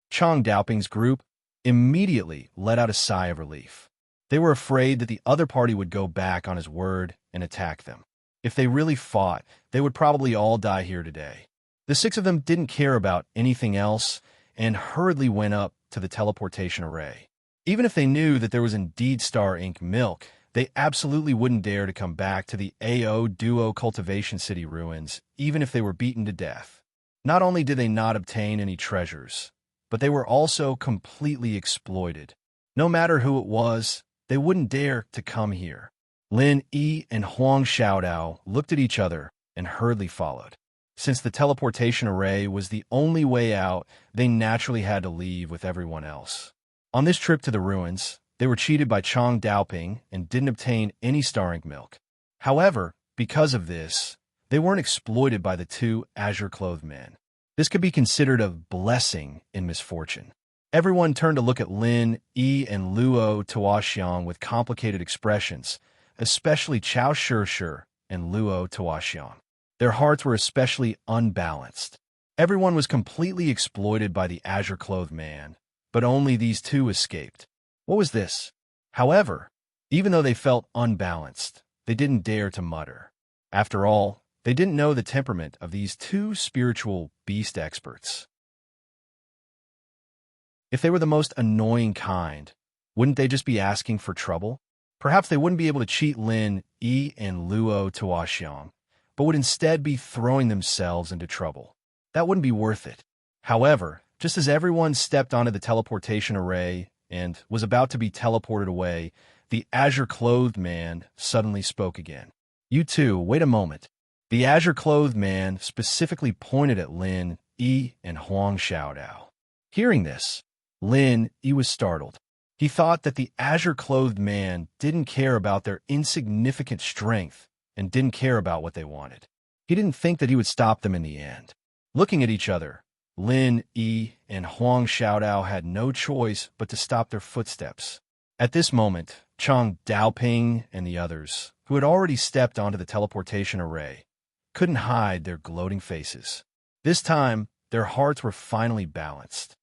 Chong Daoping's group immediately let out a sigh of relief. They were afraid that the other party would go back on his word and attack them. If they really fought, they would probably all die here today. The 6 of them didn't care about anything else and hurriedly went up to the teleportation array. Even if they knew that there was indeed Star Ink milk, they absolutely wouldn't dare to come back to the AO Duo Cultivation City ruins, even if they were beaten to death. Not only did they not obtain any treasures, but they were also completely exploited. No matter who it was, they wouldn't dare to come here. Lin Yi and Huang Xiaodao looked at each other and hurriedly followed. Since the teleportation array was the only way out, they naturally had to leave with everyone else. On this trip to the ruins, they were cheated by Chong Daoping and didn't obtain any Star Ink milk. However, because of this, they weren't exploited by the 2 azure-clothed men. This could be considered a blessing in misfortune. Everyone turned to look at Lin Yi and Luo Tuoxiang with complicated expressions, especially Chao Shi and Luo Tuoxiang. Their hearts were especially unbalanced. Everyone was completely exploited by the azure-clothed man, but only these 2 escaped. What was this? However, even though they felt unbalanced, they didn't dare to mutter. After all, they didn't know the temperament of these 2 spiritual beast experts. If they were the most annoying kind, wouldn't they just be asking for trouble? Perhaps they wouldn't be able to cheat Lin Yi and Luo Tuoxiang, but would instead be throwing themselves into trouble. That wouldn't be worth it. However, just as everyone stepped onto the teleportation array and was about to be teleported away, the azure-clothed man suddenly spoke again. "You two, wait a moment." The azure-clothed man specifically pointed at Lin Yi and Huang Xiaodao. Hearing this, Lin Yi was startled. He thought that the azure-clothed man didn't care about their insignificant strength and didn't care about what they wanted. He didn't think that he would stop them in the end. Looking at each other, Lin Yi and Huang Xiaodao had no choice but to stop their footsteps. At this moment, Chong Daoping and the others, who had already stepped onto the teleportation array, couldn't hide their gloating faces. This time, their hearts were finally balanced.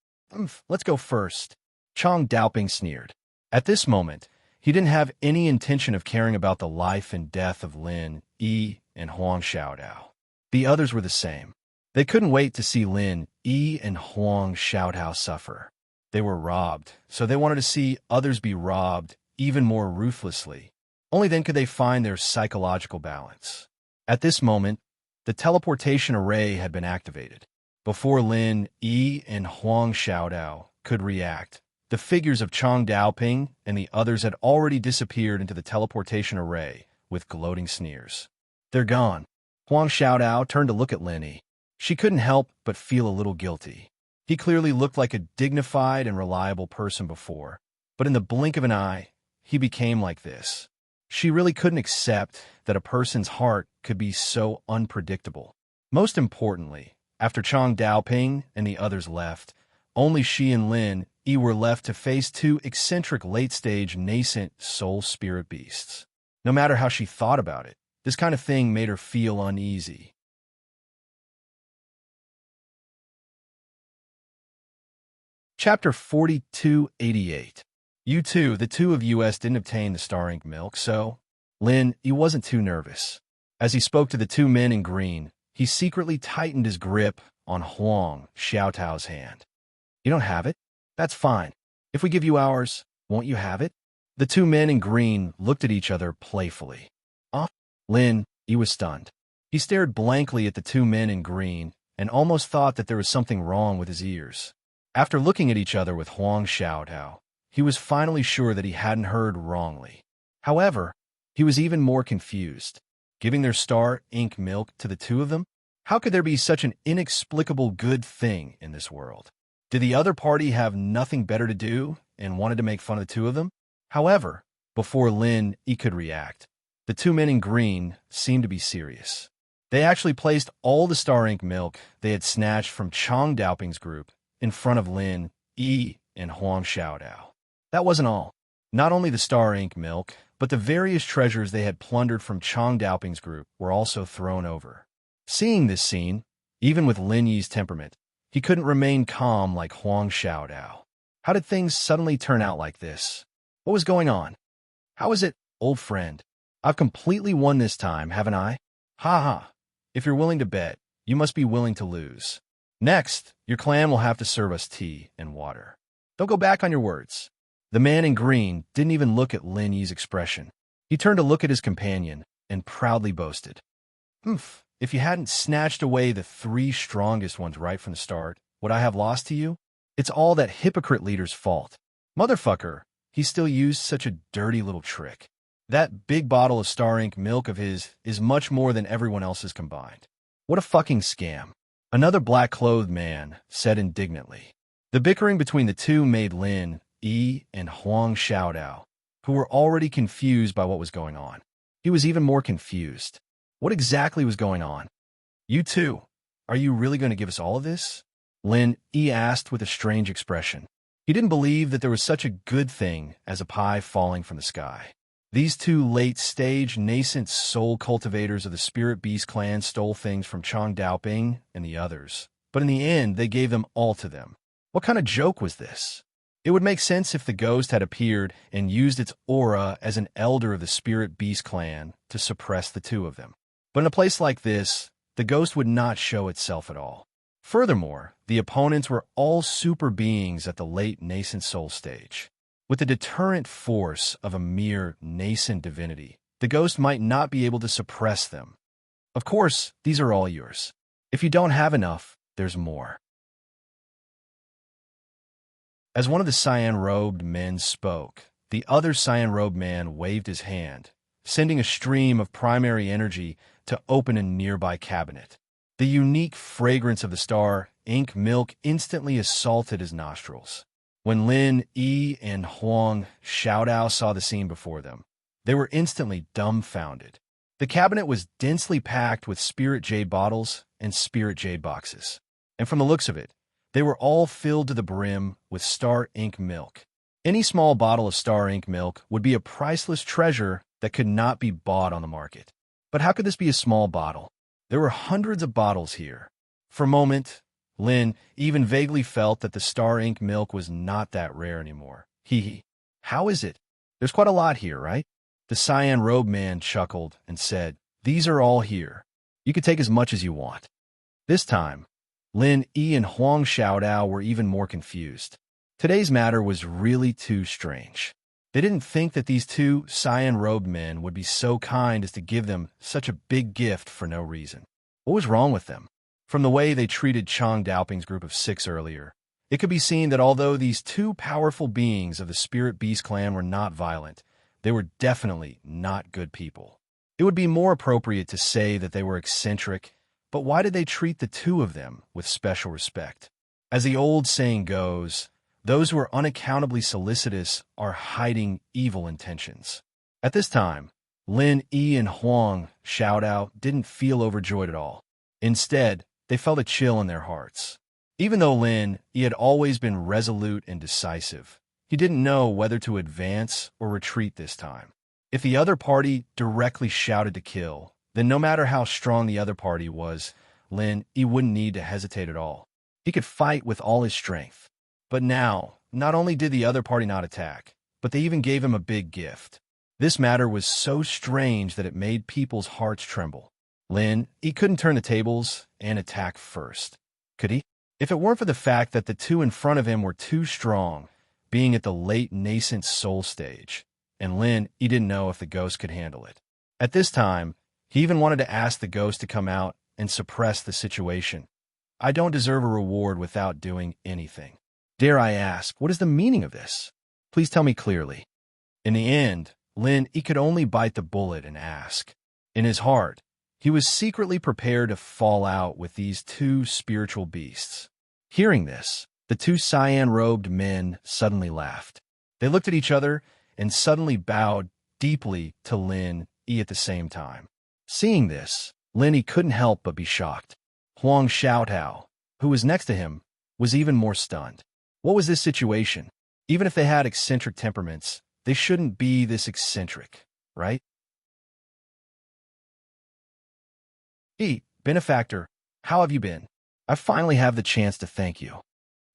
Let's go first," Chong Daoping sneered. At this moment, he didn't have any intention of caring about the life and death of Lin Yi and Huang Xiaodao. The others were the same. They couldn't wait to see Lin Yi and Huang Xiaodao suffer. They were robbed, so they wanted to see others be robbed even more ruthlessly. Only then could they find their psychological balance. At this moment, the teleportation array had been activated. Before Lin Yi and Huang Xiaodao could react, the figures of Chong Daoping and the others had already disappeared into the teleportation array with gloating sneers. "They're gone." Huang Xiaodao turned to look at Lin Yi. She couldn't help but feel a little guilty. He clearly looked like a dignified and reliable person before, but in the blink of an eye, he became like this. She really couldn't accept that a person's heart could be so unpredictable. Most importantly, after Chang Daoping and the others left, only she and Lin Yi were left to face two eccentric late-stage nascent soul spirit beasts. No matter how she thought about it, this kind of thing made her feel uneasy. Chapter 4288. You two, the two of us didn't obtain the Star Ink milk, so Lin Yi wasn't too nervous. As he spoke to the two men in green, he secretly tightened his grip on Huang Xiaotao's hand. You don't have it? That's fine. If we give you ours, won't you have it? The two men in green looked at each other playfully. Lin Yi was stunned. He stared blankly at the two men in green and almost thought that there was something wrong with his ears. After looking at each other with Huang Xiaotao, he was finally sure that he hadn't heard wrongly. However, he was even more confused. Giving their Star Ink milk to the two of them? How could there be such an inexplicable good thing in this world? Did the other party have nothing better to do and wanted to make fun of the two of them? However, before Lin Yi could react, the two men in green seemed to be serious. They actually placed all the Star Ink milk they had snatched from Chang Daoping's group in front of Lin Yi and Huang Xiaodao. That wasn't all. Not only the Star Ink milk, but the various treasures they had plundered from Chang Daoping's group were also thrown over. Seeing this scene, even with Lin Yi's temperament, he couldn't remain calm like Huang Xiaodao. How did things suddenly turn out like this? What was going on? How is it, old friend? I've completely won this time, haven't I? Ha ha. If you're willing to bet, you must be willing to lose. Next, your clan will have to serve us tea and water. Don't go back on your words. The man in green didn't even look at Lin Yi's expression. He turned to look at his companion and proudly boasted. If you hadn't snatched away the three strongest ones right from the start, would I have lost to you? It's all that hypocrite leader's fault. Motherfucker, he still used such a dirty little trick. That big bottle of Star Ink milk of his is much more than everyone else's combined. What a fucking scam. Another black-clothed man said indignantly. The bickering between the two made Lin Yi and Huang Xiaodao, who were already confused by what was going on. He was even more confused. What exactly was going on? You two, are you really going to give us all of this? Lin Yi asked with a strange expression. He didn't believe that there was such a good thing as a pie falling from the sky. These two late-stage, nascent soul cultivators of the Spirit Beast clan stole things from Chang Daoping and the others, but in the end, they gave them all to them. What kind of joke was this? It would make sense if the ghost had appeared and used its aura as an elder of the Spirit Beast clan to suppress the two of them. But in a place like this, the ghost would not show itself at all. Furthermore, the opponents were all super beings at the late nascent soul stage. With the deterrent force of a mere nascent divinity, the ghost might not be able to suppress them. Of course, these are all yours. If you don't have enough, there's more. As one of the cyan-robed men spoke, the other cyan-robed man waved his hand, sending a stream of primary energy to open a nearby cabinet. The unique fragrance of the Star Ink milk instantly assaulted his nostrils. When Lin Yi and Huang Xiaodao saw the scene before them, they were instantly dumbfounded. The cabinet was densely packed with Spirit Jade bottles and Spirit Jade boxes, and from the looks of it, they were all filled to the brim with Star Ink milk. Any small bottle of Star Ink milk would be a priceless treasure that could not be bought on the market. But how could this be a small bottle? There were hundreds of bottles here. For a moment, Lin even vaguely felt that the Star Ink milk was not that rare anymore. How is it? There's quite a lot here, right? The cyan-robed man chuckled and said, These are all here. You can take as much as you want. This time, Lin Yi and Huang Xiaodao were even more confused. Today's matter was really too strange. They didn't think that these two cyan-robed men would be so kind as to give them such a big gift for no reason. What was wrong with them? From the way they treated Chang Daoping's group of 6 earlier, it could be seen that although these two powerful beings of the Spirit Beast clan were not violent, they were definitely not good people. It would be more appropriate to say that they were eccentric, but why did they treat the two of them with special respect? As the old saying goes, those who are unaccountably solicitous are hiding evil intentions. At this time, Lin Yi and Huang Xiaodao didn't feel overjoyed at all. Instead, they felt a chill in their hearts. Even though he had always been resolute and decisive, he didn't know whether to advance or retreat this time. If the other party directly shouted to kill, then no matter how strong the other party was, he wouldn't need to hesitate at all. He could fight with all his strength. But now, not only did the other party not attack, but they even gave him a big gift. This matter was so strange that it made people's hearts tremble. He couldn't turn the tables and attack first. Could he? If it weren't for the fact that the two in front of him were too strong, being at the late nascent soul stage, and he didn't know if the ghost could handle it. At this time, he even wanted to ask the ghost to come out and suppress the situation. I don't deserve a reward without doing anything. Dare I ask, what is the meaning of this? Please tell me clearly. In the end, he could only bite the bullet and ask. In his heart, he was secretly prepared to fall out with these two spiritual beasts. Hearing this, the two cyan-robed men suddenly laughed. They looked at each other and suddenly bowed deeply to at the same time. Seeing this, he couldn't help but be shocked. Huang Xiaotao, who was next to him, was even more stunned. What was this situation? Even if they had eccentric temperaments, they shouldn't be this eccentric, right? Benefactor, how have you been? I finally have the chance to thank you.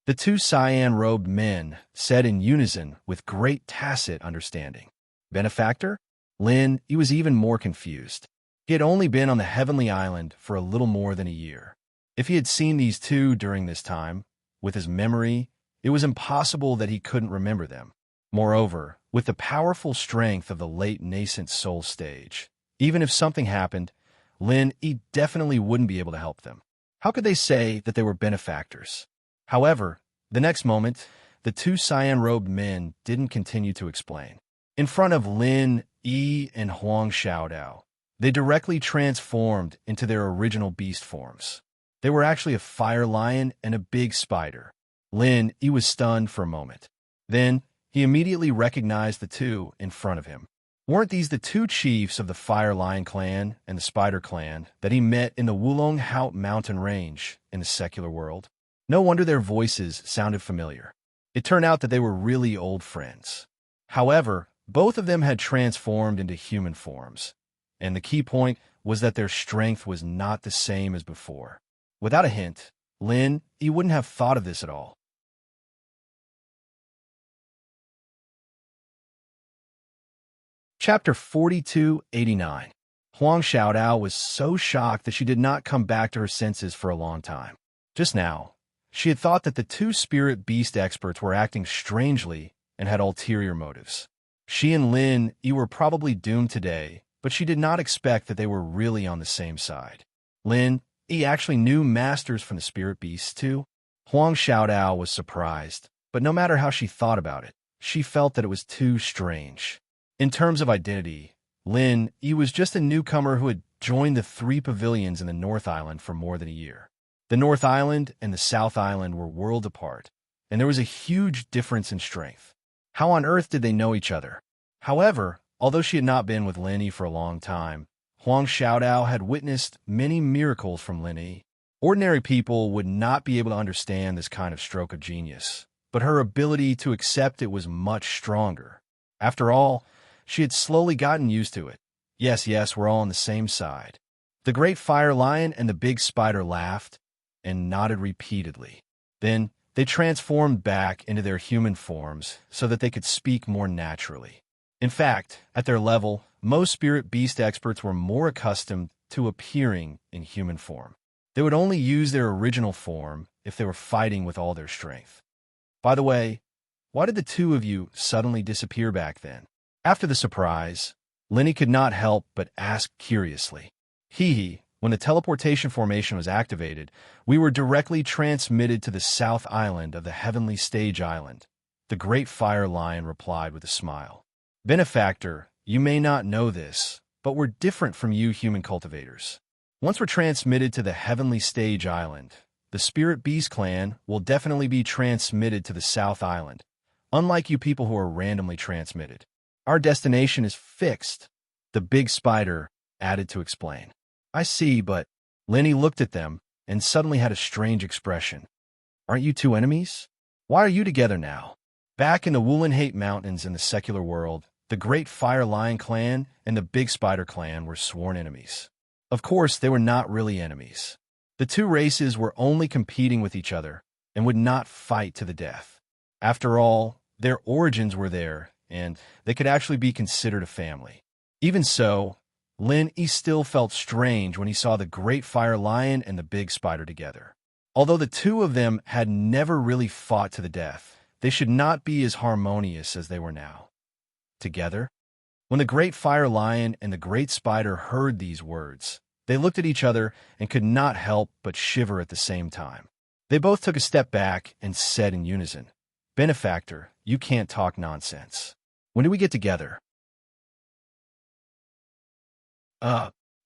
The two cyan-robed men said in unison with great tacit understanding. Benefactor? He was even more confused. He had only been on the heavenly island for a little more than a year. If he had seen these two during this time, with his memory, it was impossible that he couldn't remember them. Moreover, with the powerful strength of the late nascent soul stage, even if something happened, he definitely wouldn't be able to help them. How could they say that they were benefactors? However, the next moment, the two cyan-robed men didn't continue to explain. In front of and Huang Xiaodao, they directly transformed into their original beast forms. They were actually a fire lion and a big spider. He was stunned for a moment. Then, he immediately recognized the two in front of him. Weren't these the two chiefs of the Fire Lion clan and the Spider clan that he met in the Wulong Haut mountain range in the secular world? No wonder their voices sounded familiar. It turned out that they were really old friends. However, both of them had transformed into human forms, and the key point was that their strength was not the same as before. Without a hint, he wouldn't have thought of this at all. Chapter 4289. Huang Xiaodao was so shocked that she did not come back to her senses for a long time. Just now, she had thought that the two spirit beast experts were acting strangely and had ulterior motives. She and were probably doomed today, but she did not expect that they were really on the same side. He actually knew masters from the spirit beasts too. Huang Xiaodao was surprised, but no matter how she thought about it, she felt that it was too strange. In terms of identity, he was just a newcomer who had joined the three pavilions in the North Island for more than a year. The North Island and the South Island were worlds apart, and there was a huge difference in strength. How on earth did they know each other? However, although she had not been with for a long time, Huang Xiaodao had witnessed many miracles from Yi. Ordinary people would not be able to understand this kind of stroke of genius, but her ability to accept it was much stronger. After all, she had slowly gotten used to it. Yes, we're all on the same side. The great fire lion and the big spider laughed and nodded repeatedly. Then they transformed back into their human forms so that they could speak more naturally. In fact, at their level, most spirit beast experts were more accustomed to appearing in human form. They would only use their original form if they were fighting with all their strength. By the way, why did the two of you suddenly disappear back then? After the surprise, could not help but ask curiously. When the teleportation formation was activated, we were directly transmitted to the South Island of the Heavenly Stage Island. The Great Fire Lion replied with a smile. Benefactor, you may not know this, but we're different from you human cultivators. Once we're transmitted to the Heavenly Stage Island, the Spirit Beast clan will definitely be transmitted to the South Island, unlike you people who are randomly transmitted. Our destination is fixed, the big spider added to explain. I see, but Lenny looked at them and suddenly had a strange expression. Aren't you two enemies? Why are you together now? Back in the Woolenhate Mountains in the secular world, the Great Fire Lion clan and the Big Spider clan were sworn enemies. Of course, they were not really enemies. The two races were only competing with each other and would not fight to the death. After all, their origins were there, and they could actually be considered a family. Even so, Lenny still felt strange when he saw the Great Fire Lion and the Big Spider together. Although the two of them had never really fought to the death, they should not be as harmonious as they were now. Together? When the Great Fire Lion and the Great Spider heard these words, they looked at each other and could not help but shiver at the same time. They both took a step back and said in unison, "Benefactor, you can't talk nonsense. When do we get together?"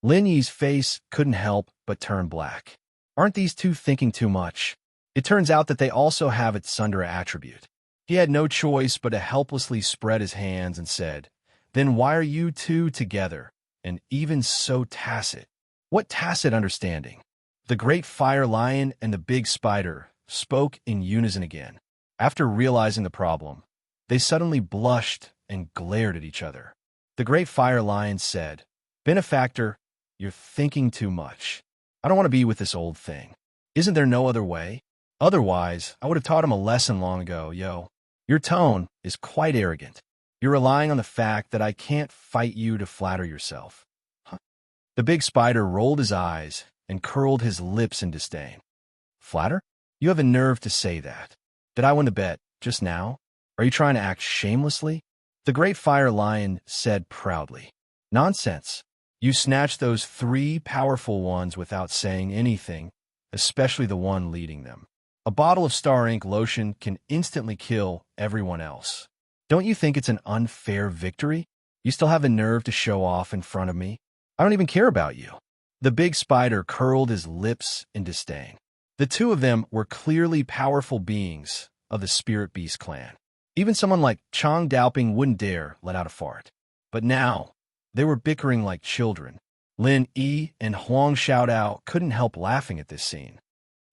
Lenny's face couldn't help but turn black. Aren't these two thinking too much? It turns out that they also have its Sundara attribute. He had no choice but to helplessly spread his hands and said, "Then why are you two together, and even so tacit?" What tacit understanding? The Great Fire Lion and the Big Spider spoke in unison again. After realizing the problem, they suddenly blushed and glared at each other. The Great Fire Lion said, "Benefactor, you're thinking too much. I don't want to be with this old thing. Isn't there no other way? Otherwise, I would have taught him a lesson long ago, yo. Your tone is quite arrogant. You're relying on the fact that I can't fight you to flatter yourself." Huh? The Big Spider rolled his eyes and curled his lips in disdain. "Flatter? You have a nerve to say that. Did I win the bet just now? Are you trying to act shamelessly?" The Great Fire Lion said proudly, "Nonsense. You snatched those three powerful ones without saying anything, especially the one leading them. A bottle of Star Ink lotion can instantly kill everyone else. Don't you think it's an unfair victory? You still have the nerve to show off in front of me? I don't even care about you." The Big Spider curled his lips in disdain. The two of them were clearly powerful beings of the Spirit Beast clan. Even someone like Chang Daoping wouldn't dare let out a fart. But now, they were bickering like children. Lin Yi and Huang Xiaodao couldn't help laughing at this scene.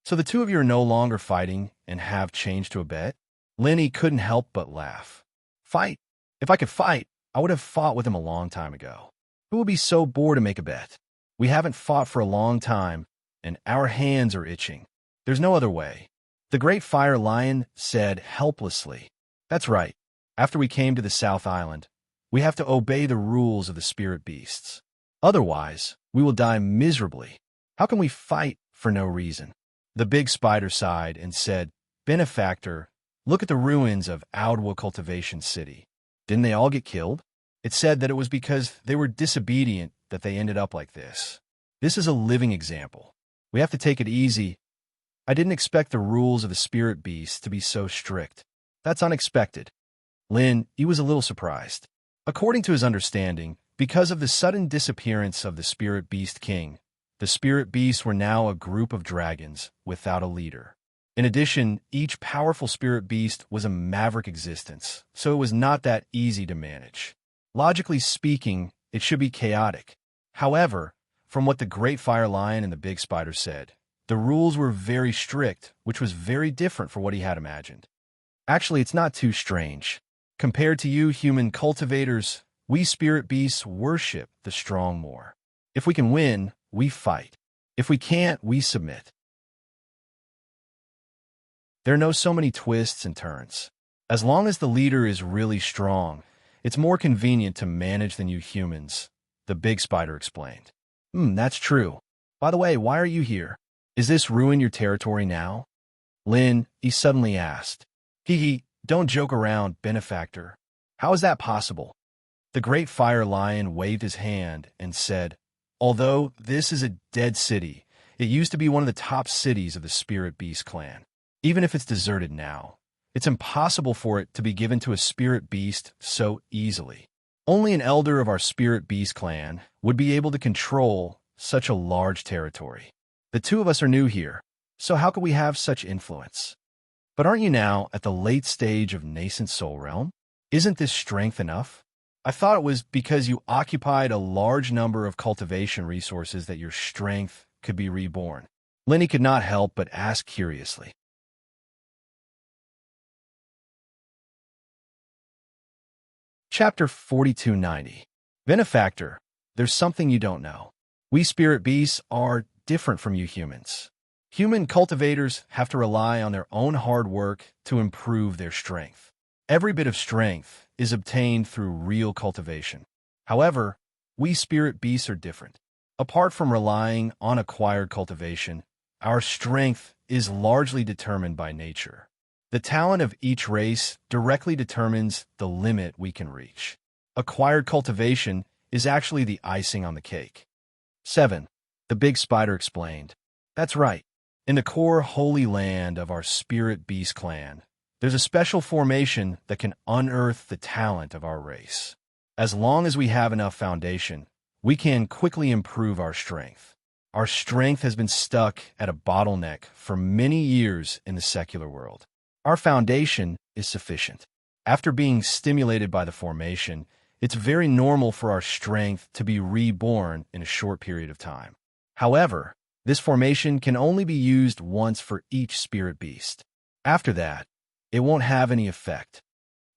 "So the two of you are no longer fighting and have changed to a bet?" Lin Yi couldn't help but laugh. "Fight? If I could fight, I would have fought with him a long time ago. Who would be so bored to make a bet? We haven't fought for a long time, and our hands are itching. There's no other way." The Great Fire Lion said helplessly, "That's right. After we came to the South Island, we have to obey the rules of the Spirit Beasts. Otherwise, we will die miserably. How can we fight for no reason?" The Big Spider sighed and said, "Benefactor, look at the ruins of Audwa Cultivation City. Didn't they all get killed? It said that it was because they were disobedient that they ended up like this. This is a living example. We have to take it easy. I didn't expect the rules of the Spirit Beast to be so strict. That's unexpected." Lin, he was a little surprised. According to his understanding, because of the sudden disappearance of the Spirit Beast King, the Spirit Beasts were now a group of dragons without a leader. In addition, each powerful Spirit Beast was a maverick existence, so it was not that easy to manage. Logically speaking, it should be chaotic. However, from what the Great Fire Lion and the Big Spider said, the rules were very strict, which was very different from what he had imagined. Actually, it's not too strange. Compared to you human cultivators, we Spirit Beasts worship the strong more. If we can win, we fight. If we can't, we submit. There are so many twists and turns. As long as the leader is really strong, it's more convenient to manage than you humans, the Big Spider explained. That's true. By the way, why are you here? Is this ruin your territory now?" Lin, he suddenly asked. Hee, don't joke around, Benefactor. How is that possible?" The Great Fire Lion waved his hand and said, "Although this is a dead city, it used to be one of the top cities of the Spirit Beast clan. Even if it's deserted now, it's impossible for it to be given to a Spirit Beast so easily. Only an elder of our Spirit Beast clan would be able to control such a large territory. The two of us are new here, so how could we have such influence? But aren't you now at the late stage of nascent soul realm? Isn't this strength enough? I thought it was because you occupied a large number of cultivation resources that your strength could be reborn. Lenny could not help but ask curiously. Chapter 4290. Benefactor, there's something you don't know. We spirit beasts are different from you humans. Human cultivators have to rely on their own hard work to improve their strength. Every bit of strength is obtained through real cultivation. However, we spirit beasts are different. Apart from relying on acquired cultivation, our strength is largely determined by nature. The talent of each race directly determines the limit we can reach. Acquired cultivation is actually the icing on the cake. 7. The big spider explained. That's right. In the core holy land of our spirit beast clan, there's a special formation that can unearth the talent of our race. As long as we have enough foundation, we can quickly improve our strength. Our strength has been stuck at a bottleneck for many years in the secular world. Our foundation is sufficient. After being stimulated by the formation, it's very normal for our strength to be reborn in a short period of time. However, this formation can only be used once for each spirit beast. After that, it won't have any effect.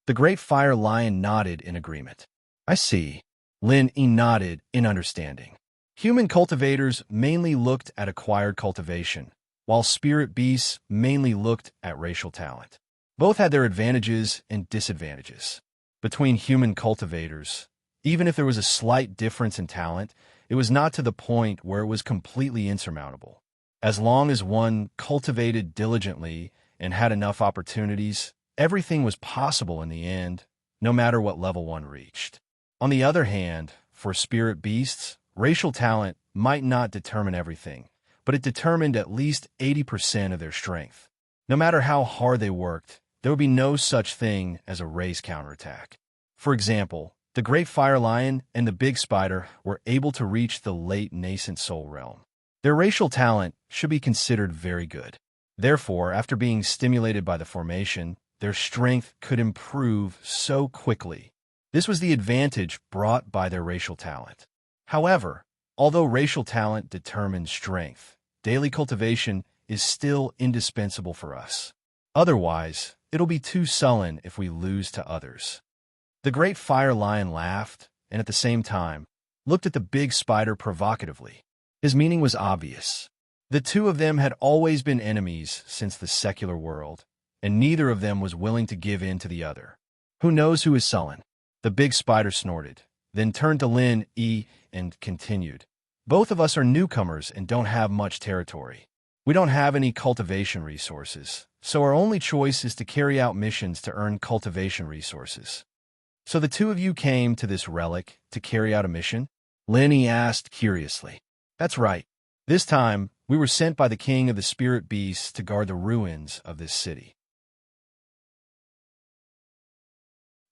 The great fire lion nodded in agreement. I see. Lin E nodded in understanding. Human cultivators mainly looked at acquired cultivation, while spirit beasts mainly looked at racial talent. Both had their advantages and disadvantages. Between human cultivators, even if there was a slight difference in talent, it was not to the point where it was completely insurmountable. As long as one cultivated diligently and had enough opportunities, everything was possible in the end, no matter what level one reached. On the other hand, for spirit beasts, racial talent might not determine everything, but it determined at least 80% of their strength. No matter how hard they worked, there would be no such thing as a race counterattack. For example, the great fire lion and the big spider were able to reach the late nascent soul realm. Their racial talent should be considered very good. Therefore, after being stimulated by the formation, their strength could improve so quickly. This was the advantage brought by their racial talent. However, although racial talent determines strength, daily cultivation is still indispensable for us. Otherwise, it'll be too sullen if we lose to others. The great fire lion laughed, and at the same time, looked at the big spider provocatively. His meaning was obvious. The two of them had always been enemies since the secular world, and neither of them was willing to give in to the other. Who knows who is sullen? The big spider snorted, then turned to Lin E and continued. Both of us are newcomers and don't have much territory. We don't have any cultivation resources, so our only choice is to carry out missions to earn cultivation resources. So the two of you came to this relic to carry out a mission? Lin E asked curiously. That's right. This time, we were sent by the king of the spirit beasts to guard the ruins of this city.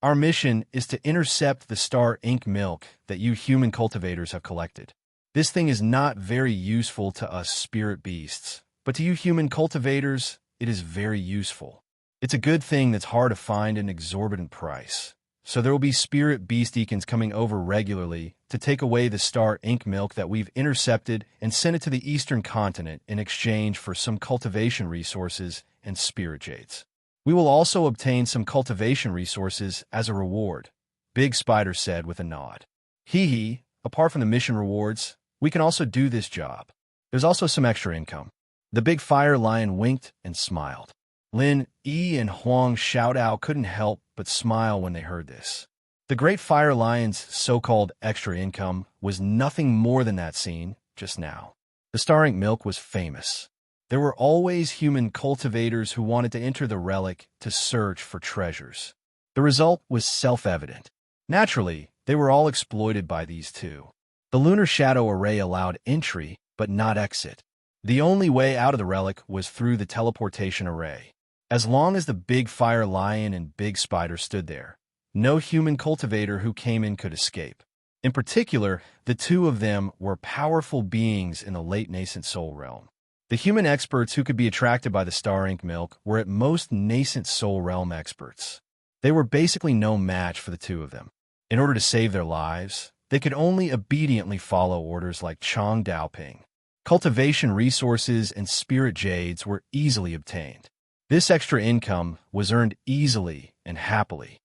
Our mission is to intercept the star ink milk that you human cultivators have collected. This thing is not very useful to us spirit beasts, but to you human cultivators, it is very useful. It's a good thing that's hard to find at an exorbitant price. So there will be spirit beast deacons coming over regularly to take away the star ink milk that we've intercepted and send it to the eastern continent in exchange for some cultivation resources and spirit jades. We will also obtain some cultivation resources as a reward, Big Spider said with a nod. Hee, apart from the mission rewards, we can also do this job. There's also some extra income. The big fire lion winked and smiled. Lin E and Huang Xiaodao couldn't help but smile when they heard this. The great fire lion's so-called extra income was nothing more than that scene just now. The star ink milk was famous. There were always human cultivators who wanted to enter the relic to search for treasures. The result was self-evident. Naturally, they were all exploited by these two. The lunar shadow array allowed entry, but not exit. The only way out of the relic was through the teleportation array. As long as the big fire lion and big spider stood there, no human cultivator who came in could escape. In particular, the two of them were powerful beings in the late nascent soul realm. The human experts who could be attracted by the star ink milk were at most nascent soul realm experts. They were basically no match for the two of them. In order to save their lives, they could only obediently follow orders like Chong Daoping. Cultivation resources and spirit jades were easily obtained. This extra income was earned easily and happily.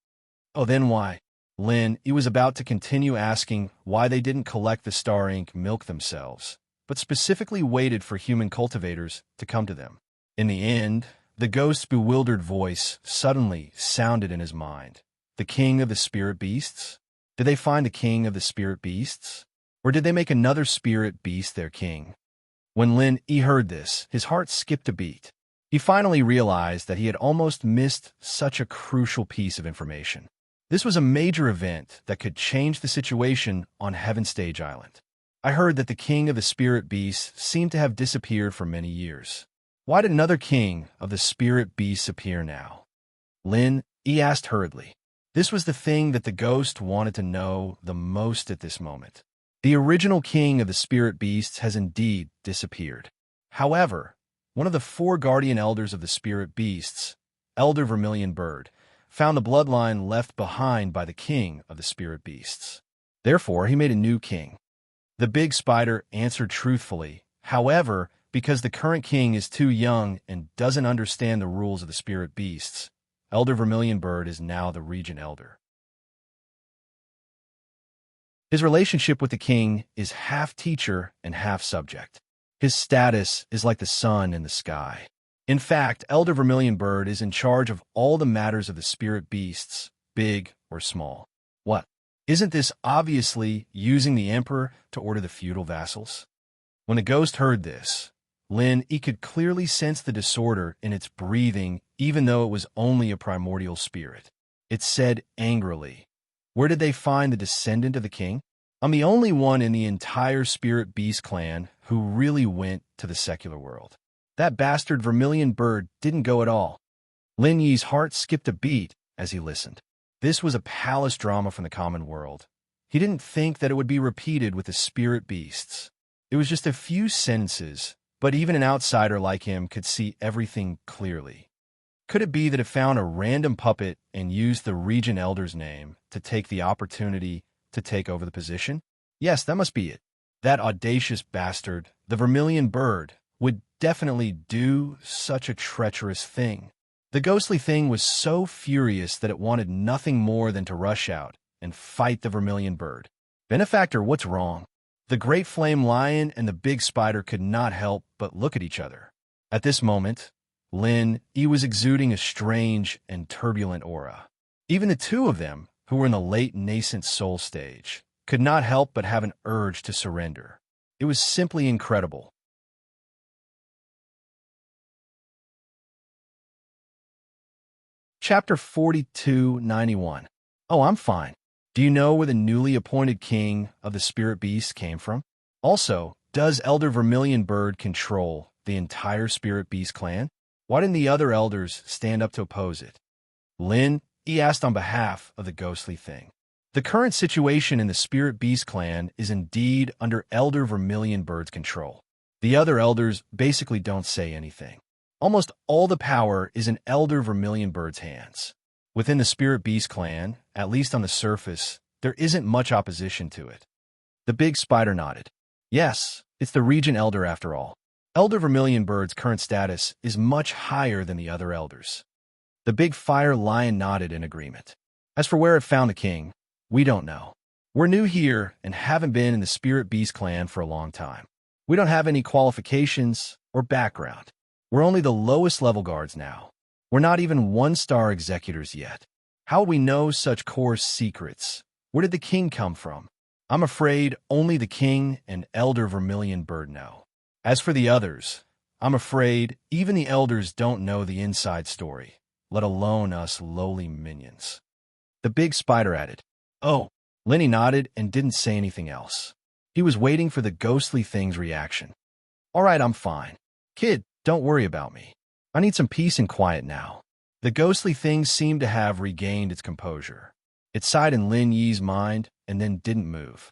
Oh, then why? Lin, he was about to continue asking why they didn't collect the star ink milk themselves, but specifically waited for human cultivators to come to them. In the end, the ghost's bewildered voice suddenly sounded in his mind. The king of the spirit beasts? Did they find the king of the spirit beasts? Or did they make another spirit beast their king? When Lin Yi heard this, his heart skipped a beat. He finally realized that he had almost missed such a crucial piece of information. This was a major event that could change the situation on Heaven Stage Island. I heard that the king of the spirit beasts seemed to have disappeared for many years. Why did another king of the spirit beasts appear now? Lin Yi asked hurriedly. This was the thing that the ghost wanted to know the most at this moment. The original king of the spirit beasts has indeed disappeared. However, one of the 4 guardian elders of the spirit beasts, Elder Vermilion Bird, found the bloodline left behind by the king of the spirit beasts. Therefore, he made a new king. The big spider answered truthfully. However, because the current king is too young and doesn't understand the rules of the spirit beasts, Elder Vermilion Bird is now the regent elder. His relationship with the king is half teacher and half subject. His status is like the sun in the sky. In fact, Elder Vermilion Bird is in charge of all the matters of the spirit beasts, big or small. What? Isn't this obviously using the emperor to order the feudal vassals? When the ghost heard this, Lin Yi could clearly sense the disorder in its breathing, even though it was only a primordial spirit. It said angrily, "Where did they find the descendant of the king? I'm the only one in the entire spirit beast clan who really went to the secular world. That bastard Vermilion Bird didn't go at all." Lin Yi's heart skipped a beat as he listened. This was a palace drama from the common world. He didn't think that it would be repeated with the spirit beasts. It was just a few sentences, but even an outsider like him could see everything clearly. Could it be that it found a random puppet and used the regent elder's name to take the opportunity to take over the position? Yes, that must be it. That audacious bastard, the Vermilion Bird, would definitely do such a treacherous thing. The ghostly thing was so furious that it wanted nothing more than to rush out and fight the Vermilion Bird. "Benefactor, what's wrong?" The great flame lion and the big spider could not help but look at each other. At this moment, Lin Yi was exuding a strange and turbulent aura. Even the two of them, who were in the late nascent soul stage, could not help but have an urge to surrender. It was simply incredible. Chapter 4291. Oh, I'm fine. Do you know where the newly appointed king of the spirit beasts came from? Also, does Elder Vermilion Bird control the entire spirit beast clan? Why didn't the other elders stand up to oppose it? Lin Yi asked on behalf of the ghostly thing. The current situation in the spirit beast clan is indeed under Elder Vermilion Bird's control. The other elders basically don't say anything. Almost all the power is in Elder Vermilion Bird's hands. Within the Spirit Beast clan, at least on the surface, there isn't much opposition to it. The big spider nodded. Yes, it's the Regent Elder after all. Elder Vermilion Bird's current status is much higher than the other elders. The big fire lion nodded in agreement. As for where it found the king, we don't know. We're new here and haven't been in the Spirit Beast clan for a long time. We don't have any qualifications or background. We're only the lowest level guards now. We're not even 1-star executors yet. How will we know such coarse secrets? Where did the king come from? I'm afraid only the king and Elder Vermilion Bird know. As for the others, I'm afraid even the elders don't know the inside story, let alone us lowly minions. The big spider added. Oh, Lenny nodded and didn't say anything else. He was waiting for the ghostly thing's reaction. All right, I'm fine. Kid, don't worry about me. I need some peace and quiet now. The ghostly thing seemed to have regained its composure. It sighed in Lin Yi's mind and then didn't move.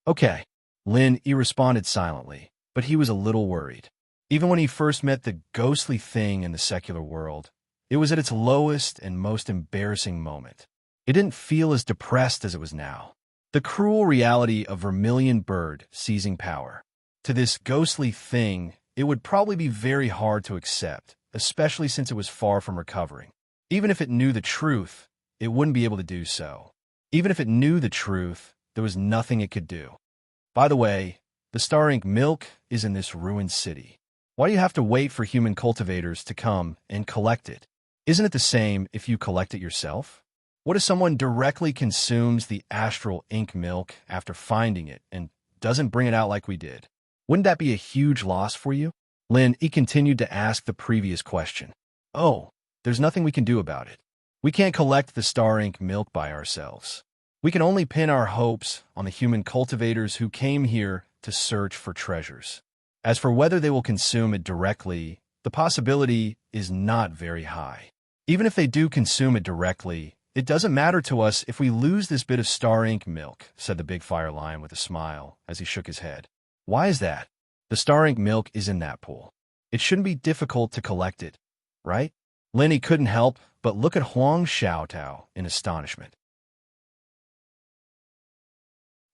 Okay, Lin Yi responded silently, but he was a little worried. Even when he first met the ghostly thing in the secular world, it was at its lowest and most embarrassing moment. It didn't feel as depressed as it was now. The cruel reality of Vermilion Bird seizing power. To this ghostly thing, it would probably be very hard to accept, especially since it was far from recovering. Even if it knew the truth, it wouldn't be able to do so. Even if it knew the truth, there was nothing it could do. By the way, the Star Ink milk is in this ruined city. Why do you have to wait for human cultivators to come and collect it? Isn't it the same if you collect it yourself? What if someone directly consumes the astral ink milk after finding it and doesn't bring it out like we did? Wouldn't that be a huge loss for you? He continued to ask the previous question. Oh, there's nothing we can do about it. We can't collect the Star Ink milk by ourselves. We can only pin our hopes on the human cultivators who came here to search for treasures. As for whether they will consume it directly, the possibility is not very high. Even if they do consume it directly, it doesn't matter to us if we lose this bit of Star Ink milk, said the big fire lion with a smile as he shook his head. Why is that? The Star Ink milk is in that pool. It shouldn't be difficult to collect it, right? Lenny couldn't help but look at Huang Xiaotao in astonishment.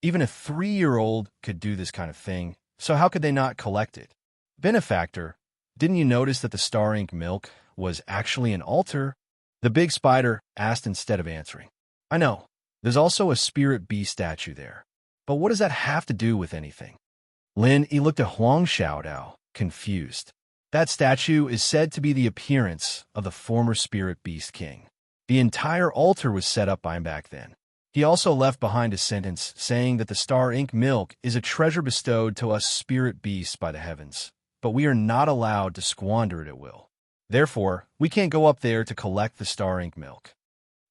Even a 3-year-old could do this kind of thing, so how could they not collect it? Benefactor, didn't you notice that the Star Ink milk was actually an altar? The big spider asked instead of answering. I know, there's also a spirit bee statue there. But what does that have to do with anything? He looked at Huang Xiaodao, confused. That statue is said to be the appearance of the former spirit beast king. The entire altar was set up by him back then. He also left behind a sentence saying that the Star Ink milk is a treasure bestowed to us spirit beasts by the heavens, but we are not allowed to squander it at will. Therefore, we can't go up there to collect the Star Ink milk.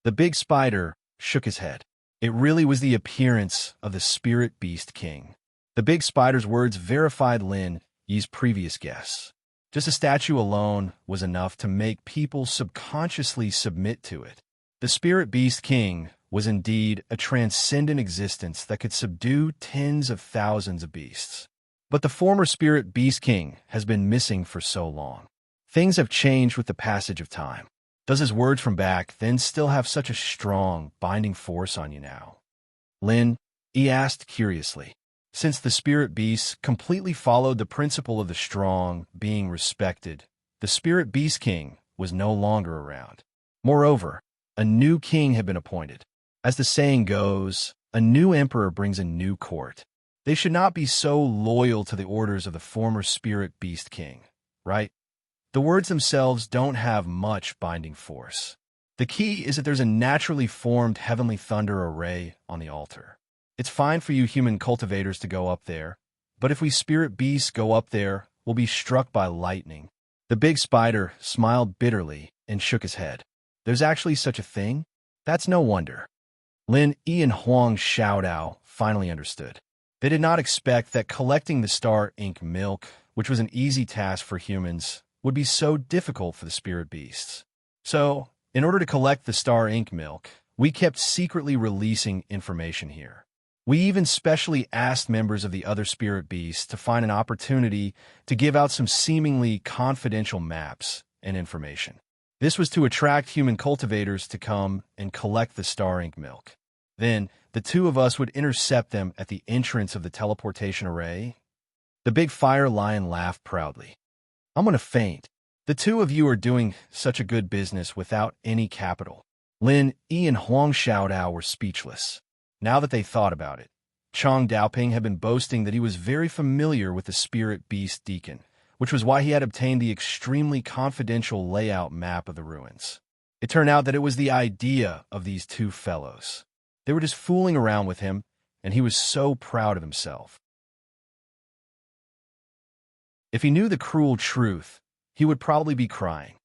The big spider shook his head. It really was the appearance of the spirit beast king. The big spider's words verified Lin Yi's previous guess. Just a statue alone was enough to make people subconsciously submit to it. The spirit beast king was indeed a transcendent existence that could subdue tens of thousands of beasts. But the former spirit beast king has been missing for so long. Things have changed with the passage of time. Does his words from back then still have such a strong, binding force on you now? He asked curiously. Since the spirit beasts completely followed the principle of the strong being respected, the spirit beast king was no longer around. Moreover, a new king had been appointed. As the saying goes, a new emperor brings a new court. They should not be so loyal to the orders of the former spirit beast king, right? The words themselves don't have much binding force. The key is that there's a naturally formed heavenly thunder array on the altar. It's fine for you human cultivators to go up there, but if we spirit beasts go up there, we'll be struck by lightning. The big spider smiled bitterly and shook his head. There's actually such a thing? That's no wonder. Yi and Huang Xiaodao finally understood. They did not expect that collecting the Star Ink milk, which was an easy task for humans, would be so difficult for the spirit beasts. So, in order to collect the Star Ink milk, we kept secretly releasing information here. We even specially asked members of the other spirit beasts to find an opportunity to give out some seemingly confidential maps and information. This was to attract human cultivators to come and collect the Star Ink milk. Then, the two of us would intercept them at the entrance of the teleportation array. The big fire lion laughed proudly. I'm gonna faint. The two of you are doing such a good business without any capital. Yi and Huang Xiaodao were speechless. Now that they thought about it, Chang Daoping had been boasting that he was very familiar with the spirit beast deacon, which was why he had obtained the extremely confidential layout map of the ruins. It turned out that it was the idea of these two fellows. They were just fooling around with him, and he was so proud of himself. If he knew the cruel truth, he would probably be crying.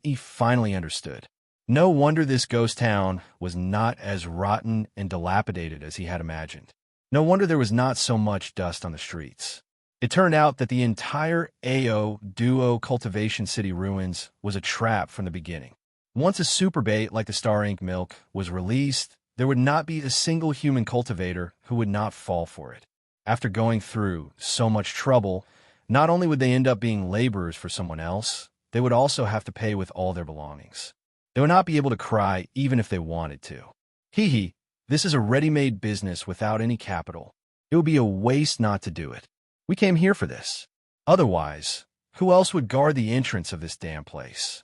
He finally understood. No wonder this ghost town was not as rotten and dilapidated as he had imagined. No wonder there was not so much dust on the streets. It turned out that the entire AO Duo Cultivation City ruins was a trap from the beginning. Once a super bait like the Star Ink milk was released, there would not be a single human cultivator who would not fall for it. After going through so much trouble, not only would they end up being laborers for someone else, they would also have to pay with all their belongings. They would not be able to cry even if they wanted to. This is a ready-made business without any capital. It would be a waste not to do it. We came here for this. Otherwise, who else would guard the entrance of this damn place?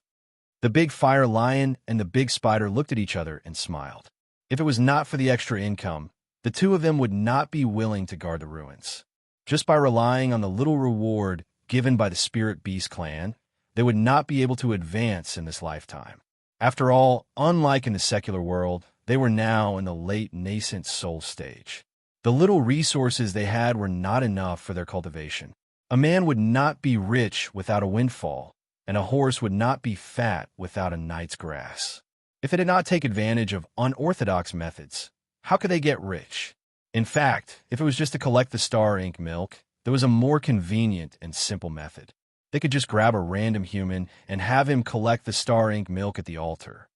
The big fire lion and the big spider looked at each other and smiled. If it was not for the extra income, the two of them would not be willing to guard the ruins. Just by relying on the little reward given by the Spirit Beast clan, they would not be able to advance in this lifetime. After all, unlike in the secular world, they were now in the late nascent soul stage. The little resources they had were not enough for their cultivation. A man would not be rich without a windfall, and a horse would not be fat without a night's grass. If they did not take advantage of unorthodox methods, how could they get rich? In fact, if it was just to collect the star ink milk, there was a more convenient and simple method. They could just grab a random human and have him collect the star ink milk at the altar.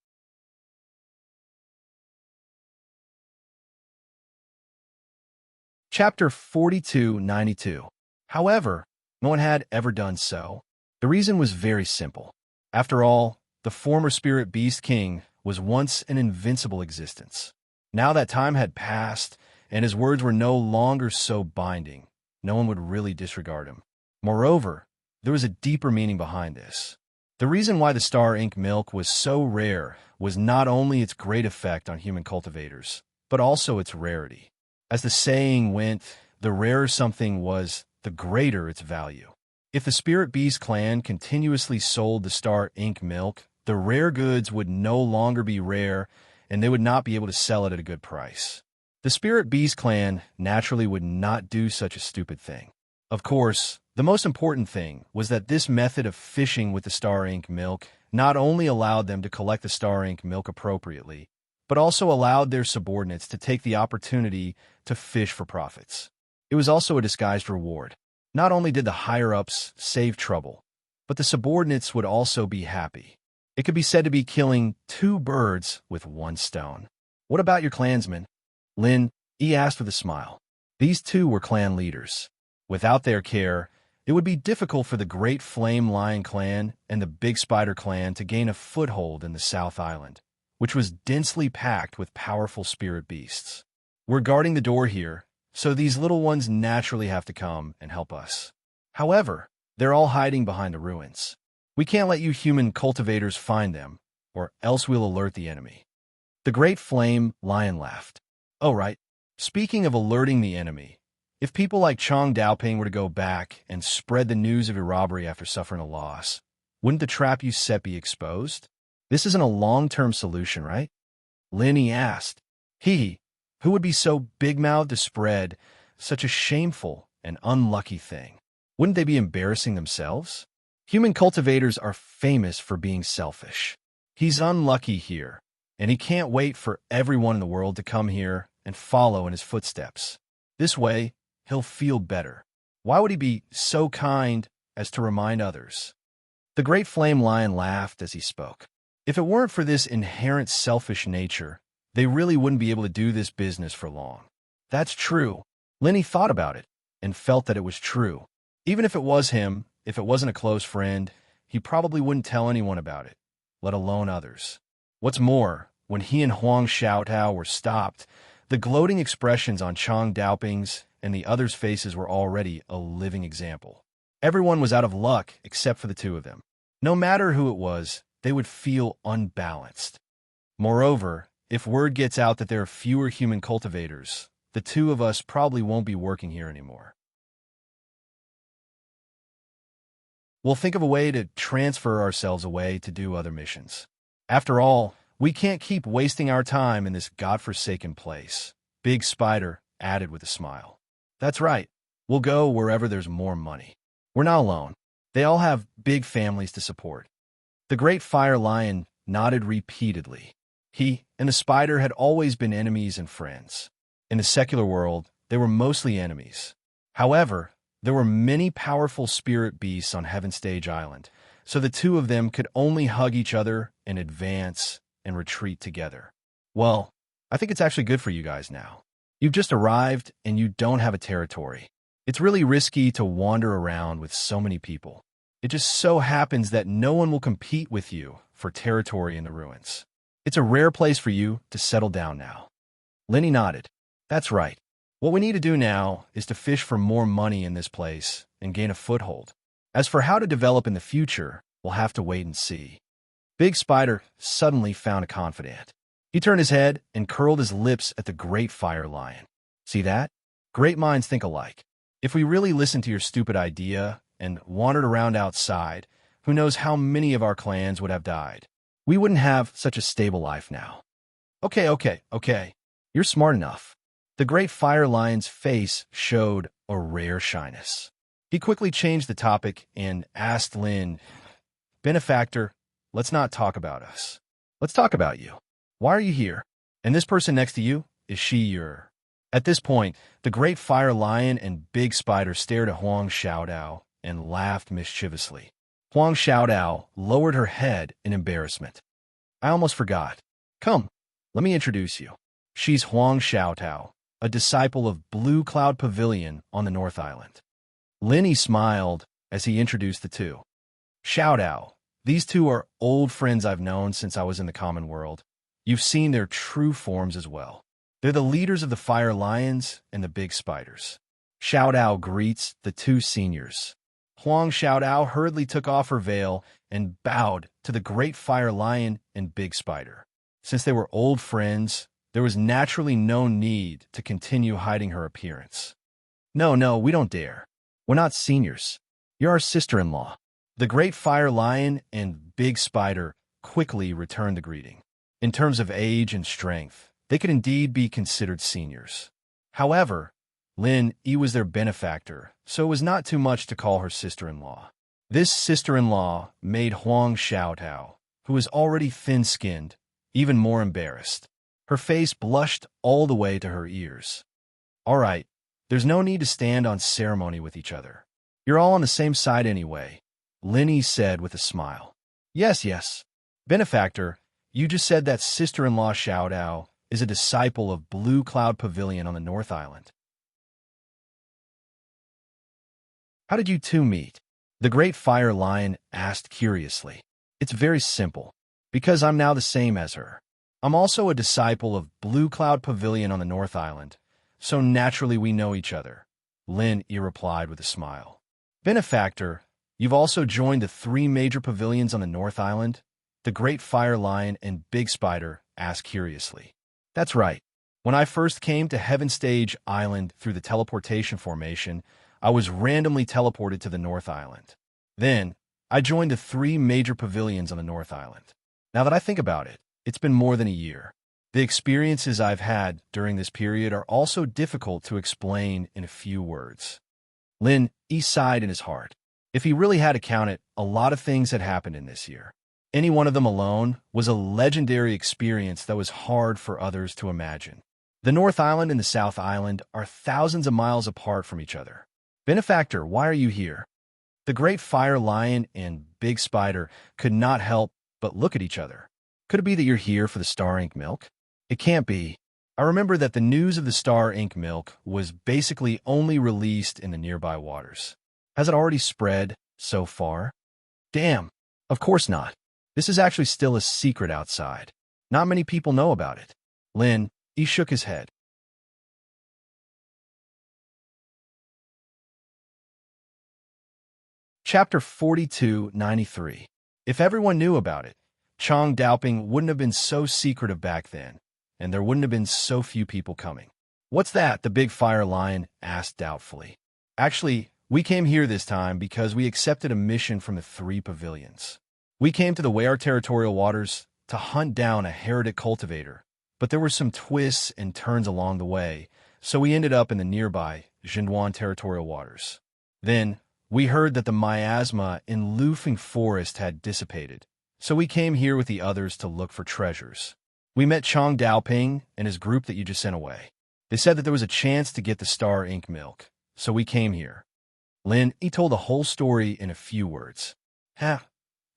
Chapter 4292. However, no one had ever done so. The reason was very simple. After all, the former Spirit Beast King was once an invincible existence. Now that time had passed, and his words were no longer so binding, no one would really disregard him. Moreover, there was a deeper meaning behind this. The reason why the star ink milk was so rare was not only its great effect on human cultivators, but also its rarity. As the saying went, the rarer something was, the greater its value. If the Spirit Beast clan continuously sold the star ink milk, the rare goods would no longer be rare, and they would not be able to sell it at a good price. The Spirit Beast clan naturally would not do such a stupid thing. Of course, the most important thing was that this method of fishing with the star ink milk not only allowed them to collect the star ink milk appropriately, but also allowed their subordinates to take the opportunity to fish for profits. It was also a disguised reward. Not only did the higher-ups save trouble, but the subordinates would also be happy. It could be said to be killing two birds with one stone. What about your clansmen? Lin, he asked with a smile. These two were clan leaders. Without their care, it would be difficult for the Great Flame Lion clan and the Big Spider clan to gain a foothold in the South Island, which was densely packed with powerful spirit beasts. We're guarding the door here, so these little ones naturally have to come and help us. However, they're all hiding behind the ruins. We can't let you human cultivators find them, or else we'll alert the enemy. The Great Flame Lion laughed. Oh, right. Speaking of alerting the enemy, if people like Chong Daoping were to go back and spread the news of your robbery after suffering a loss, wouldn't the trap you set be exposed? This isn't a long-term solution, right? Linny asked. Who would be so big-mouthed to spread such a shameful and unlucky thing? Wouldn't they be embarrassing themselves? Human cultivators are famous for being selfish. He's unlucky here, and he can't wait for everyone in the world to come here and follow in his footsteps. This way, he'll feel better. Why would he be so kind as to remind others? The Great Flame Lion laughed as he spoke. If it weren't for this inherent selfish nature, they really wouldn't be able to do this business for long. That's true. Linny thought about it and felt that it was true. Even if it was him, if it wasn't a close friend, he probably wouldn't tell anyone about it, let alone others. What's more, when he and Huang Xiaotao were stopped, the gloating expressions on Chong Daoping's and the others' faces were already a living example. Everyone was out of luck except for the two of them. No matter who it was, they would feel unbalanced. Moreover, if word gets out that there are fewer human cultivators, the two of us probably won't be working here anymore. We'll think of a way to transfer ourselves away to do other missions. After all, we can't keep wasting our time in this godforsaken place, Big Spider added with a smile. That's right. We'll go wherever there's more money. We're not alone. They all have big families to support. The Great Fire Lion nodded repeatedly. He and the spider had always been enemies and friends. In the secular world, they were mostly enemies. However, there were many powerful spirit beasts on Heaven Stage Island, so the two of them could only hug each other and advance and retreat together. Well, I think it's actually good for you guys now. You've just arrived and you don't have a territory. It's really risky to wander around with so many people. It just so happens that no one will compete with you for territory in the ruins. It's a rare place for you to settle down now. Linny nodded. That's right. What we need to do now is to fish for more money in this place and gain a foothold. As for how to develop in the future, we'll have to wait and see. Big Spider suddenly found a confidant. He turned his head and curled his lips at the Great Fire Lion. See that? Great minds think alike. If we really listened to your stupid idea and wandered around outside, who knows how many of our clans would have died. We wouldn't have such a stable life now. Okay. You're smart enough. The Great Fire Lion's face showed a rare shyness. He quickly changed the topic and asked Lin, Benefactor, let's not talk about us. Let's talk about you. Why are you here? And this person next to you, is she your... At this point, the Great Fire Lion and Big Spider stared at Huang Xiaodao and laughed mischievously. Huang Xiaodao lowered her head in embarrassment. I almost forgot. Come, let me introduce you. She's Huang Xiaotao, a disciple of Blue Cloud Pavilion on the North Island. Linny smiled as he introduced the two. Xiaodao, these two are old friends I've known since I was in the common world. You've seen their true forms as well. They're the leaders of the Fire Lions and the Big Spiders. Xiaodao greets the two seniors. Huang Xiaodao hurriedly took off her veil and bowed to the Great Fire Lion and Big Spider. Since they were old friends, there was naturally no need to continue hiding her appearance. No, we don't dare. We're not seniors. You're our sister-in-law. The Great Fire Lion and Big Spider quickly returned the greeting. In terms of age and strength, they could indeed be considered seniors. However, Lin Yi was their benefactor, so it was not too much to call her sister-in-law. This sister-in-law made Huang Xiaotao, who was already thin-skinned, even more embarrassed. Her face blushed all the way to her ears. All right, there's no need to stand on ceremony with each other. You're all on the same side anyway, Lin Yi said with a smile. Yes. Benefactor, you just said that sister-in-law Xiaodao is a disciple of Blue Cloud Pavilion on the North Island. How did you two meet? The Great Fire Lion asked curiously. It's very simple. Because I'm now the same as her. I'm also a disciple of Blue Cloud Pavilion on the North Island, so naturally we know each other, Lin Yi replied with a smile. Benefactor, you've also joined the 3 major pavilions on the North Island? The Great Fire Lion and Big Spider asked curiously. That's right. When I first came to Heaven Stage Island through the teleportation formation, I was randomly teleported to the North Island. Then, I joined the 3 major pavilions on the North Island. Now that I think about it, it's been more than a year. The experiences I've had during this period are also difficult to explain in a few words. Lin Yi sighed in his heart. If he really had to count it, a lot of things had happened in this year. Any one of them alone was a legendary experience that was hard for others to imagine. The North Island and the South Island are thousands of miles apart from each other. Benefactor, why are you here? The Great Fire Lion and Big Spider could not help but look at each other. Could it be that you're here for the Star Ink milk? It can't be. I remember that the news of the Star Ink milk was basically only released in the nearby waters. Has it already spread so far? Damn, of course not. This is actually still a secret outside. Not many people know about it. Lin Yi shook his head. Chapter 4293. If everyone knew about it, Chong Daoping wouldn't have been so secretive back then, and there wouldn't have been so few people coming. What's that? The Big Fire Lion asked doubtfully. Actually, we came here this time because we accepted a mission from the 3 pavilions. We came to the Weyar territorial waters to hunt down a heretic cultivator, but there were some twists and turns along the way, so we ended up in the nearby Jinduan territorial waters. Then, we heard that the miasma in Lufeng Forest had dissipated, so we came here with the others to look for treasures. We met Chong Daoping and his group that you just sent away. They said that there was a chance to get the Star Ink milk, so we came here. Lin Yi told the whole story in a few words.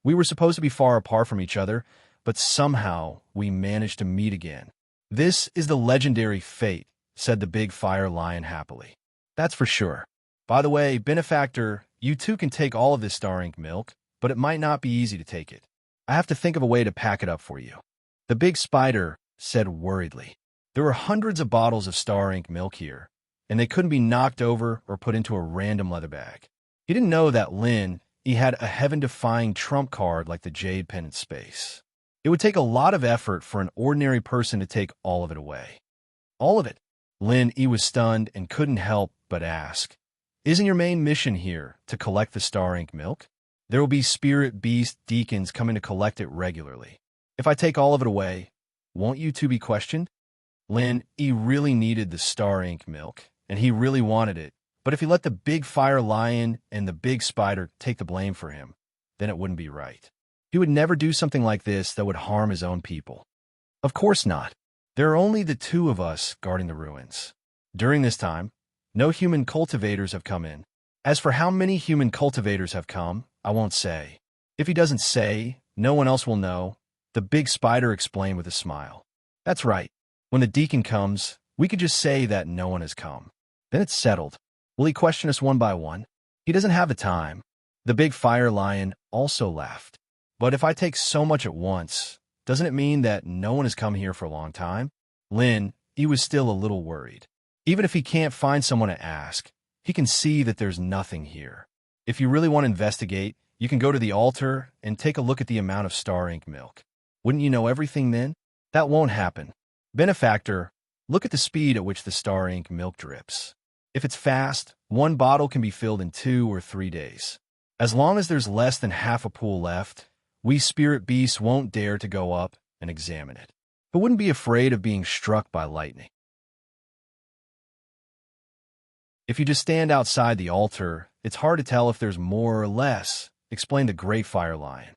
We were supposed to be far apart from each other, but somehow we managed to meet again. This is the legendary fate, said the Big Fire Lion happily. That's for sure. By the way, Benefactor, you too can take all of this Star Ink milk, but it might not be easy to take it. I have to think of a way to pack it up for you. The Big Spider said worriedly. There were hundreds of bottles of Star Ink milk here, and they couldn't be knocked over or put into a random leather bag. He didn't know that he had a heaven-defying trump card like the Jade Pendant Space. It would take a lot of effort for an ordinary person to take all of it away. All of it. He was stunned and couldn't help but ask, "Isn't your main mission here to collect the Star Ink milk? There will be spirit beast deacons coming to collect it regularly. If I take all of it away, won't you two be questioned?" He really needed the Star Ink milk, and he really wanted it, but if he let the big fire lion and the big spider take the blame for him, then it wouldn't be right. He would never do something like this that would harm his own people. Of course not. There are only the two of us guarding the ruins. During this time, no human cultivators have come in. As for how many human cultivators have come, I won't say. If he doesn't say, no one else will know, the big spider explained with a smile. That's right. When the deacon comes, we could just say that no one has come. Then it's settled. Will he question us one by one? He doesn't have the time. The big fire lion also laughed. But if I take so much at once, doesn't it mean that no one has come here for a long time? He was still a little worried. Even if he can't find someone to ask, he can see that there's nothing here. If you really want to investigate, you can go to the altar and take a look at the amount of Star Ink milk. Wouldn't you know everything then? That won't happen. Benefactor, look at the speed at which the Star Ink milk drips. If it's fast, one bottle can be filled in 2 or 3 days. As long as there's less than half a pool left, we spirit beasts won't dare to go up and examine it, but wouldn't be afraid of being struck by lightning. If you just stand outside the altar, it's hard to tell if there's more or less, explained the great fire lion.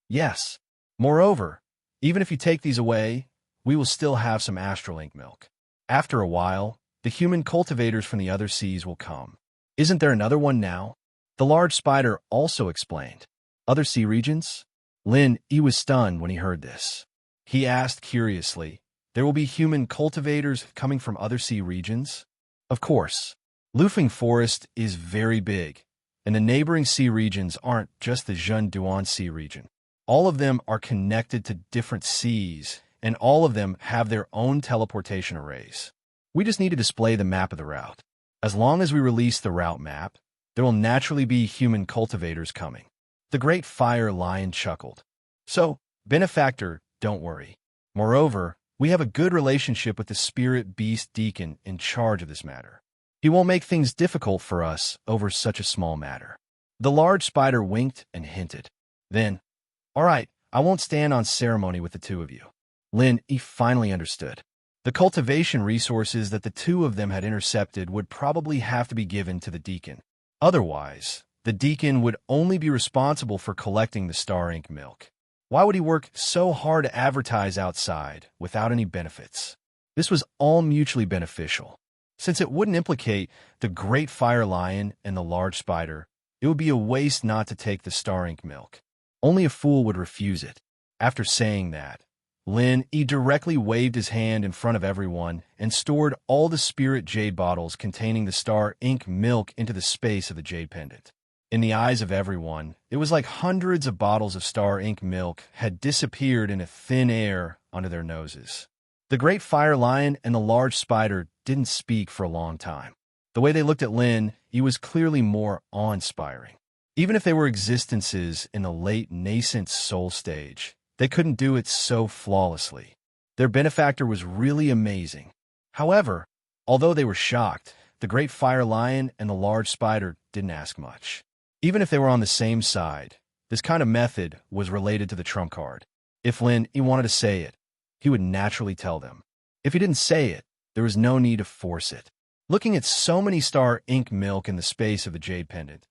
Yes. Moreover, even if you take these away, we will still have some astral ink milk. After a while, the human cultivators from the other seas will come. Isn't there another one now? The large spider also explained. Other sea regions? He was stunned when he heard this. He asked curiously, there will be human cultivators coming from other sea regions? Of course. Lufeng Forest is very big, and the neighboring sea regions aren't just the Zhenduan Sea region. All of them are connected to different seas, and all of them have their own teleportation arrays. We just need to display the map of the route. As long as we release the route map, there will naturally be human cultivators coming. The great fire lion chuckled. So, Benefactor, don't worry. Moreover, we have a good relationship with the spirit beast deacon in charge of this matter. He won't make things difficult for us over such a small matter. The large spider winked and hinted. Then, all right, I won't stand on ceremony with the two of you. He finally understood. The cultivation resources that the two of them had intercepted would probably have to be given to the deacon. Otherwise, the deacon would only be responsible for collecting the Star Ink milk. Why would he work so hard to advertise outside without any benefits? This was all mutually beneficial. Since it wouldn't implicate the great fire lion and the large spider, it would be a waste not to take the Star Ink milk. Only a fool would refuse it. After saying that, he directly waved his hand in front of everyone and stored all the spirit jade bottles containing the Star Ink milk into the space of the jade pendant. In the eyes of everyone, it was like hundreds of bottles of Star Ink milk had disappeared into thin air under their noses. The great fire lion and the large spider didn't speak for a long time. The way they looked at he was clearly more awe-inspiring. Even if they were existences in the late nascent soul stage, they couldn't do it so flawlessly. Their benefactor was really amazing. However, although they were shocked, the great fire lion and the large spider didn't ask much. Even if they were on the same side, this kind of method was related to the trump card. If he wanted to say it, he would naturally tell them. If he didn't say it, there was no need to force it. Looking at so many Star Ink milk in the space of the jade pendant,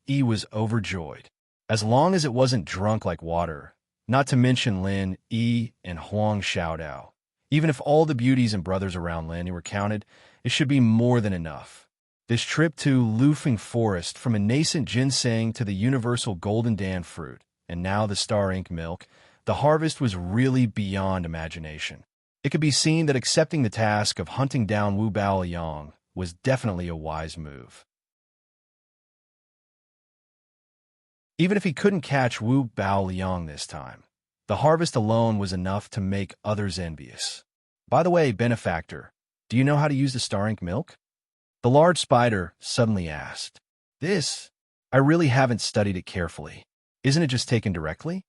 he was overjoyed. As long as it wasn't drunk like water, not to mention and Huang Xiaodao. Even if all the beauties and brothers around were counted, it should be more than enough. This trip to Lufeng Forest, from a nascent ginseng to the universal golden dan fruit, and now the Star Ink milk, the harvest was really beyond imagination. It could be seen that accepting the task of hunting down Wu Baoyang was definitely a wise move. Even if he couldn't catch Wu Baoyang this time, the harvest alone was enough to make others envious. By the way, Benefactor, do you know how to use the star ink milk? The large spider suddenly asked. I really haven't studied it carefully. Isn't it just taken directly?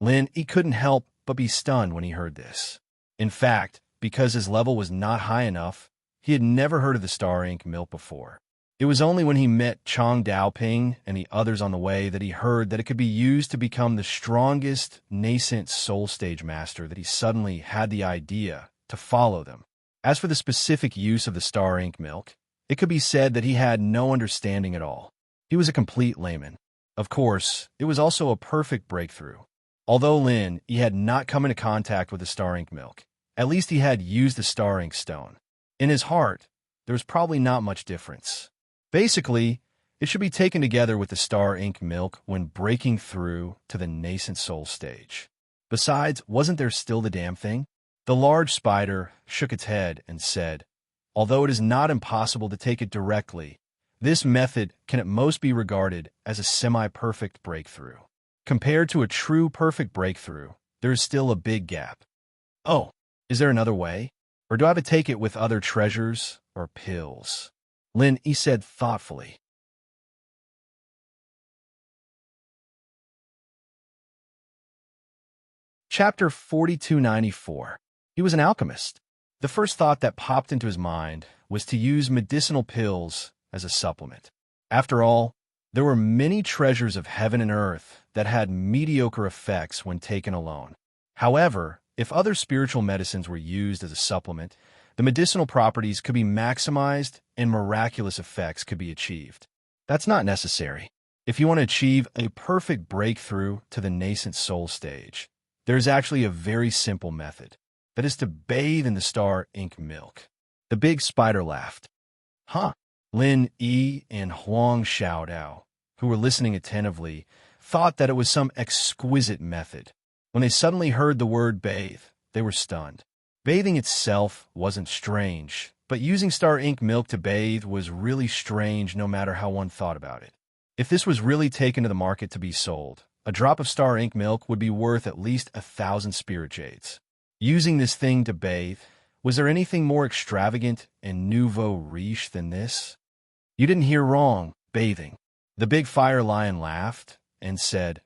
He couldn't help but be stunned when he heard this. In fact, because his level was not high enough, he had never heard of the star ink milk before. It was only when he met Chong Daoping and the others on the way that he heard that it could be used to become the strongest nascent soul stage master that he suddenly had the idea to follow them. As for the specific use of the star ink milk, it could be said that he had no understanding at all. He was a complete layman. Of course, it was also a perfect breakthrough. Although he had not come into contact with the star ink milk, at least he had used the star ink stone. In his heart, there was probably not much difference. Basically, it should be taken together with the star ink milk when breaking through to the nascent soul stage. Besides, wasn't there still the damn thing? The large spider shook its head and said, although it is not impossible to take it directly, this method can at most be regarded as a semi-perfect breakthrough. Compared to a true perfect breakthrough, there is still a big gap. Oh, is there another way? Or do I have to take it with other treasures or pills? He said thoughtfully. Chapter 4294. He was an alchemist. The first thought that popped into his mind was to use medicinal pills as a supplement. After all, there were many treasures of heaven and earth that had mediocre effects when taken alone. However, if other spiritual medicines were used as a supplement, the medicinal properties could be maximized and miraculous effects could be achieved. That's not necessary. If you want to achieve a perfect breakthrough to the nascent soul stage, there's actually a very simple method. That is to bathe in the star ink milk. The big spider laughed. Huh? Lin Yi and Huang Xiaodao, who were listening attentively, thought that it was some exquisite method. When they suddenly heard the word bathe, they were stunned. Bathing itself wasn't strange, but using star ink milk to bathe was really strange no matter how one thought about it. If this was really taken to the market to be sold, a drop of star ink milk would be worth at least 1,000 spirit jades. Using this thing to bathe, was there anything more extravagant and nouveau riche than this? You didn't hear wrong, bathing. The big fire lion laughed and said,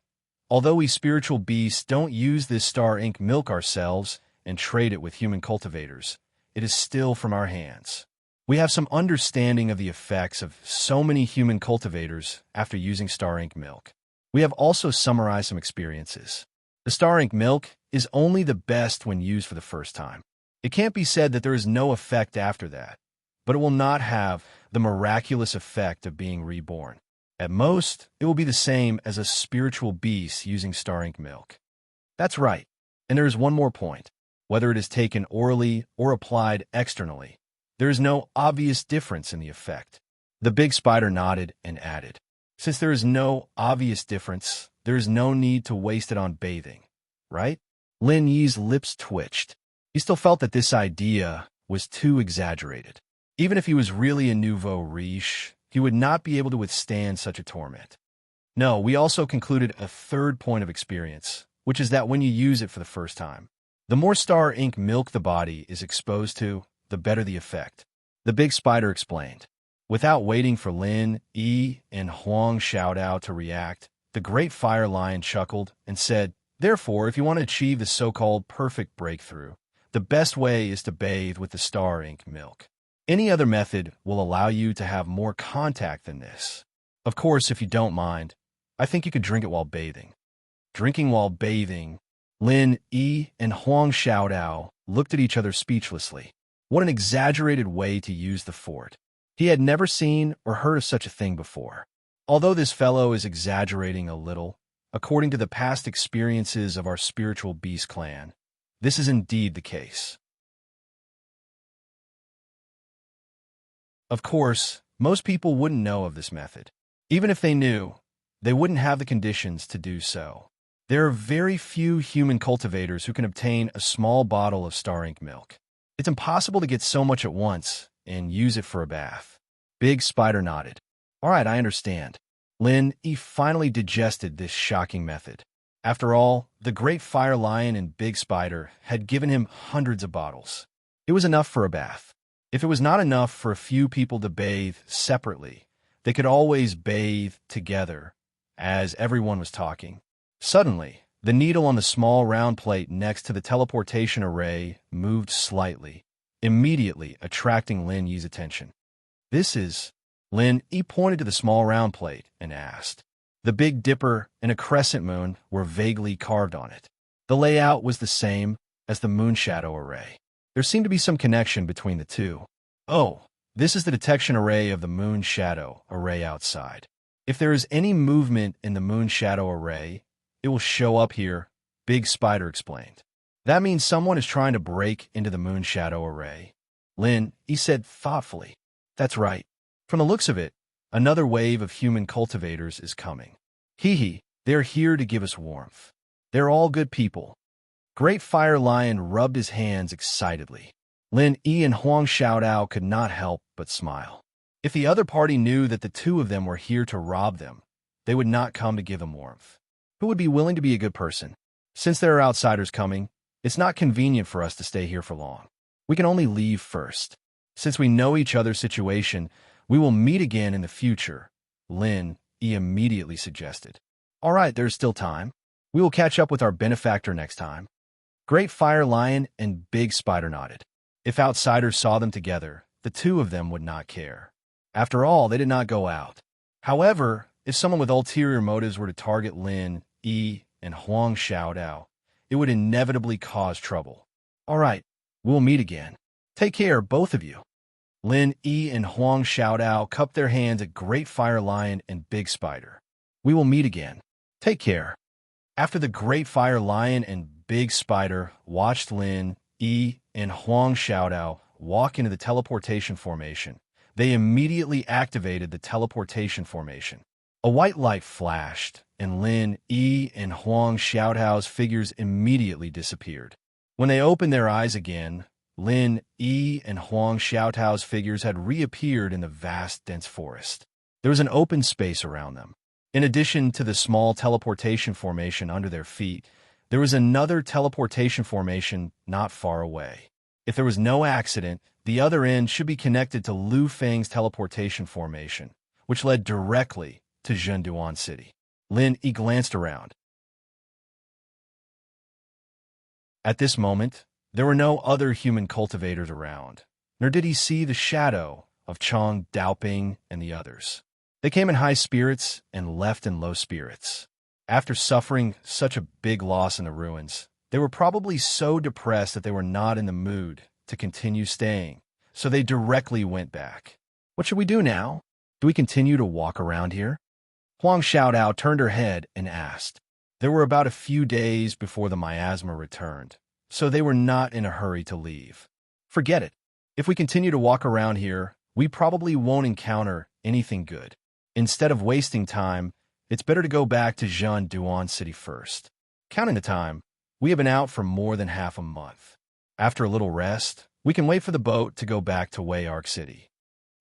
although we spiritual beasts don't use this star ink milk ourselves and trade it with human cultivators, it is still from our hands. We have some understanding of the effects of so many human cultivators after using star ink milk. We have also summarized some experiences. The star ink milk is only the best when used for the first time. It can't be said that there is no effect after that, but it will not have the miraculous effect of being reborn. At most, it will be the same as a spiritual beast using star ink milk. That's right. And there is one more point. Whether it is taken orally or applied externally, there is no obvious difference in the effect. The big spider nodded and added, since there is no obvious difference, there is no need to waste it on bathing, right? Lin Yi's lips twitched. He still felt that this idea was too exaggerated. Even if he was really a nouveau riche, he would not be able to withstand such a torment. No, we also concluded a third point of experience, which is that when you use it for the first time, the more star ink milk the body is exposed to, the better the effect. The big spider explained. Without waiting for Lin Yi and Huang Xiaodao to react, the great fire lion chuckled and said, therefore, if you want to achieve the so-called perfect breakthrough, the best way is to bathe with the star ink milk. Any other method will allow you to have more contact than this. Of course, if you don't mind, I think you could drink it while bathing. Drinking while bathing, Lin Yi and Huang Xiaodao looked at each other speechlessly. What an exaggerated way to use the fort. He had never seen or heard of such a thing before. Although this fellow is exaggerating a little, according to the past experiences of our spiritual beast clan, this is indeed the case. Of course, most people wouldn't know of this method. Even if they knew, they wouldn't have the conditions to do so. There are very few human cultivators who can obtain a small bottle of star ink milk. It's impossible to get so much at once and use it for a bath. Big Spider nodded. All right, I understand. Lin Yi finally digested this shocking method. After all, the Great Fire Lion and Big Spider had given him hundreds of bottles. It was enough for a bath. If it was not enough for a few people to bathe separately, they could always bathe together, as everyone was talking. Suddenly, the needle on the small round plate next to the teleportation array moved slightly, immediately attracting Lin Yi's attention. This is... Lin Yi pointed to the small round plate and asked. The Big Dipper and a crescent moon were vaguely carved on it. The layout was the same as the moon shadow array. There seemed to be some connection between the two. Oh, this is the detection array of the moon shadow array outside. If there is any movement in the moon shadow array, it will show up here, Big Spider explained. That means someone is trying to break into the moon shadow array. Lin Yi said thoughtfully. That's right. From the looks of it, another wave of human cultivators is coming. Hee, they're here to give us warmth. They're all good people. Great Fire Lion rubbed his hands excitedly. Lin Yi and Huang Xiaodao could not help but smile. If the other party knew that the two of them were here to rob them, they would not come to give them warmth. Who would be willing to be a good person? Since there are outsiders coming, it's not convenient for us to stay here for long. We can only leave first. Since we know each other's situation, we will meet again in the future, Lin Yi immediately suggested. All right, there's still time. We will catch up with our benefactor next time. Great Fire Lion and Big Spider nodded. If outsiders saw them together, the two of them would not care. After all, they did not go out. However, if someone with ulterior motives were to target Lin Yi and Huang Xiaodao, it would inevitably cause trouble. All right, we'll meet again. Take care, both of you. Lin Yi and Huang Xiaodao cupped their hands at Great Fire Lion and Big Spider. We will meet again. Take care. After the Great Fire Lion and Big Spider watched Lin Yi and Huang Xiaodao walk into the teleportation formation, they immediately activated the teleportation formation. A white light flashed, and Lin Yi and Huang Xiaodao's figures immediately disappeared. When they opened their eyes again, Lin Yi and Huang Xiaodao's figures had reappeared in the vast, dense forest. There was an open space around them. In addition to the small teleportation formation under their feet, there was another teleportation formation not far away. If there was no accident, the other end should be connected to Lu Feng's teleportation formation, which led directly to Zhenduan City. Lin Yi glanced around. At this moment, there were no other human cultivators around, nor did he see the shadow of Chang Daoping and the others. They came in high spirits and left in low spirits. After suffering such a big loss in the ruins, they were probably so depressed that they were not in the mood to continue staying, so they directly went back. What should we do now? Do we continue to walk around here? Huang Xiaodao turned her head and asked. There were about a few days before the miasma returned, so they were not in a hurry to leave. Forget it. If we continue to walk around here, we probably won't encounter anything good. Instead of wasting time, it's better to go back to Zhenduan City first. Counting the time, we have been out for more than half a month. After a little rest, we can wait for the boat to go back to Wayark City.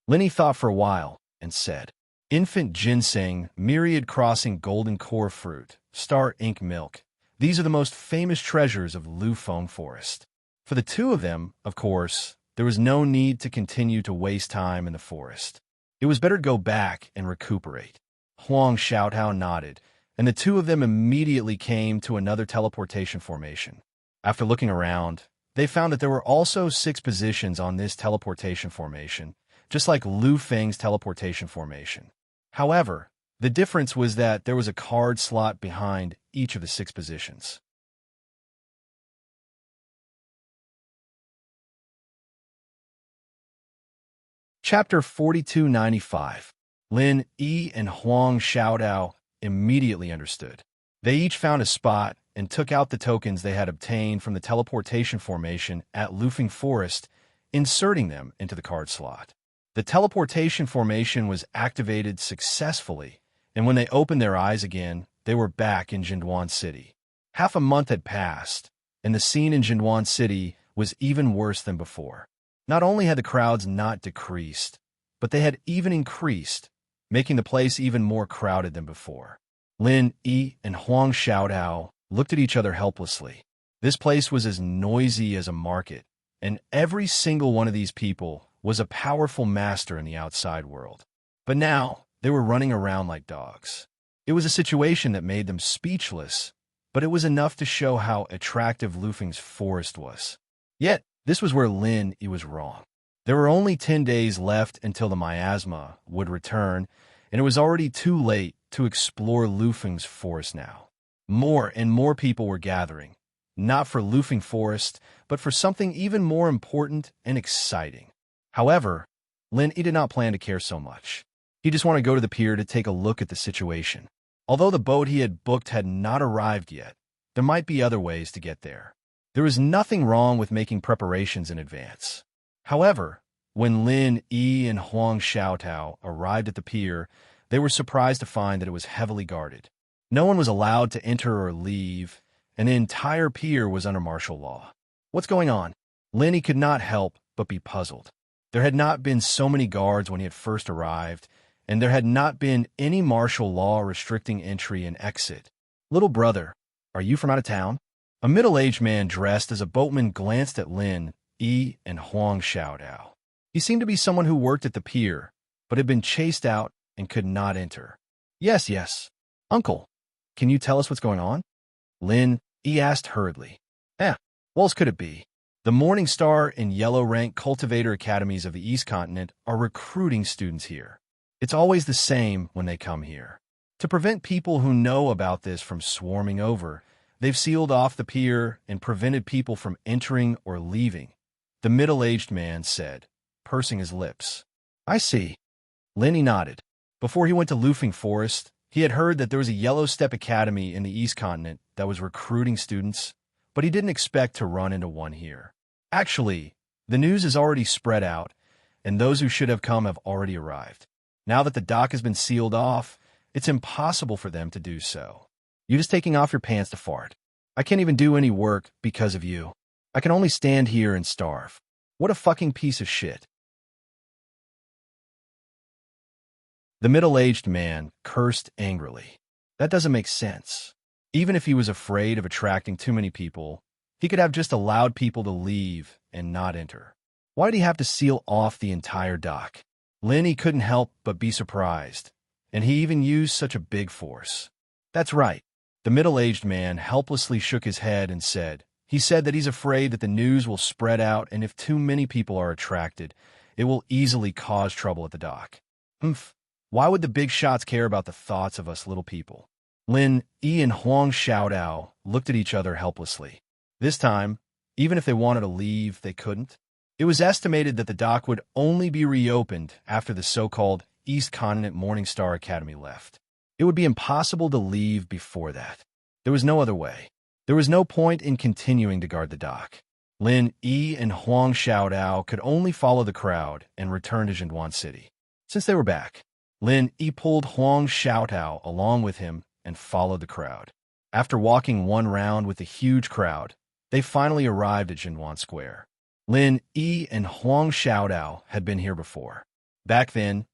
Lin Yi thought for a while and said, Infant ginseng, myriad crossing golden core fruit, star ink milk. These are the most famous treasures of Lu Feng Forest. For the two of them, of course, there was no need to continue to waste time in the forest. It was better to go back and recuperate. Huang Xiaodao nodded, and the two of them immediately came to another teleportation formation. After looking around, they found that there were also 6 positions on this teleportation formation, just like Lu Feng's teleportation formation. However, the difference was that there was a card slot behind each of the 6 positions. Chapter 4295. Lin Yi and Huang Xiaodao immediately understood. They each found a spot and took out the tokens they had obtained from the teleportation formation at Lufeng Forest, inserting them into the card slot. The teleportation formation was activated successfully, and when they opened their eyes again, they were back in Zhenduan City. Half a month had passed, and the scene in Zhenduan City was even worse than before. Not only had the crowds not decreased, but they had even increased, making the place even more crowded than before. Lin Yi and Huang Xiaodao looked at each other helplessly. This place was as noisy as a market, and every single one of these people was a powerful master in the outside world. But now, they were running around like dogs. It was a situation that made them speechless, but it was enough to show how attractive Lufing's forest was. Yet, this was where Lin Yi was wrong. There were only 10 days left until the miasma would return, and it was already too late to explore Lufing's forest now. More and more people were gathering, not for Lufing Forest, but for something even more important and exciting. However, Lin Yi did not plan to care so much. He just wanted to go to the pier to take a look at the situation. Although the boat he had booked had not arrived yet, there might be other ways to get there. There was nothing wrong with making preparations in advance. However, when Lin Yi and Huang Xiaotao arrived at the pier, they were surprised to find that it was heavily guarded. No one was allowed to enter or leave, and the entire pier was under martial law. What's going on? Lin Yi could not help but be puzzled. There had not been so many guards when he had first arrived, and there had not been any martial law restricting entry and exit. Little brother, are you from out of town? A middle-aged man dressed as a boatman glanced at Lin Yi and Huang Xiaodao. He seemed to be someone who worked at the pier, but had been chased out and could not enter. Yes. Uncle, can you tell us what's going on? Lin Yi asked hurriedly. What else could it be? The Morning Star and Yellow Rank Cultivator Academies of the East Continent are recruiting students here. It's always the same when they come here. To prevent people who know about this from swarming over, they've sealed off the pier and prevented people from entering or leaving, the middle-aged man said, pursing his lips. I see. Lin Yi nodded. Before he went to Lufing Forest, he had heard that there was a Yellow Step Academy in the East Continent that was recruiting students, but he didn't expect to run into one here. Actually, the news is already spread out, and those who should have come have already arrived. Now that the dock has been sealed off, it's impossible for them to do so. You're just taking off your pants to fart. I can't even do any work because of you. I can only stand here and starve. What a fucking piece of shit. The middle-aged man cursed angrily. That doesn't make sense. Even if he was afraid of attracting too many people, he could have just allowed people to leave and not enter. Why did he have to seal off the entire dock? Lin Yi couldn't help but be surprised, and he even used such a big force. That's right. The middle-aged man helplessly shook his head and said, he said that he's afraid that the news will spread out, and if too many people are attracted, it will easily cause trouble at the dock. Why would the big shots care about the thoughts of us little people? Lin Yi and Huang Xiaodao looked at each other helplessly. This time, even if they wanted to leave, they couldn't. It was estimated that the dock would only be reopened after the so-called East Continent Morning Star Academy left. It would be impossible to leave before that. There was no other way. There was no point in continuing to guard the dock. Lin Yi and Huang Xiaodao could only follow the crowd and return to Jinduan City. Since they were back, Lin Yi pulled Huang Xiaotao along with him and followed the crowd. After walking one round with the huge crowd, they finally arrived at Jinduan Square. Lin Yi and Huang Xiaodao had been here before. Back then,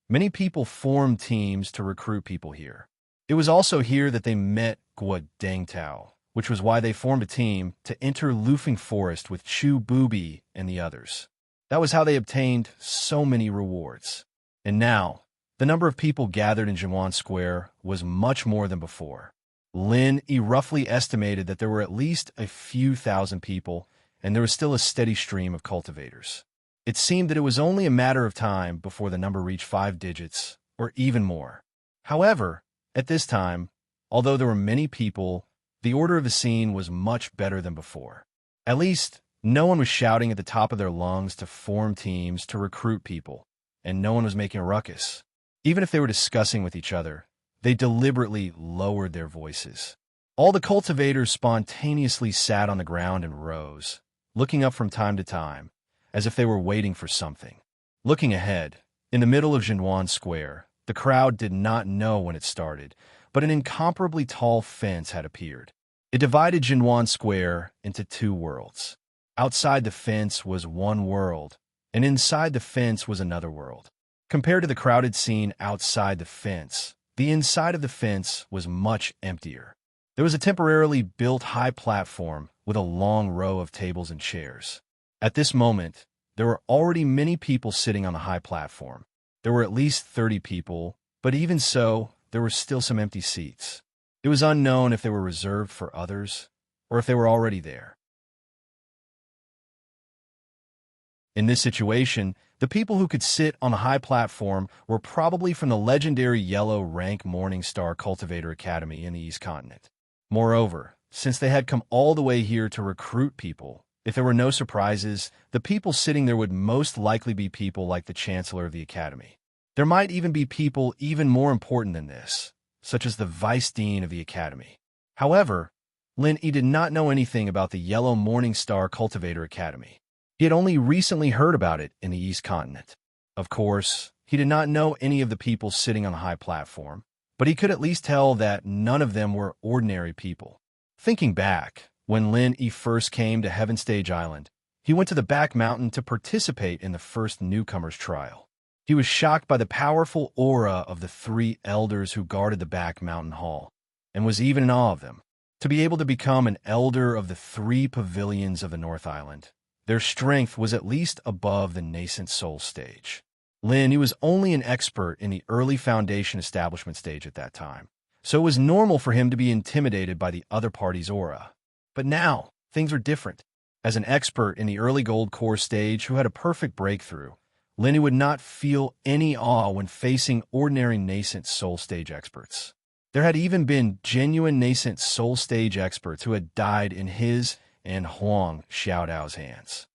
many people formed teams to recruit people here. It was also here that they met Guo Dangtao, which was why they formed a team to enter Lufing Forest with Chu Bubi and the others. That was how they obtained so many rewards. And now, the number of people gathered in Jinduan Square was much more than before. Lin Yi roughly estimated that there were at least a few thousand people, and there was still a steady stream of cultivators. It seemed that it was only a matter of time before the number reached 5 digits, or even more. However, at this time, although there were many people, the order of the scene was much better than before. At least, no one was shouting at the top of their lungs to form teams to recruit people, and no one was making a ruckus. Even if they were discussing with each other, they deliberately lowered their voices. All the cultivators spontaneously sat on the ground in rows, looking up from time to time, as if they were waiting for something. Looking ahead, in the middle of Jinduan Square, the crowd did not know when it started, but an incomparably tall fence had appeared. It divided Jinduan Square into 2 worlds. Outside the fence was one world, and inside the fence was another world. Compared to the crowded scene outside the fence, the inside of the fence was much emptier. There was a temporarily built high platform with a long row of tables and chairs. At this moment, there were already many people sitting on the high platform. There were at least 30 people, but even so, there were still some empty seats. It was unknown if they were reserved for others, or if they were already there. In this situation, the people who could sit on the high platform were probably from the legendary yellow rank Morning Star Cultivator Academy in the East Continent. Moreover, since they had come all the way here to recruit people, if there were no surprises, the people sitting there would most likely be people like the Chancellor of the Academy. There might even be people even more important than this, such as the Vice Dean of the Academy. However, Lin Yi did not know anything about the Yellow Morning Star Cultivator Academy. He had only recently heard about it in the East Continent. Of course, he did not know any of the people sitting on the high platform, but he could at least tell that none of them were ordinary people. Thinking back, when Lin Yi first came to Heaven Stage Island, he went to the back mountain to participate in the first newcomer's trial. He was shocked by the powerful aura of the 3 elders who guarded the back mountain hall, and was even in awe of them. To be able to become an elder of the 3 pavilions of the North Island, their strength was at least above the nascent soul stage. Lin, he was only an expert in the early foundation establishment stage at that time, so it was normal for him to be intimidated by the other party's aura. But now, things are different. As an expert in the early gold core stage who had a perfect breakthrough, Lin would not feel any awe when facing ordinary nascent soul stage experts. There had even been genuine nascent soul stage experts who had died in his and Huang Xiaodao's hands.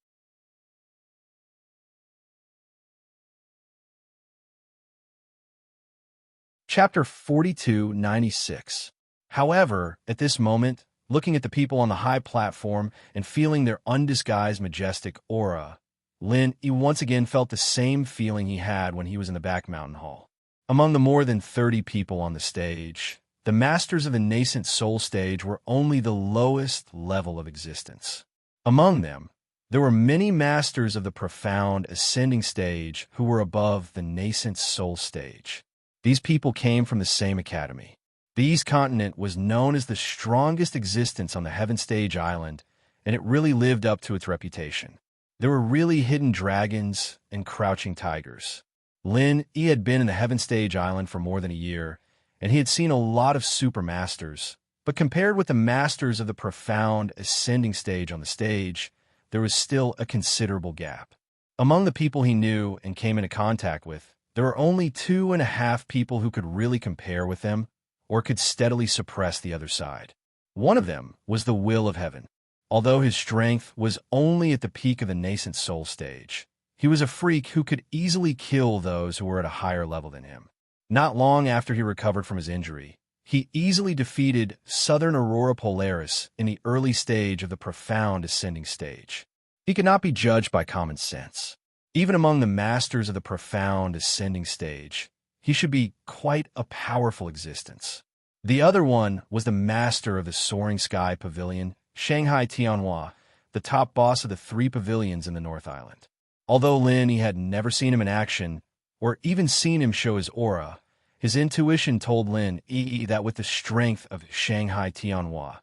Chapter 4296. However, at this moment, looking at the people on the high platform and feeling their undisguised majestic aura, Lin Yi once again felt the same feeling he had when he was in the back mountain hall. Among the more than 30 people on the stage, the masters of the nascent soul stage were only the lowest level of existence. Among them, there were many masters of the profound ascending stage who were above the nascent soul stage. These people came from the same academy. The East Continent was known as the strongest existence on the Heaven Stage Island, and it really lived up to its reputation. There were really hidden dragons and crouching tigers. Lin Yi had been in the Heaven Stage Island for more than a year, and he had seen a lot of super masters, but compared with the masters of the profound ascending stage on the stage, there was still a considerable gap. Among the people he knew and came into contact with, there were only 2.5 people who could really compare with them or could steadily suppress the other side. One of them was the Will of Heaven. Although his strength was only at the peak of the nascent soul stage, he was a freak who could easily kill those who were at a higher level than him. Not long after he recovered from his injury, he easily defeated Southern Aurora Polaris in the early stage of the profound ascending stage. He could not be judged by common sense. Even among the masters of the profound ascending stage, he should be quite a powerful existence. The other one was the master of the Soaring Sky Pavilion, Shanghai Tianhua, the top boss of the 3 pavilions in the North Island. Although Lin Yi had never seen him in action, or even seen him show his aura, his intuition told Lin Yi that with the strength of Shanghai Tianhua,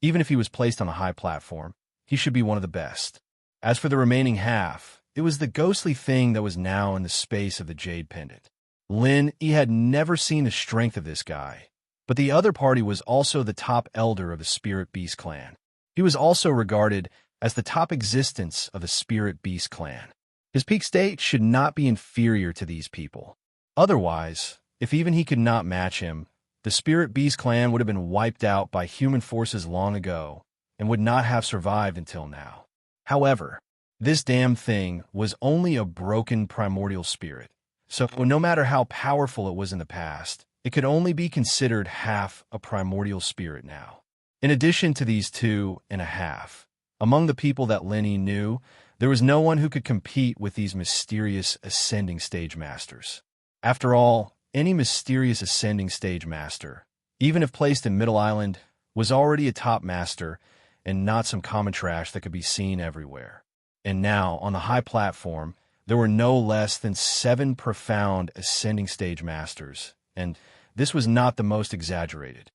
even if he was placed on a high platform, he should be one of the best. As for the remaining half, it was the ghostly thing that was now in the space of the Jade Pendant. Lin Yi had never seen the strength of this guy, but the other party was also the top elder of the Spirit Beast clan. He was also regarded as the top existence of the Spirit Beast clan. His peak state should not be inferior to these people. Otherwise, if even he could not match him, the Spirit Beast clan would have been wiped out by human forces long ago and would not have survived until now. However, this damn thing was only a broken primordial spirit, so no matter how powerful it was in the past, it could only be considered half a primordial spirit now. In addition to these 2.5, among the people that Lin Yi knew, there was no one who could compete with these mysterious ascending stage masters. After all, any mysterious ascending stage master, even if placed in Middle Island, was already a top master and not some common trash that could be seen everywhere. And now, on the high platform, there were no less than 7 profound ascending stage masters, and this was not the most exaggerated.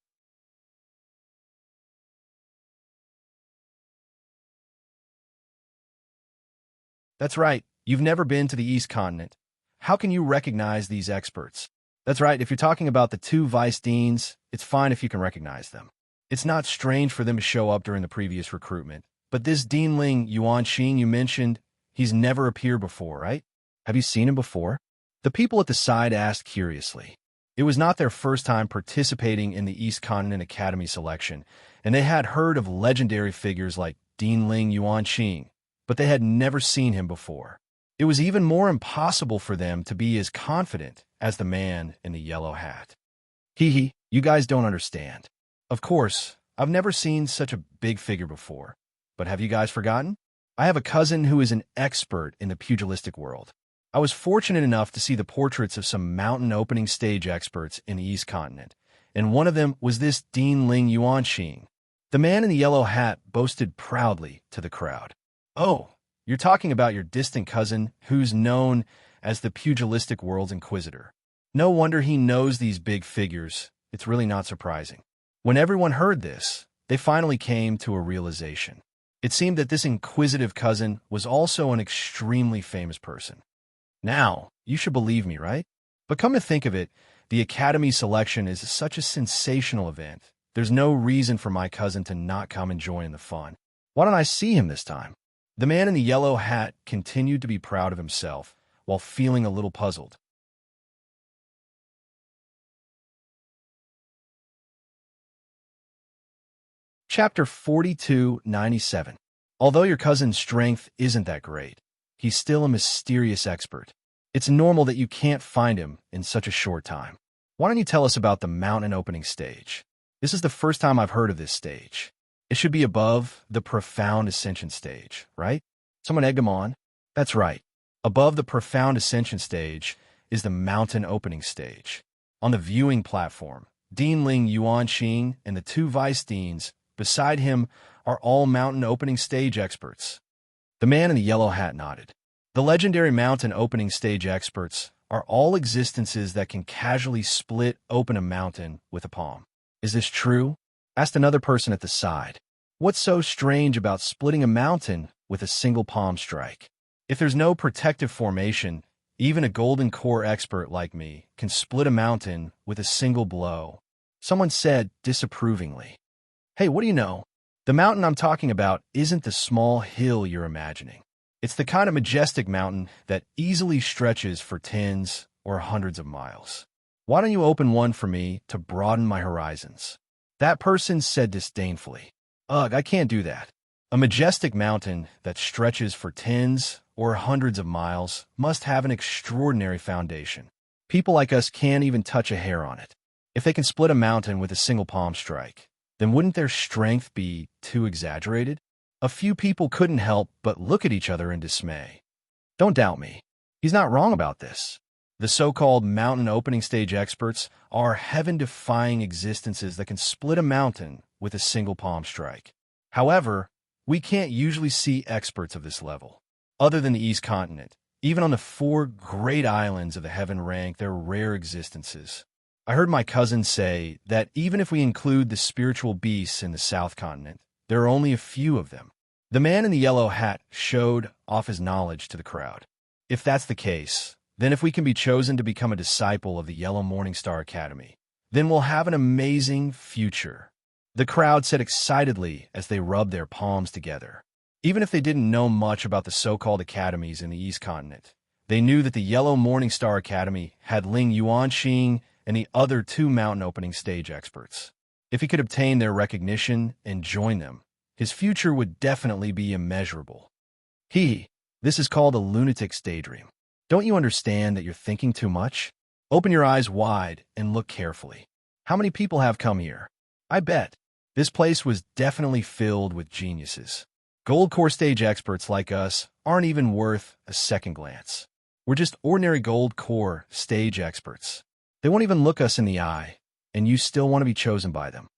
That's right. You've never been to the East Continent. How can you recognize these experts? That's right. If you're talking about the two vice deans, it's fine if you can recognize them. It's not strange for them to show up during the previous recruitment. But this Dean Ling Yuanxing you mentioned, he's never appeared before, right? Have you seen him before? The people at the side asked curiously. It was not their first time participating in the East Continent Academy selection, and they had heard of legendary figures like Dean Ling Yuanxing, but they had never seen him before. It was even more impossible for them to be as confident as the man in the yellow hat. Hee, you guys don't understand. Of course, I've never seen such a big figure before. But have you guys forgotten? I have a cousin who is an expert in the pugilistic world. I was fortunate enough to see the portraits of some mountain opening stage experts in the East Continent, and one of them was this Dean Ling Yuanxing. The man in the yellow hat boasted proudly to the crowd. Oh, you're talking about your distant cousin who's known as the pugilistic world's inquisitor. No wonder he knows these big figures. It's really not surprising. When everyone heard this, they finally came to a realization. It seemed that this inquisitive cousin was also an extremely famous person. Now, you should believe me, right? But come to think of it, the Academy selection is such a sensational event. There's no reason for my cousin to not come and join in the fun. Why don't I see him this time? The man in the yellow hat continued to be proud of himself, while feeling a little puzzled. Chapter 4297. Although your cousin's strength isn't that great, he's still a mysterious expert. It's normal that you can't find him in such a short time. Why don't you tell us about the mountain opening stage? This is the first time I've heard of this stage. It should be above the profound ascension stage, right? Someone egged him on? That's right. Above the profound ascension stage is the mountain opening stage. On the viewing platform, Dean Ling Yuanxing and the two vice deans beside him are all mountain opening stage experts. The man in the yellow hat nodded. The legendary mountain opening stage experts are all existences that can casually split open a mountain with a palm. Is this true? Asked another person at the side. What's so strange about splitting a mountain with a single palm strike? If there's no protective formation, even a golden core expert like me can split a mountain with a single blow. Someone said disapprovingly. Hey, what do you know? The mountain I'm talking about isn't the small hill you're imagining. It's the kind of majestic mountain that easily stretches for tens or hundreds of miles. Why don't you open one for me to broaden my horizons? That person said disdainfully. Ugh, I can't do that. A majestic mountain that stretches for tens or hundreds of miles must have an extraordinary foundation. People like us can't even touch a hair on it. If they can split a mountain with a single palm strike, then wouldn't their strength be too exaggerated? A few people couldn't help but look at each other in dismay. Don't doubt me. He's not wrong about this. The so-called mountain opening stage experts are heaven-defying existences that can split a mountain with a single palm strike. However, we can't usually see experts of this level. Other than the East Continent, even on the 4 great islands of the heaven rank, they're rare existences. I heard my cousin say that even if we include the spiritual beasts in the South Continent, there are only a few of them. The man in the yellow hat showed off his knowledge to the crowd. If that's the case, then if we can be chosen to become a disciple of the Yellow Morningstar Academy, then we'll have an amazing future. The crowd said excitedly as they rubbed their palms together. Even if they didn't know much about the so-called academies in the East Continent, they knew that the Yellow Morningstar Academy had Ling Yuanxing and the other 2 mountain opening stage experts. If he could obtain their recognition and join them, his future would definitely be immeasurable. This is called a lunatic's daydream. Don't you understand that you're thinking too much? Open your eyes wide and look carefully. How many people have come here? I bet. This place was definitely filled with geniuses. Gold core stage experts like us aren't even worth a second glance. We're just ordinary gold core stage experts. They won't even look us in the eye, and you still want to be chosen by them.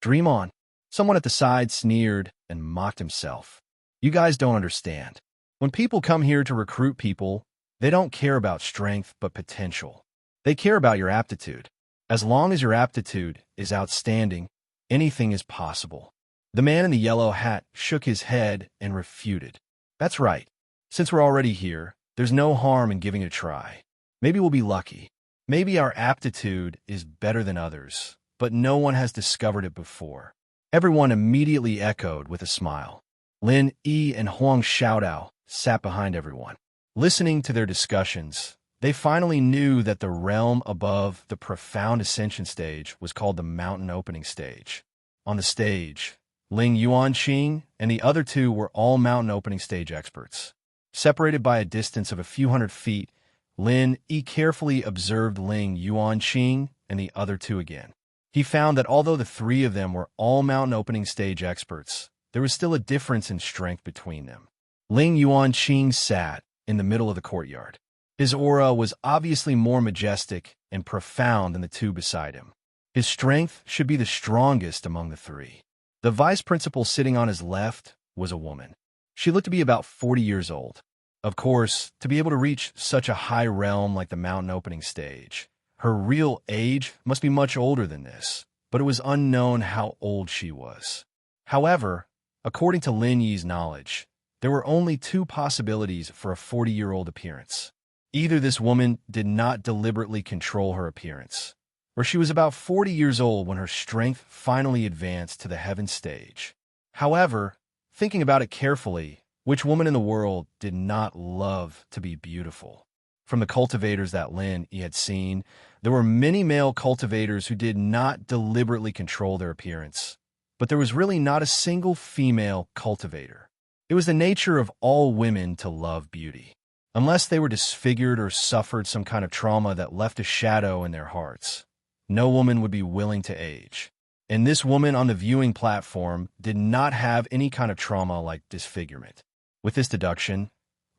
Dream on. Someone at the side sneered and mocked himself. You guys don't understand. When people come here to recruit people, they don't care about strength but potential. They care about your aptitude. As long as your aptitude is outstanding, anything is possible. The man in the yellow hat shook his head and refuted. That's right. Since we're already here, there's no harm in giving it a try. Maybe we'll be lucky. Maybe our aptitude is better than others, but no one has discovered it before. Everyone immediately echoed with a smile. Lin Yi and Huang Xiaodao sat behind everyone. Listening to their discussions, they finally knew that the realm above the profound ascension stage was called the mountain opening stage. On the stage, Ling Yuanqing and the other two were all mountain opening stage experts. Separated by a distance of a few hundred feet, Lin Yi carefully observed Ling Yuanqing and the other two again. He found that although the three of them were all mountain opening stage experts, there was still a difference in strength between them. Ling Yuanqing sat in the middle of the courtyard. His aura was obviously more majestic and profound than the two beside him. His strength should be the strongest among the three. The vice principal sitting on his left was a woman. She looked to be about 40 years old. Of course, to be able to reach such a high realm like the mountain opening stage, her real age must be much older than this, but it was unknown how old she was. However, according to Lin Yi's knowledge, there were only two possibilities for a 40-year-old appearance. Either this woman did not deliberately control her appearance, or she was about 40 years old when her strength finally advanced to the heaven stage. However, thinking about it carefully, which woman in the world did not love to be beautiful? From the cultivators that Lin Yi had seen, there were many male cultivators who did not deliberately control their appearance, but there was really not a single female cultivator. It was the nature of all women to love beauty, unless they were disfigured or suffered some kind of trauma that left a shadow in their hearts. No woman would be willing to age. And this woman on the viewing platform did not have any kind of trauma like disfigurement. With this deduction,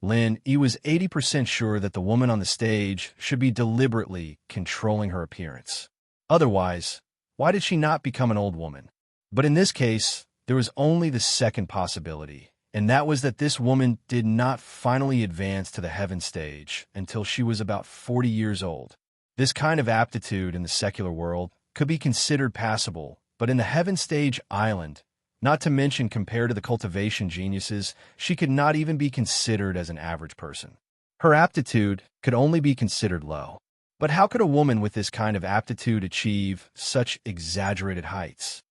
Lin Yi was 80% sure that the woman on the stage should be deliberately controlling her appearance. Otherwise, why did she not become an old woman? But in this case, there was only the second possibility, and that was that this woman did not finally advance to the heaven stage until she was about 40 years old. This kind of aptitude in the secular world could be considered passable, but in the heaven stage island, not to mention compared to the cultivation geniuses, she could not even be considered as an average person. Her aptitude could only be considered low. But how could a woman with this kind of aptitude achieve such exaggerated heights?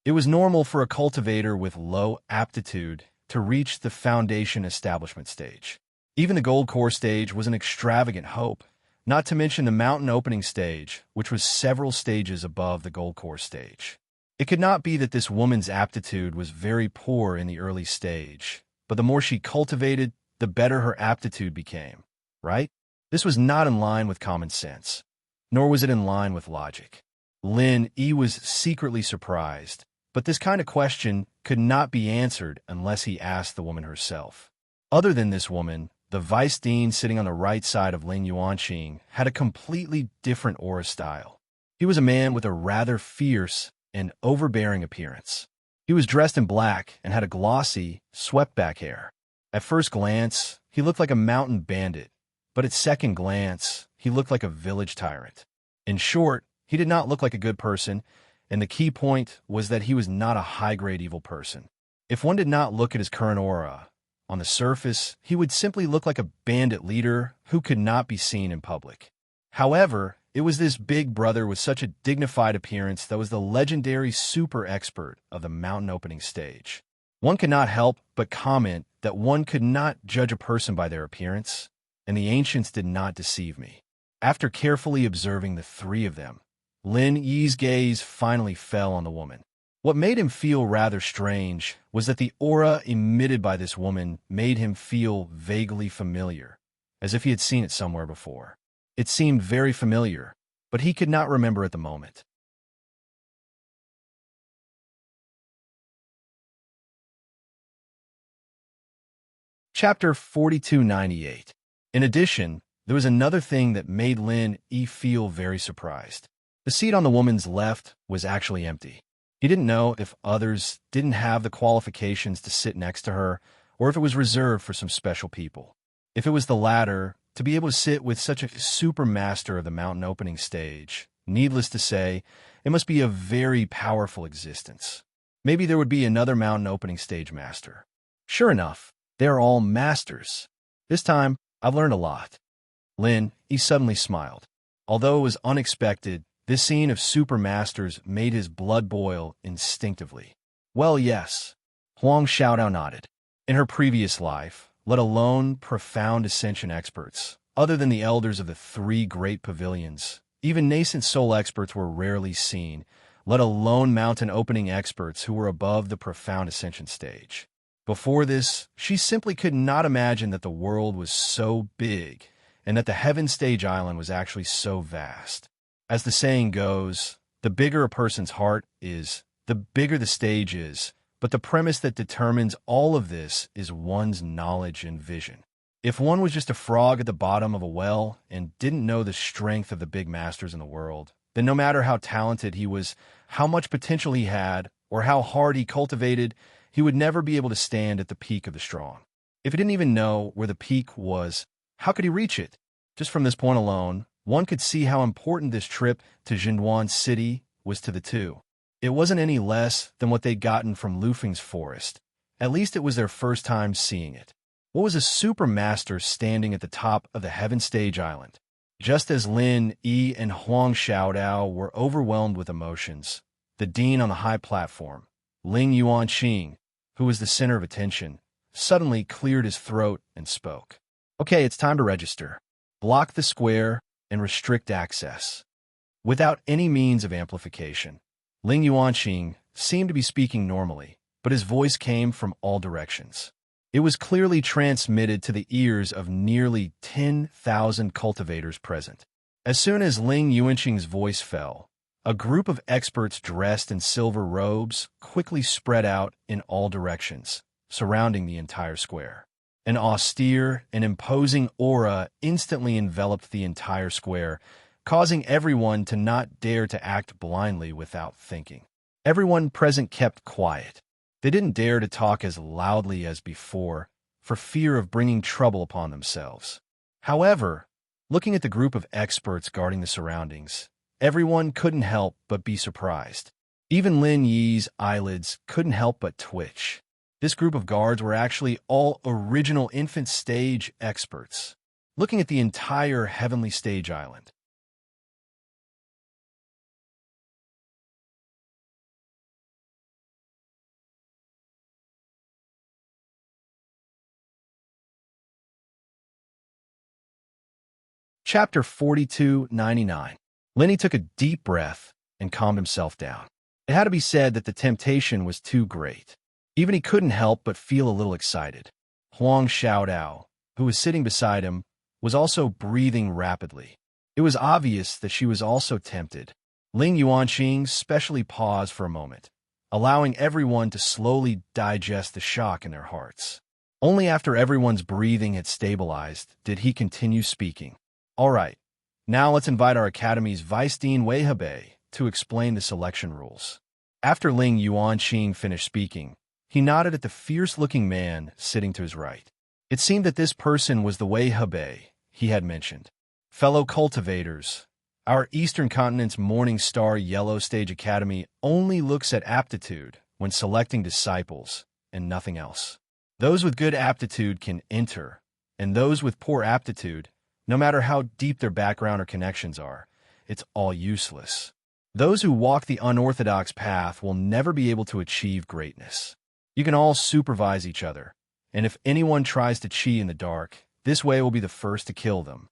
It was normal for a cultivator with low aptitude to reach the foundation establishment stage. Even the gold core stage was an extravagant hope, not to mention the mountain opening stage, which was several stages above the gold core stage. It could not be that this woman's aptitude was very poor in the early stage, but the more she cultivated, the better her aptitude became, right? This was not in line with common sense, nor was it in line with logic. Lin Yi was secretly surprised, but this kind of question could not be answered unless he asked the woman herself. Other than this woman, the vice dean sitting on the right side of Ling Yuanqing had a completely different aura style. He was a man with a rather fierce and overbearing appearance. He was dressed in black and had a glossy, swept-back hair. At first glance, he looked like a mountain bandit, but at second glance, he looked like a village tyrant. In short, he did not look like a good person, and the key point was that he was not a high-grade evil person. If one did not look at his current aura, on the surface, he would simply look like a bandit leader who could not be seen in public. However, it was this big brother with such a dignified appearance that was the legendary super expert of the mountain opening stage. One could not help but comment that one could not judge a person by their appearance, and the ancients did not deceive me. After carefully observing the three of them, Lin Yi's gaze finally fell on the woman. What made him feel rather strange was that the aura emitted by this woman made him feel vaguely familiar, as if he had seen it somewhere before. It seemed very familiar, but he could not remember at the moment. Chapter 4298. In addition, there was another thing that made Lin Yi feel very surprised. The seat on the woman's left was actually empty. He didn't know if others didn't have the qualifications to sit next to her, or if it was reserved for some special people. If it was the latter, to be able to sit with such a super master of the mountain opening stage, needless to say, It must be a very powerful existence. Maybe there would be another mountain opening stage master. Sure enough, they are all masters. This time, I've learned a lot. Lin, he suddenly smiled. Although it was unexpected, this scene of super masters made his blood boil instinctively. Well, yes. Huang Xiaodao nodded. In her previous life, let alone profound ascension experts, other than the elders of the three great pavilions, even nascent soul experts were rarely seen, let alone mountain opening experts who were above the profound ascension stage. Before this, she simply could not imagine that the world was so big and that the heaven stage island was actually so vast. As the saying goes, the bigger a person's heart is, the bigger the stage is, but the premise that determines all of this is one's knowledge and vision. If one was just a frog at the bottom of a well and didn't know the strength of the big masters in the world, then no matter how talented he was, how much potential he had, or how hard he cultivated, he would never be able to stand at the peak of the strong. If he didn't even know where the peak was, how could he reach it? Just from this point alone, one could see how important this trip to Jinduan City was to the two. It wasn't any less than what they'd gotten from Lufeng's forest. At least it was their first time seeing it. What was a super master standing at the top of the Heaven Stage Island? Just as Lin, Yi, and Huang Xiaodao were overwhelmed with emotions, the dean on the high platform, Ling Yuanqing, who was the center of attention, suddenly cleared his throat and spoke. Okay, it's time to register. Block the square and restrict access. Without any means of amplification, Ling Yuanqing seemed to be speaking normally, but his voice came from all directions. It was clearly transmitted to the ears of nearly 10,000 cultivators present. As soon as Ling Yuanqing's voice fell, a group of experts dressed in silver robes quickly spread out in all directions, surrounding the entire square. An austere and imposing aura instantly enveloped the entire square, causing everyone to not dare to act blindly without thinking. Everyone present kept quiet. They didn't dare to talk as loudly as before, for fear of bringing trouble upon themselves. However, looking at the group of experts guarding the surroundings, everyone couldn't help but be surprised. Even Lin Yi's eyelids couldn't help but twitch. This group of guards were actually all original infant stage experts, looking at the entire heavenly stage island. Chapter 4299. Lenny took a deep breath and calmed himself down. It had to be said that the temptation was too great. Even he couldn't help but feel a little excited. Huang Xiaodao, who was sitting beside him, was also breathing rapidly. It was obvious that she was also tempted. Ling Yuanqing specially paused for a moment, allowing everyone to slowly digest the shock in their hearts. Only after everyone's breathing had stabilized did he continue speaking. All right, now let's invite our Academy's Vice Dean Wei Hebei to explain the selection rules. After Ling Yuanqing finished speaking, he nodded at the fierce-looking man sitting to his right. It seemed that this person was the Wei Hebei he had mentioned. Fellow cultivators, our Eastern Continent's Morning Star Yellow Stage Academy only looks at aptitude when selecting disciples and nothing else. Those with good aptitude can enter, and those with poor aptitude, no matter how deep their background or connections are, it's all useless. Those who walk the unorthodox path will never be able to achieve greatness. You can all supervise each other, and if anyone tries to cheat in the dark, this way will be the first to kill them.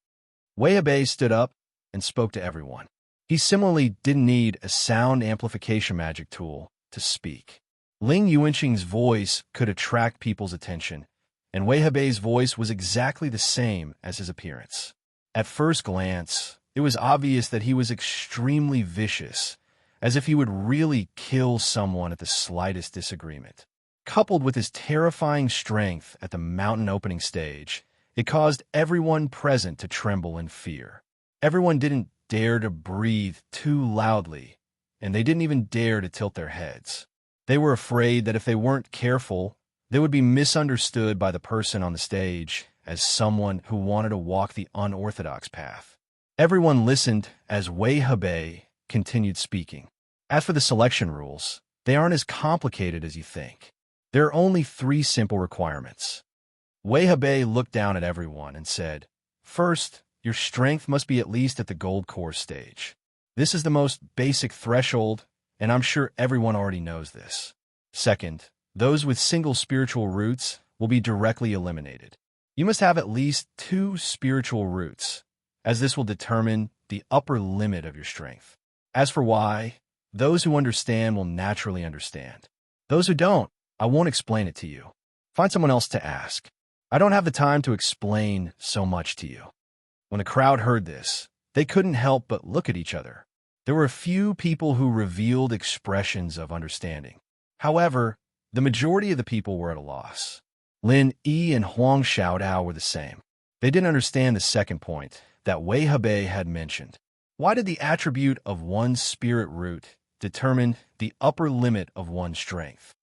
Wei Hebei stood up and spoke to everyone. He similarly didn't need a sound amplification magic tool to speak. Ling Yuanqing's voice could attract people's attention, and Wei Hebei's voice was exactly the same as his appearance. At first glance, it was obvious that he was extremely vicious, as if he would really kill someone at the slightest disagreement. Coupled with his terrifying strength at the mountain opening stage, it caused everyone present to tremble in fear. Everyone didn't dare to breathe too loudly, and they didn't even dare to tilt their heads. They were afraid that if they weren't careful, they would be misunderstood by the person on the stage as someone who wanted to walk the unorthodox path. Everyone listened as Wei Hebei continued speaking. As for the selection rules, they aren't as complicated as you think. There are only 3 simple requirements. Wei looked down at everyone and said, "First, your strength must be at least at the gold core stage. This is the most basic threshold, and I'm sure everyone already knows this. Second, those with single spiritual roots will be directly eliminated. You must have at least 2 spiritual roots, as this will determine the upper limit of your strength. As for why, those who understand will naturally understand. Those who don't, I won't explain it to you. Find someone else to ask. I don't have the time to explain so much to you." When the crowd heard this, they couldn't help but look at each other. There were a few people who revealed expressions of understanding. However, the majority of the people were at a loss. Lin Yi and Huang Xiaodao were the same. They didn't understand the second point that Wei had mentioned. Why did the attribute of one's spirit root determine the upper limit of one's strength?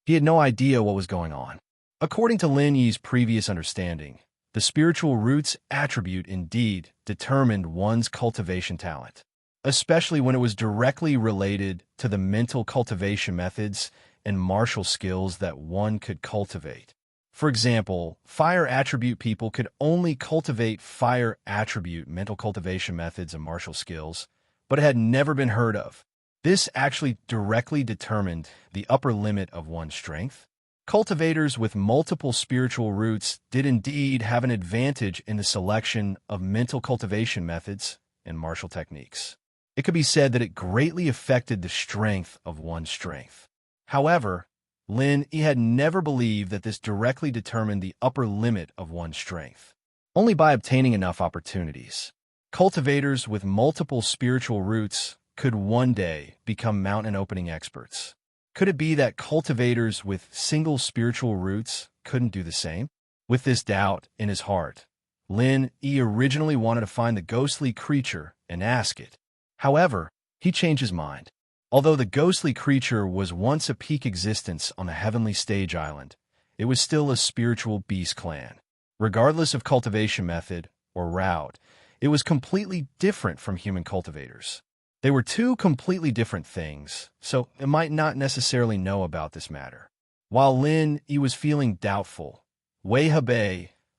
He had no idea what was going on. According to Lin Yi's previous understanding, the spiritual root's attribute indeed determined one's cultivation talent, especially when it was directly related to the mental cultivation methods and martial skills that one could cultivate. For example, fire attribute people could only cultivate fire attribute mental cultivation methods and martial skills, but it had never been heard of. This actually directly determined the upper limit of one's strength. Cultivators with multiple spiritual roots did indeed have an advantage in the selection of mental cultivation methods and martial techniques. It could be said that it greatly affected the strength of one's strength. However, Lin Yi had never believed that this directly determined the upper limit of one's strength. Only by obtaining enough opportunities. Cultivators with multiple spiritual roots could one day become mountain opening experts. Could it be that cultivators with single spiritual roots couldn't do the same? With this doubt in his heart, Lin Yi originally wanted to find the ghostly creature and ask it. However, he changed his mind. Although the ghostly creature was once a peak existence on the heavenly stage island, it was still a spiritual beast clan. Regardless of cultivation method or route, it was completely different from human cultivators. They were 2 completely different things, so it might not necessarily know about this matter. While Lin Yi was feeling doubtful, Wei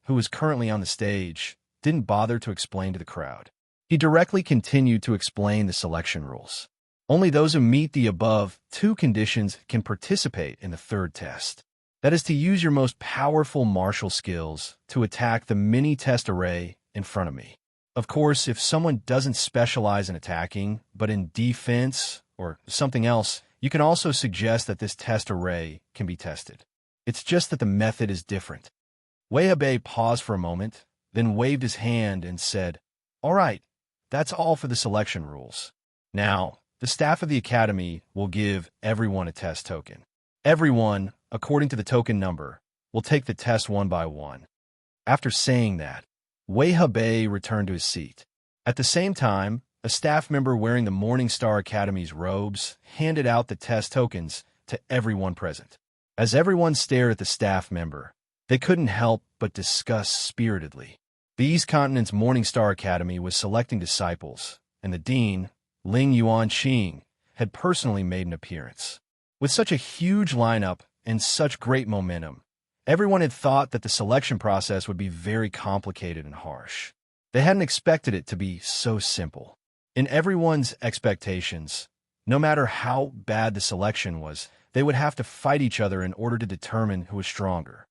who was currently on the stage, didn't bother to explain to the crowd. He directly continued to explain the selection rules. Only those who meet the above 2 conditions can participate in the 3rd test. That is to use your most powerful martial skills to attack the mini-test array in front of me. Of course, if someone doesn't specialize in attacking, but in defense or something else, you can also suggest that this test array can be tested. It's just that the method is different. Wei paused for a moment, then waved his hand and said, "All right, that's all for the selection rules. Now, the staff of the academy will give everyone a test token. Everyone, according to the token number, will take the test one by one." After saying that, Wei returned to his seat. At the same time, a staff member wearing the Morningstar Academy's robes handed out the test tokens to everyone present. As everyone stared at the staff member, they couldn't help but discuss spiritedly. The East Continent's Morningstar Academy was selecting disciples, and the dean, Ling Yuanqing, had personally made an appearance. With such a huge lineup and such great momentum, everyone had thought that the selection process would be very complicated and harsh. They hadn't expected it to be so simple. In everyone's expectations, no matter how bad the selection was, they would have to fight each other in order to determine who was stronger.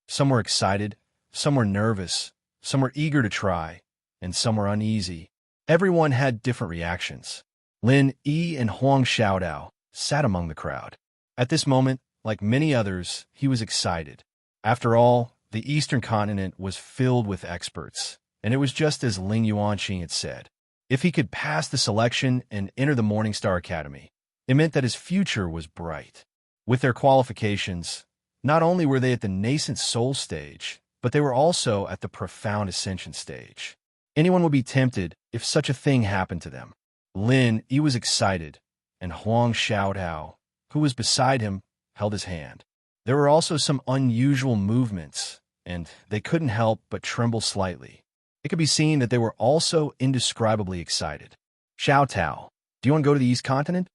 Some were excited, some were nervous, some were eager to try, and some were uneasy. Everyone had different reactions. Lin Yi and Huang Xiaodao sat among the crowd. At this moment, like many others, he was excited. After all, the Eastern Continent was filled with experts, and it was just as Ling Yuanqing had said. If he could pass the selection and enter the Morningstar Academy, it meant that his future was bright. With their qualifications, not only were they at the nascent soul stage, but they were also at the profound ascension stage. Anyone would be tempted if such a thing happened to them. Lin, he was excited, and Huang Xiaotao, who was beside him, held his hand. There were also some unusual movements, and they couldn't help but tremble slightly. It could be seen that they were also indescribably excited. Xiaotao, do you want to go to the East Continent?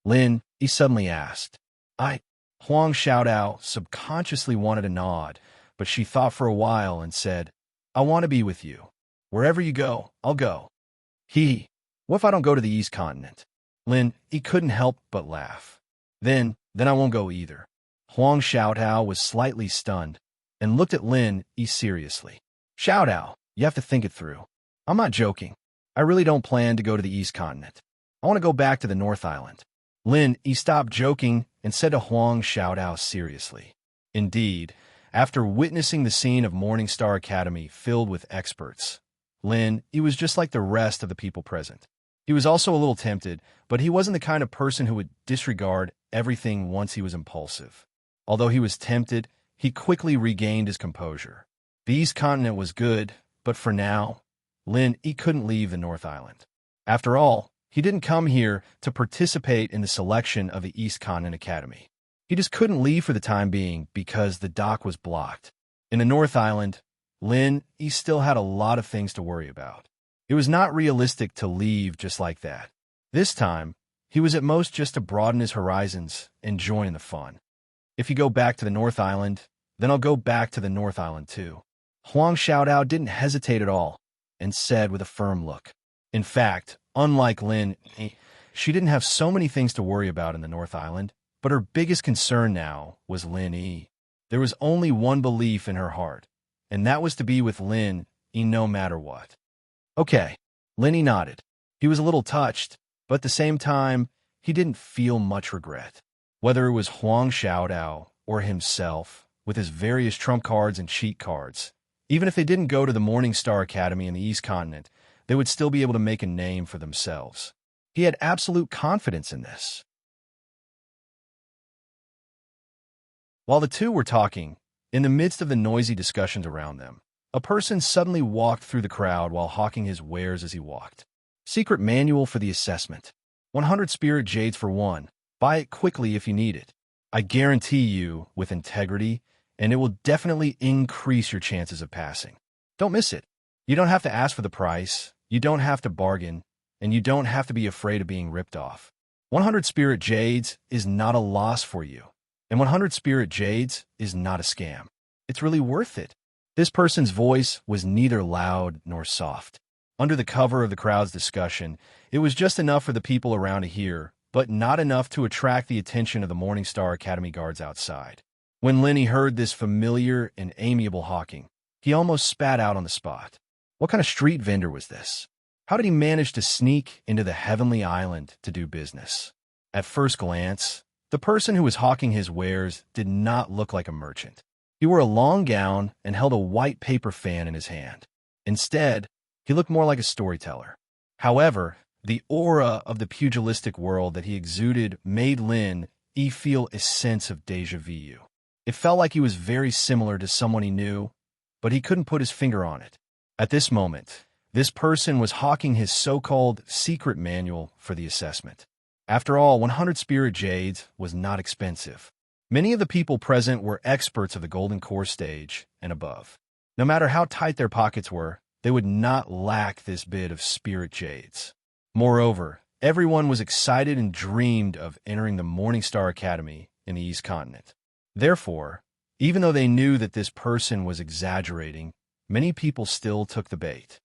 Lin, he suddenly asked. Huang Xiaotao subconsciously wanted a nod, but she thought for a while and said, I want to be with you. Wherever you go, I'll go. What if I don't go to the East Continent? Lin, he couldn't help but laugh. Then I won't go either. Huang Xiaotao was slightly stunned and looked at Lin seriously. Xiaotao, you have to think it through. I'm not joking. I really don't plan to go to the East Continent. I want to go back to the North Island. Lin, he stopped joking and said to Huang Xiaotao seriously. Indeed, after witnessing the scene of Morningstar Academy filled with experts, Lin, he was just like the rest of the people present. He was also a little tempted, but he wasn't the kind of person who would disregard everything once he was impulsive. Although he was tempted, he quickly regained his composure. The East Continent was good, but for now, Lin, he couldn't leave the North Island. After all, he didn't come here to participate in the selection of the East Continent Academy. He just couldn't leave for the time being because the dock was blocked. In the North Island, Lin, he still had a lot of things to worry about. It was not realistic to leave just like that. This time, he was at most just to broaden his horizons and join the fun. If you go back to the North Island, then I'll go back to the North Island too. Huang Xiaotao didn't hesitate at all and said with a firm look. In fact, unlike Lin, she didn't have so many things to worry about in the North Island, but her biggest concern now was Lin Yi. There was only one belief in her heart, and that was to be with Lin Yi no matter what. Okay, Lin Yi nodded. He was a little touched, but at the same time, he didn't feel much regret. Whether it was Huang Xiaotao or himself, with his various trump cards and cheat cards, even if they didn't go to the Morningstar Academy in the East Continent, they would still be able to make a name for themselves. He had absolute confidence in this. While the two were talking, in the midst of the noisy discussions around them, a person suddenly walked through the crowd while hawking his wares as he walked. Secret manual for the assessment. 100 spirit jades for one. Buy it quickly if you need it. I guarantee you, with integrity, and it will definitely increase your chances of passing. Don't miss it. You don't have to ask for the price, you don't have to bargain, and you don't have to be afraid of being ripped off. 100 spirit jades is not a loss for you, and 100 spirit jades is not a scam. It's really worth it. This person's voice was neither loud nor soft. Under the cover of the crowd's discussion, it was just enough for the people around to hear, but not enough to attract the attention of the Morningstar Academy guards outside. When Lin Yi heard this familiar and amiable hawking, he almost spat out on the spot. What kind of street vendor was this? How did he manage to sneak into the heavenly island to do business? At first glance, the person who was hawking his wares did not look like a merchant. He wore a long gown and held a white paper fan in his hand. Instead, he looked more like a storyteller. However, the aura of the pugilistic world that he exuded made Lin Yi feel a sense of déjà vu. It felt like he was very similar to someone he knew, but he couldn't put his finger on it. At this moment, this person was hawking his so-called secret manual for the assessment. After all, 100 spirit jades was not expensive. Many of the people present were experts of the Golden Core stage and above. No matter how tight their pockets were, they would not lack this bit of spirit jades. Moreover, everyone was excited and dreamed of entering the Morningstar Academy in the East Continent. Therefore, even though they knew that this person was exaggerating, many people still took the bait.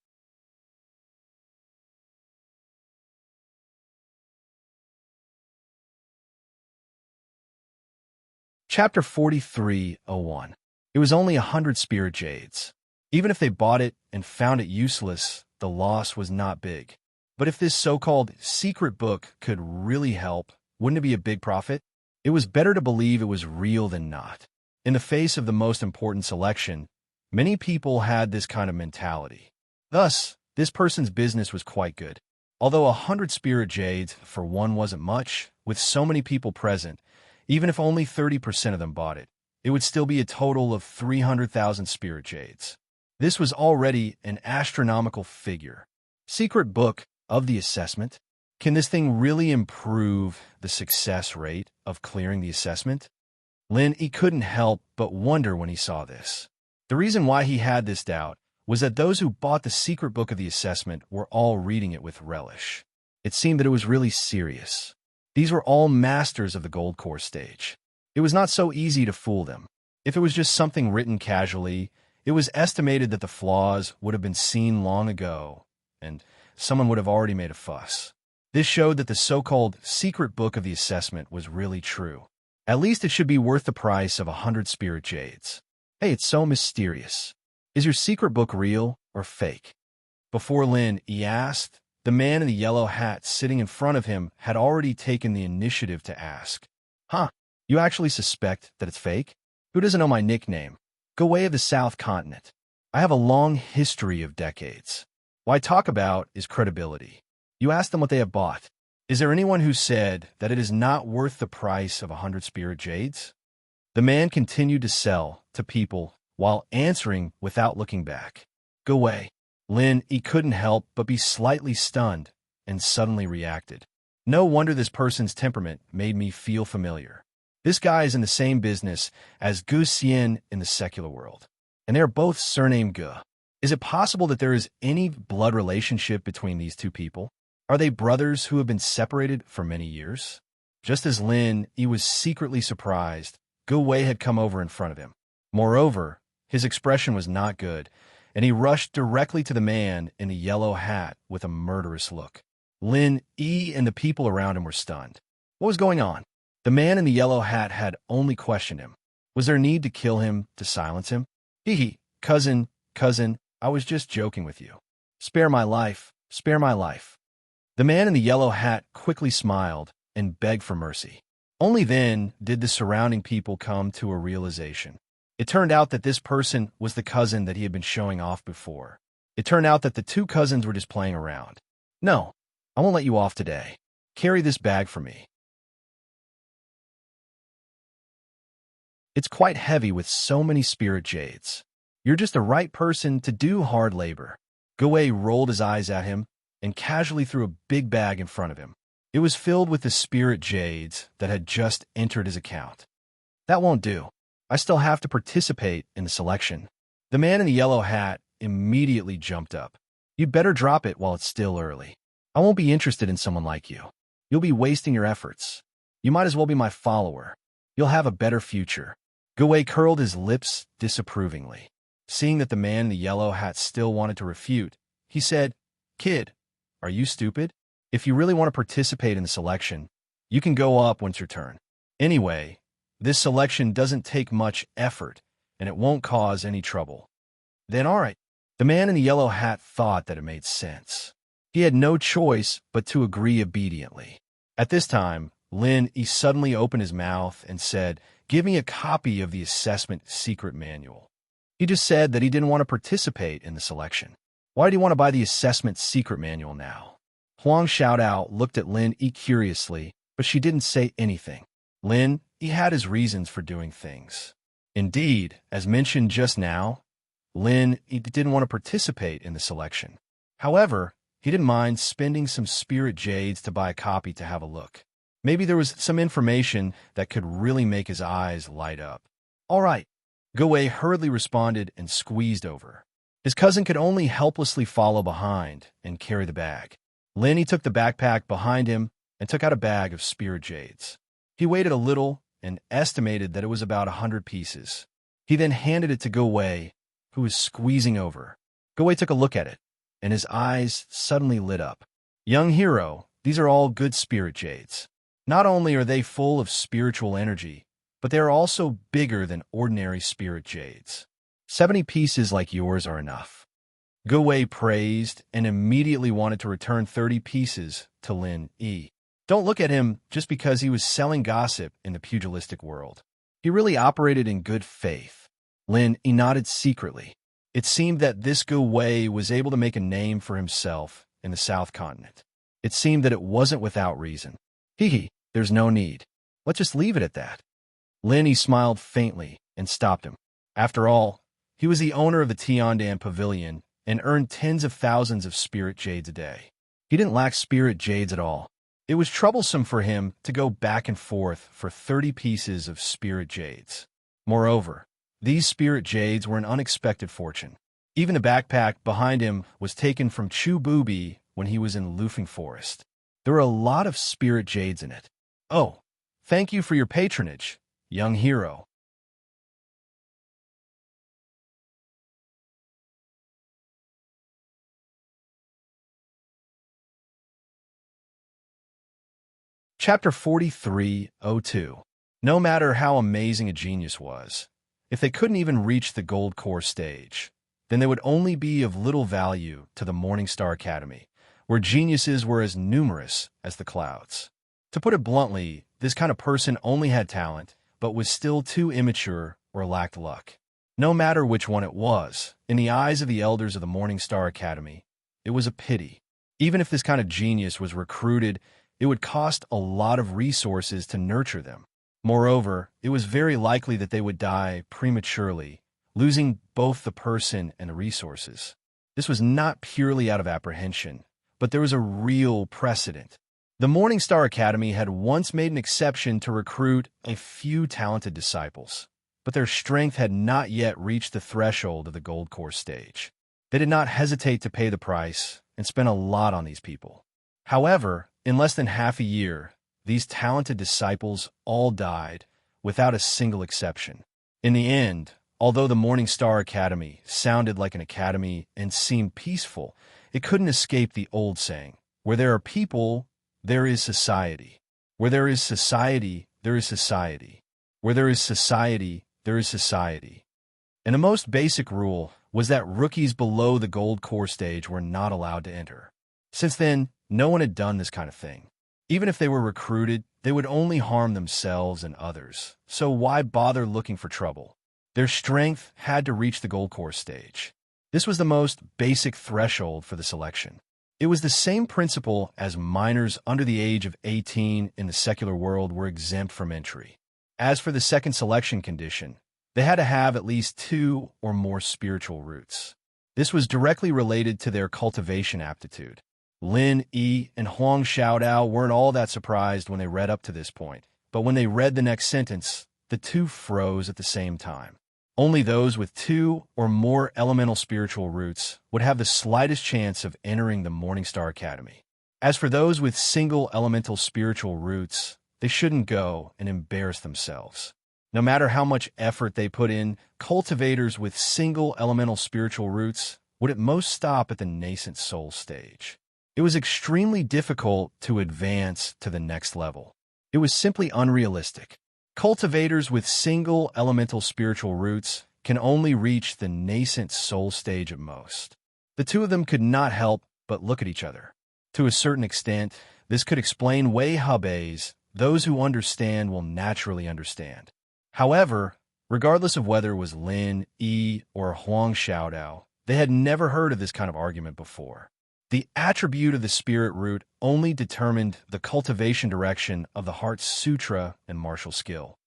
Chapter 43:01. It was only 100 spirit jades. Even if they bought it and found it useless, the loss was not big. But if this so-called secret book could really help, wouldn't it be a big profit? It was better to believe it was real than not. In the face of the most important selection, many people had this kind of mentality. Thus, this person's business was quite good. Although 100 spirit jades for one wasn't much, with so many people present, even if only 30% of them bought it, it would still be a total of 300,000 spirit jades. This was already an astronomical figure. Secret book of the assessment? Can this thing really improve the success rate of clearing the assessment? Lin, he couldn't help but wonder when he saw this. The reason why he had this doubt was that those who bought the secret book of the assessment were all reading it with relish. It seemed that it was really serious. These were all masters of the gold course stage. It was not so easy to fool them. If it was just something written casually, it was estimated that the flaws would have been seen long ago, and someone would have already made a fuss. This showed that the so-called secret book of the assessment was really true. At least it should be worth the price of 100 spirit jades. Hey, it's so mysterious. Is your secret book real or fake? Before Lin, he asked, the man in the yellow hat sitting in front of him had already taken the initiative to ask. Huh, you actually suspect that it's fake? Who doesn't know my nickname? Go-Wei of the South Continent. I have a long history of decades. What I talk about is credibility. You ask them what they have bought. Is there anyone who said that it is not worth the price of 100 spirit jades? The man continued to sell to people while answering without looking back. Go-Wei. Lin, he couldn't help but be slightly stunned and suddenly reacted. No wonder this person's temperament made me feel familiar. This guy is in the same business as Gu Xian in the secular world, and they are both surnamed Gu. Is it possible that there is any blood relationship between these two people? Are they brothers who have been separated for many years? Just as Lin, he was secretly surprised, Gu-Wei had come over in front of him. Moreover, his expression was not good, and he rushed directly to the man in the yellow hat with a murderous look. Lin, he and the people around him were stunned. What was going on? The man in the yellow hat had only questioned him. Was there need to kill him to silence him? Hee, cousin, I was just joking with you. Spare my life, spare my life. The man in the yellow hat quickly smiled and begged for mercy. Only then did the surrounding people come to a realization. It turned out that this person was the cousin that he had been showing off before. It turned out that the two cousins were just playing around. No, I won't let you off today. Carry this bag for me. It's quite heavy with so many spirit jades. You're just the right person to do hard labor. Go-Wei rolled his eyes at him and casually threw a big bag in front of him. It was filled with the spirit jades that had just entered his account. That won't do. I still have to participate in the selection. The man in the yellow hat immediately jumped up. You'd better drop it while it's still early. I won't be interested in someone like you. You'll be wasting your efforts. You might as well be my follower. You'll have a better future. Go-Wei curled his lips disapprovingly. Seeing that the man in the yellow hat still wanted to refute, he said, Kid, are you stupid? If you really want to participate in the selection, you can go up once your turn. Anyway, this selection doesn't take much effort, and it won't cause any trouble. Then all right. The man in the yellow hat thought that it made sense. He had no choice but to agree obediently. At this time, Lin, he suddenly opened his mouth and said, Give me a copy of the assessment secret manual. He just said that he didn't want to participate in the selection. Why did he want to buy the assessment secret manual now? Huang Xiaodao looked at Lin curiously, but she didn't say anything. Lin, he had his reasons for doing things. Indeed, as mentioned just now, Lin, he didn't want to participate in the selection. However, he didn't mind spending some spirit jades to buy a copy to have a look. Maybe there was some information that could really make his eyes light up. All right. Go-Wei hurriedly responded and squeezed over. His cousin could only helplessly follow behind and carry the bag. Lin, he took the backpack behind him and took out a bag of spirit jades. He waited a little and estimated that it was about 100 pieces. He then handed it to Go-Wei, who was squeezing over. Go-Wei took a look at it, and his eyes suddenly lit up. Young hero, these are all good spirit jades. Not only are they full of spiritual energy, but they are also bigger than ordinary spirit jades. 70 pieces like yours are enough. Go-Wei praised and immediately wanted to return 30 pieces to Lin Yi. Don't look at him just because he was selling gossip in the pugilistic world. He really operated in good faith. Lin Yi nodded secretly. It seemed that this Go-Wei was able to make a name for himself in the South Continent. It seemed that it wasn't without reason. There's no need. Let's just leave it at that. Lin Yi smiled faintly and stopped him. After all, he was the owner of the Tiandan Pavilion and earned tens of thousands of spirit jades a day. He didn't lack spirit jades at all. It was troublesome for him to go back and forth for 30 pieces of spirit jades. Moreover, these spirit jades were an unexpected fortune. Even the backpack behind him was taken from Chu Booby when he was in Lufing Forest. There were a lot of spirit jades in it. Oh, thank you for your patronage, young hero. Chapter 4302. No matter how amazing a genius was, if they couldn't even reach the gold core stage, then they would only be of little value to the Morningstar Academy, where geniuses were as numerous as the clouds. To put it bluntly, this kind of person only had talent, but was still too immature or lacked luck. No matter which one it was, in the eyes of the elders of the Morningstar Academy, it was a pity. Even if this kind of genius was recruited, it would cost a lot of resources to nurture them. Moreover, it was very likely that they would die prematurely, losing both the person and the resources. This was not purely out of apprehension, but there was a real precedent. The Morningstar Academy had once made an exception to recruit a few talented disciples, but their strength had not yet reached the threshold of the gold core stage. They did not hesitate to pay the price and spent a lot on these people. However, in less than half a year, these talented disciples all died, without a single exception. In the end, although the Morningstar Academy sounded like an academy and seemed peaceful, it couldn't escape the old saying, where there are people, there is society. Where there is society, there is society. Where there is society, there is society. And the most basic rule was that rookies below the gold core stage were not allowed to enter. Since then, no one had done this kind of thing. Even if they were recruited, they would only harm themselves and others, so why bother looking for trouble? Their strength had to reach the gold core stage. This was the most basic threshold for the selection. It was the same principle as minors under the age of 18 in the secular world were exempt from entry. As for the second selection condition, they had to have at least 2 or more spiritual roots. This was directly related to their cultivation aptitude. Lin Yi and Huang Xiaodao weren't all that surprised when they read up to this point, but when they read the next sentence, the two froze at the same time. Only those with 2 or more elemental spiritual roots would have the slightest chance of entering the Morningstar Academy. As for those with single elemental spiritual roots, they shouldn't go and embarrass themselves. No matter how much effort they put in, cultivators with single elemental spiritual roots would at most stop at the nascent soul stage. It was extremely difficult to advance to the next level. It was simply unrealistic. Cultivators with single elemental spiritual roots can only reach the nascent soul stage at most. The two of them could not help but look at each other. To a certain extent, this could explain Wei Hebei's "those who understand will naturally understand." However, regardless of whether it was Lin Yi or Huang Xiaodao, they had never heard of this kind of argument before. The attribute of the spirit root only determined the cultivation direction of the heart's sutra and martial skill.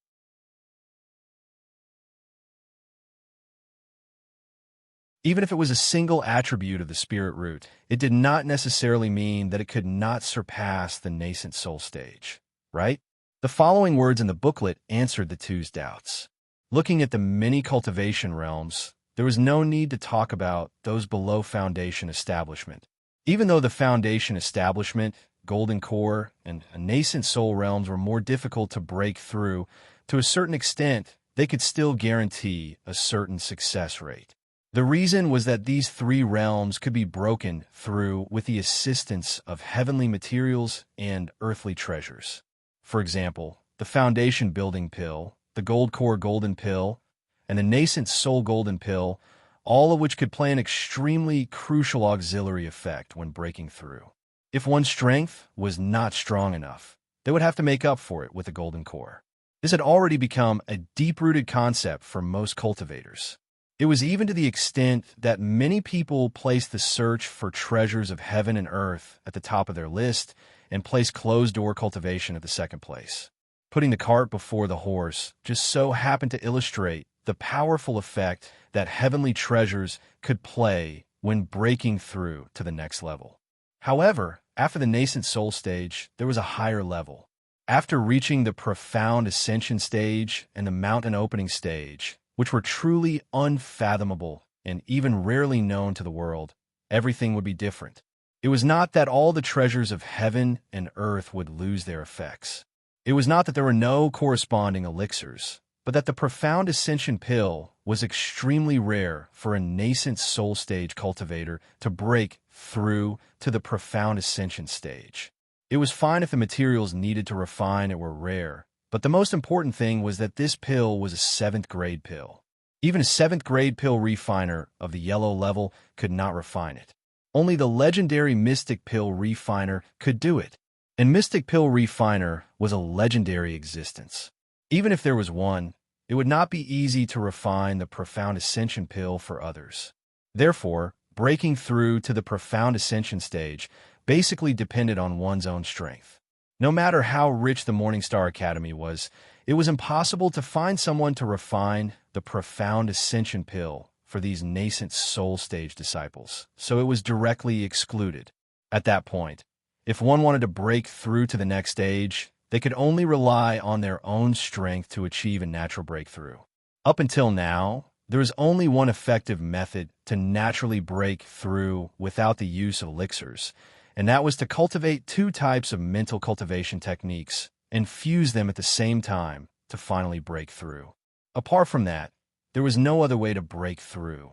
Even if it was a single attribute of the spirit root, it did not necessarily mean that it could not surpass the nascent soul stage, right? The following words in the booklet answered the two's doubts. Looking at the many cultivation realms, there was no need to talk about those below foundation establishment. Even though the foundation establishment, golden core, and nascent soul realms were more difficult to break through, to a certain extent, they could still guarantee a certain success rate. The reason was that these 3 realms could be broken through with the assistance of heavenly materials and earthly treasures. For example, the foundation building pill, the gold core golden pill, and the nascent soul golden pill, all of which could play an extremely crucial auxiliary effect when breaking through. If one's strength was not strong enough, they would have to make up for it with the golden core. This had already become a deep-rooted concept for most cultivators. It was even to the extent that many people placed the search for treasures of heaven and earth at the top of their list and placed closed-door cultivation at the second place. Putting the cart before the horse just so happened to illustrate the powerful effect that heavenly treasures could play when breaking through to the next level. However, after the nascent soul stage, there was a higher level. After reaching the profound ascension stage and the mountain opening stage, which were truly unfathomable and even rarely known to the world, everything would be different. It was not that all the treasures of heaven and earth would lose their effects. It was not that there were no corresponding elixirs, but that the profound ascension pill was extremely rare for a nascent soul stage cultivator to break through to the profound ascension stage. It was fine if the materials needed to refine it were rare, but the most important thing was that this pill was a 7th grade pill. Even a 7th grade pill refiner of the yellow level could not refine it. Only the legendary Mystic Pill Refiner could do it, and Mystic Pill Refiner was a legendary existence. Even if there was one, it would not be easy to refine the Profound Ascension Pill for others. Therefore, breaking through to the Profound Ascension stage basically depended on one's own strength. No matter how rich the Morningstar Academy was, it was impossible to find someone to refine the Profound Ascension Pill for these nascent soul stage disciples, so it was directly excluded. At that point, if one wanted to break through to the next stage, they could only rely on their own strength to achieve a natural breakthrough. Up until now, there is only one effective method to naturally break through without the use of elixirs, and that was to cultivate 2 types of mental cultivation techniques and fuse them at the same time to finally break through. Apart from that, there was no other way to break through.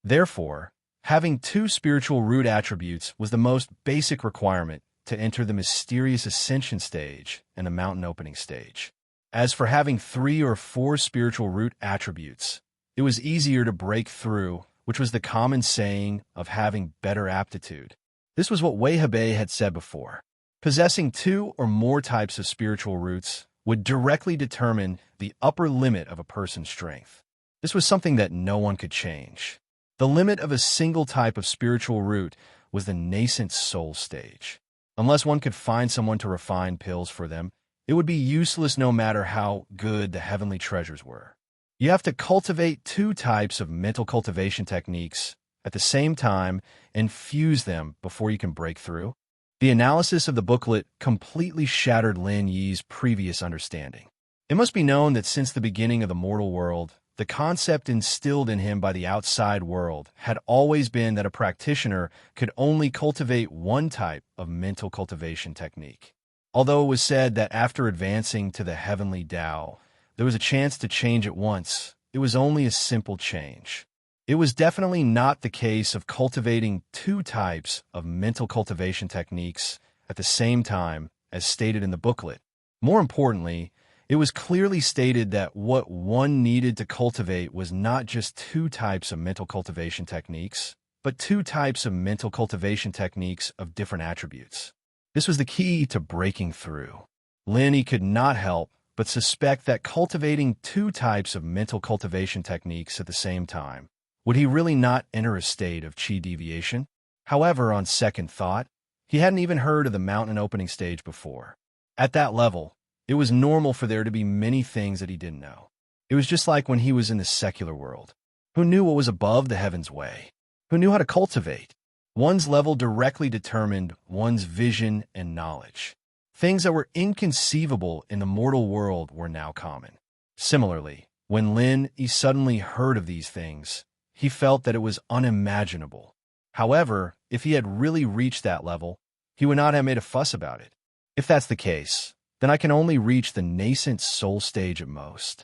Therefore, having 2 spiritual root attributes was the most basic requirement to enter the mysterious ascension stage and the mountain opening stage. As for having 3 or 4 spiritual root attributes, it was easier to break through, which was the common saying of having better aptitude. This was what Wei-Hebei had said before. Possessing 2 or more types of spiritual roots would directly determine the upper limit of a person's strength. This was something that no one could change. The limit of a single type of spiritual root was the nascent soul stage. Unless one could find someone to refine pills for them, it would be useless no matter how good the heavenly treasures were. You have to cultivate 2 types of mental cultivation techniques at the same time and fuse them before you can break through. The analysis of the booklet completely shattered Lin Yi's previous understanding. It must be known that since the beginning of the mortal world, the concept instilled in him by the outside world had always been that a practitioner could only cultivate 1 type of mental cultivation technique. Although it was said that after advancing to the heavenly Tao, there was a chance to change at once, it was only a simple change. It was definitely not the case of cultivating 2 types of mental cultivation techniques at the same time as stated in the booklet. More importantly, it was clearly stated that what one needed to cultivate was not just 2 types of mental cultivation techniques, but 2 types of mental cultivation techniques of different attributes. This was the key to breaking through. Lin Yi could not help but suspect that cultivating 2 types of mental cultivation techniques at the same time, would he really not enter a state of chi deviation? However, on second thought, he hadn't even heard of the mountain opening stage before. At that level, it was normal for there to be many things that he didn't know. It was just like when he was in the secular world. Who knew what was above the heaven's way? Who knew how to cultivate? One's level directly determined one's vision and knowledge. Things that were inconceivable in the mortal world were now common. Similarly, when Lin Yi suddenly heard of these things, he felt that it was unimaginable. However, if he had really reached that level, he would not have made a fuss about it. If that's the case, then I can only reach the nascent soul stage at most.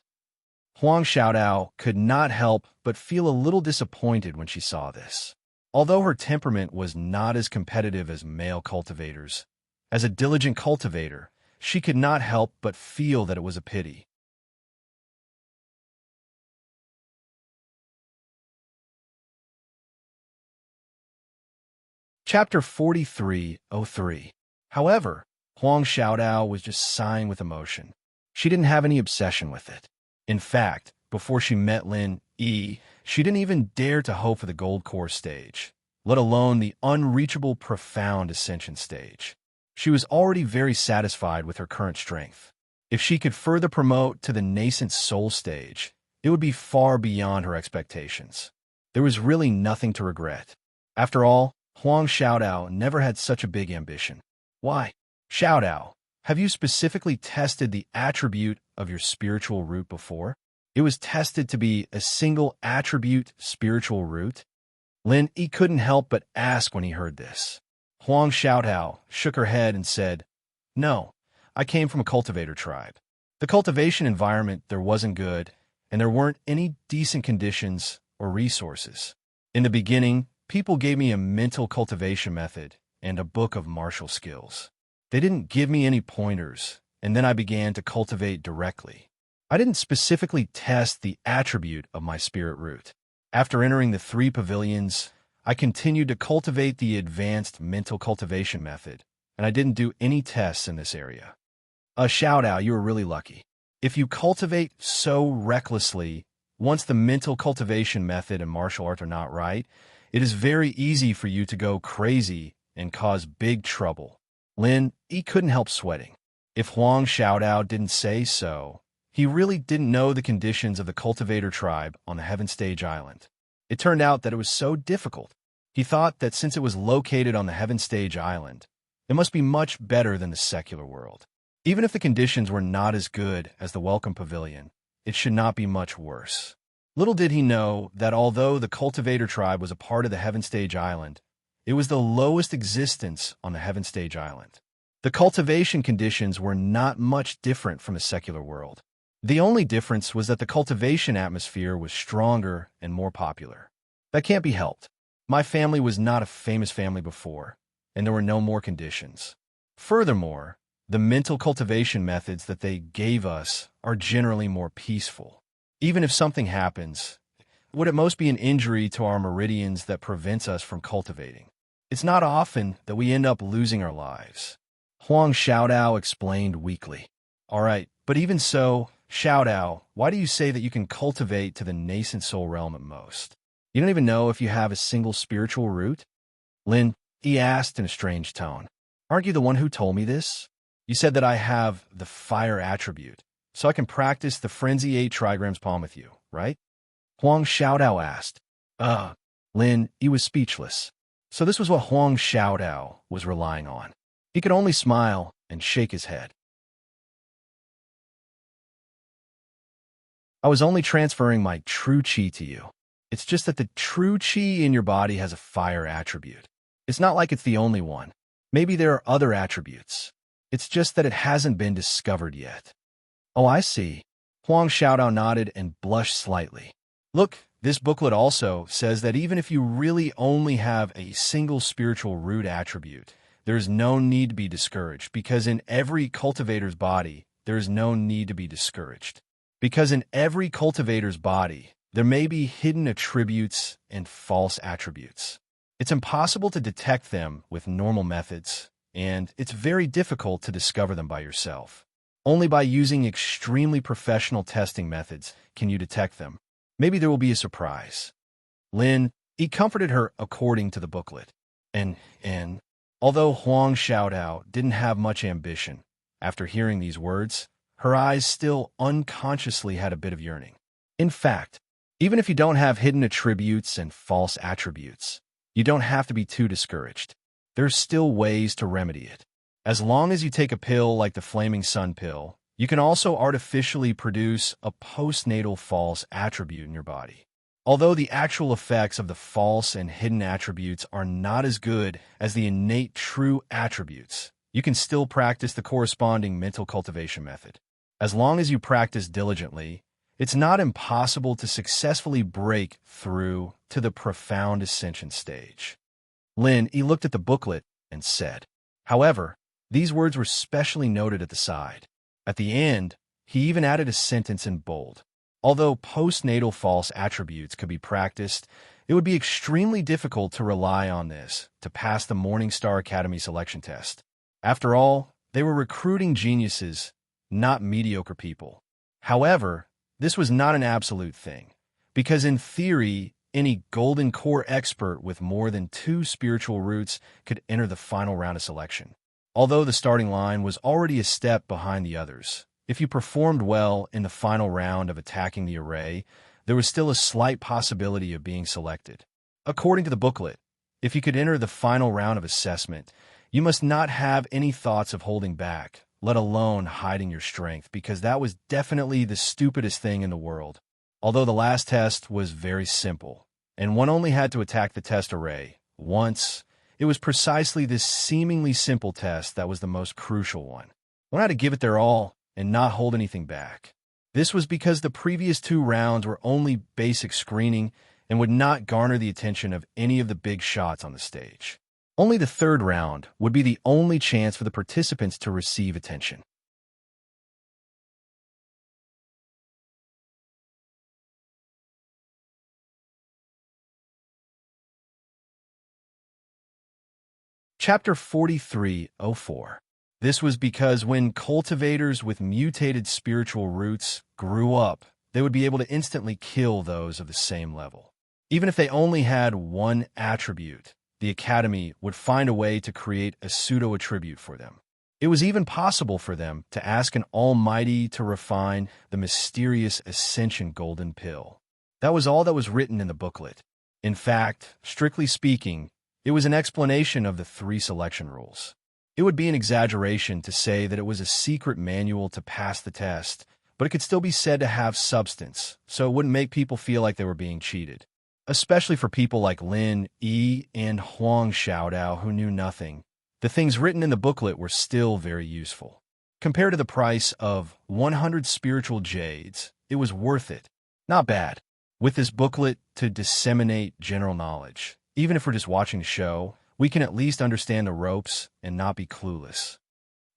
Huang Xiaodao could not help but feel a little disappointed when she saw this. Although her temperament was not as competitive as male cultivators, as a diligent cultivator, she could not help but feel that it was a pity. Chapter 43:03. However, Huang Xiaodao was just sighing with emotion. She didn't have any obsession with it. In fact, before she met Lin Yi, she didn't even dare to hope for the gold core stage, let alone the unreachable profound ascension stage. She was already very satisfied with her current strength. If she could further promote to the nascent soul stage, it would be far beyond her expectations. There was really nothing to regret. After all, Huang Xiaodao never had such a big ambition. Why? Xiaodao, have you specifically tested the attribute of your spiritual root before? It was tested to be a single attribute spiritual root? Lin Yi couldn't help but ask when he heard this. Huang Xiaodao shook her head and said, "No, I came from a cultivator tribe. The cultivation environment there wasn't good, and there weren't any decent conditions or resources. In the beginning, people gave me a mental cultivation method and a book of martial skills. They didn't give me any pointers, and then I began to cultivate directly. I didn't specifically test the attribute of my spirit root. After entering the 3 pavilions, I continued to cultivate the advanced mental cultivation method, and I didn't do any tests in this area. Xiaodao, you were really lucky. If you cultivate so recklessly, once the mental cultivation method and martial art are not right, it is very easy for you to go crazy and cause big trouble." Lin Yi couldn't help sweating. If Huang Xiaodao didn't say so, he really didn't know the conditions of the cultivator tribe on the Heaven Stage Island. It turned out that it was so difficult. He thought that since it was located on the Heaven Stage Island, it must be much better than the secular world. Even if the conditions were not as good as the Welcome Pavilion, it should not be much worse. Little did he know that although the cultivator tribe was a part of the Heaven Stage Island, it was the lowest existence on the Heaven Stage Island. The cultivation conditions were not much different from the secular world. The only difference was that the cultivation atmosphere was stronger and more popular. That can't be helped. My family was not a famous family before, and there were no more conditions. Furthermore, the mental cultivation methods that they gave us are generally more peaceful. Even if something happens, it would at most be an injury to our meridians that prevents us from cultivating. It's not often that we end up losing our lives. Huang Xiaodao explained weakly. All right, but even so, Xiaodao, why do you say that you can cultivate to the nascent soul realm at most? You don't even know if you have a single spiritual root? Lin Yi asked in a strange tone. Aren't you the one who told me this? You said that I have the fire attribute, so I can practice the Frenzy 8 trigrams palm with you, right? Huang Xiaodao asked. Lin Yi was speechless. So this was what Huang Xiaodao was relying on. He could only smile and shake his head. I was only transferring my true qi to you. It's just that the true qi in your body has a fire attribute. It's not like it's the only one. Maybe there are other attributes. It's just that it hasn't been discovered yet. Oh, I see. Huang Xiaodao nodded and blushed slightly. Look, this booklet also says that even if you really only have a single spiritual root attribute, there is no need to be discouraged, because in every cultivator's body, there is no need to be discouraged. Because in every cultivator's body, there may be hidden attributes and false attributes. It's impossible to detect them with normal methods, and it's very difficult to discover them by yourself. Only by using extremely professional testing methods can you detect them. Maybe there will be a surprise. Lin Yi comforted her according to the booklet. And although Huang Xiaodao didn't have much ambition, after hearing these words, her eyes still unconsciously had a bit of yearning. In fact, even if you don't have hidden attributes and false attributes, you don't have to be too discouraged. There's still ways to remedy it. As long as you take a pill like the Flaming Sun pill, you can also artificially produce a postnatal false attribute in your body. Although the actual effects of the false and hidden attributes are not as good as the innate true attributes, you can still practice the corresponding mental cultivation method. As long as you practice diligently, it's not impossible to successfully break through to the profound ascension stage. Lin Yi looked at the booklet and said. However, these words were specially noted at the side. At the end, he even added a sentence in bold. Although postnatal false attributes could be practiced, it would be extremely difficult to rely on this to pass the Morningstar Academy selection test. After all, they were recruiting geniuses, not mediocre people. However, this was not an absolute thing, because in theory, any golden core expert with more than 2 spiritual roots could enter the final round of selection. Although the starting line was already a step behind the others, if you performed well in the final round of attacking the array, there was still a slight possibility of being selected. According to the booklet, if you could enter the final round of assessment, you must not have any thoughts of holding back, let alone hiding your strength, because that was definitely the stupidest thing in the world. Although the last test was very simple, and one only had to attack the test array once, it was precisely this seemingly simple test that was the most crucial one. One had to give it their all and not hold anything back. This was because the previous 2 rounds were only basic screening and would not garner the attention of any of the big shots on the stage. Only the 3rd round would be the only chance for the participants to receive attention. Chapter 4304. This was because when cultivators with mutated spiritual roots grew up, they would be able to instantly kill those of the same level. Even if they only had one attribute, the Academy would find a way to create a pseudo-attribute for them. It was even possible for them to ask an almighty to refine the mysterious Ascension Golden Pill. That was all that was written in the booklet. In fact, strictly speaking, it was an explanation of the 3 selection rules. It would be an exaggeration to say that it was a secret manual to pass the test, but it could still be said to have substance, so it wouldn't make people feel like they were being cheated. Especially for people like Lin, Yi, and Huang Xiaodao who knew nothing, the things written in the booklet were still very useful. Compared to the price of 100 spiritual jades, it was worth it. Not bad. With this booklet to disseminate general knowledge, even if we're just watching the show, we can at least understand the ropes and not be clueless.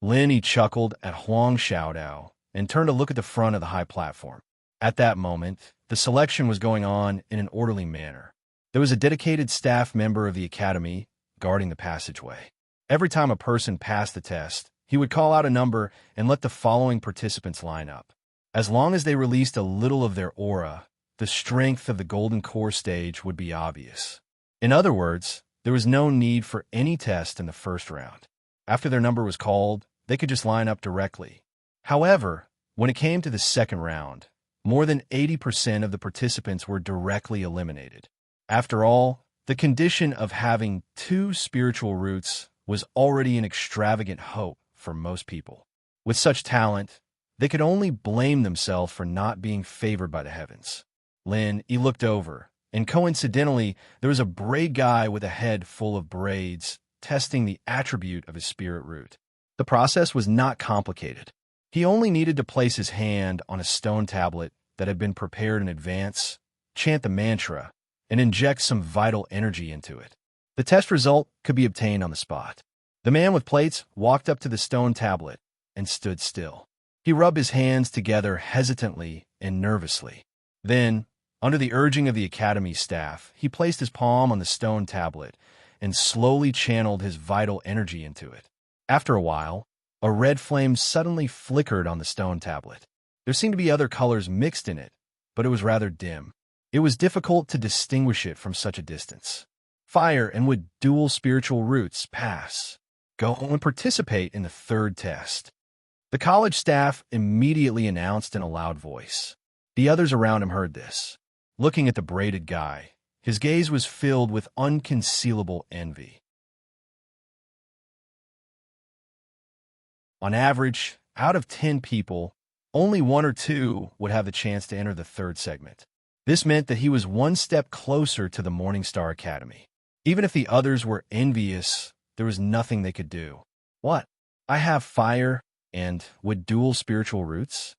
Lin Yi chuckled at Huang Xiaodao and turned to look at the front of the high platform. At that moment, the selection was going on in an orderly manner. There was a dedicated staff member of the Academy guarding the passageway. Every time a person passed the test, he would call out a number and let the following participants line up. As long as they released a little of their aura, the strength of the Golden Core stage would be obvious. In other words, there was no need for any test in the 1st round. After their number was called, they could just line up directly. However, when it came to the 2nd round, more than 80% of the participants were directly eliminated. After all, the condition of having 2 spiritual roots was already an extravagant hope for most people. With such talent, they could only blame themselves for not being favored by the heavens. Lin Yi looked over, and coincidentally, there was a braid guy with a head full of braids testing the attribute of his spirit root. The process was not complicated. He only needed to place his hand on a stone tablet that had been prepared in advance, chant the mantra, and inject some vital energy into it. The test result could be obtained on the spot. The man with plates walked up to the stone tablet and stood still. He rubbed his hands together hesitantly and nervously. Then, under the urging of the Academy staff, he placed his palm on the stone tablet and slowly channeled his vital energy into it. After a while, a red flame suddenly flickered on the stone tablet. There seemed to be other colors mixed in it, but it was rather dim. It was difficult to distinguish it from such a distance. Fire and would dual spiritual roots pass. Go and participate in the 3rd test. The college staff immediately announced in a loud voice. The others around him heard this. Looking at the braided guy, his gaze was filled with unconcealable envy. On average, out of 10 people, only 1 or 2 would have the chance to enter the 3rd segment. This meant that he was 1 step closer to the Morningstar Academy. Even if the others were envious, there was nothing they could do. What? I have fire and with dual spiritual roots?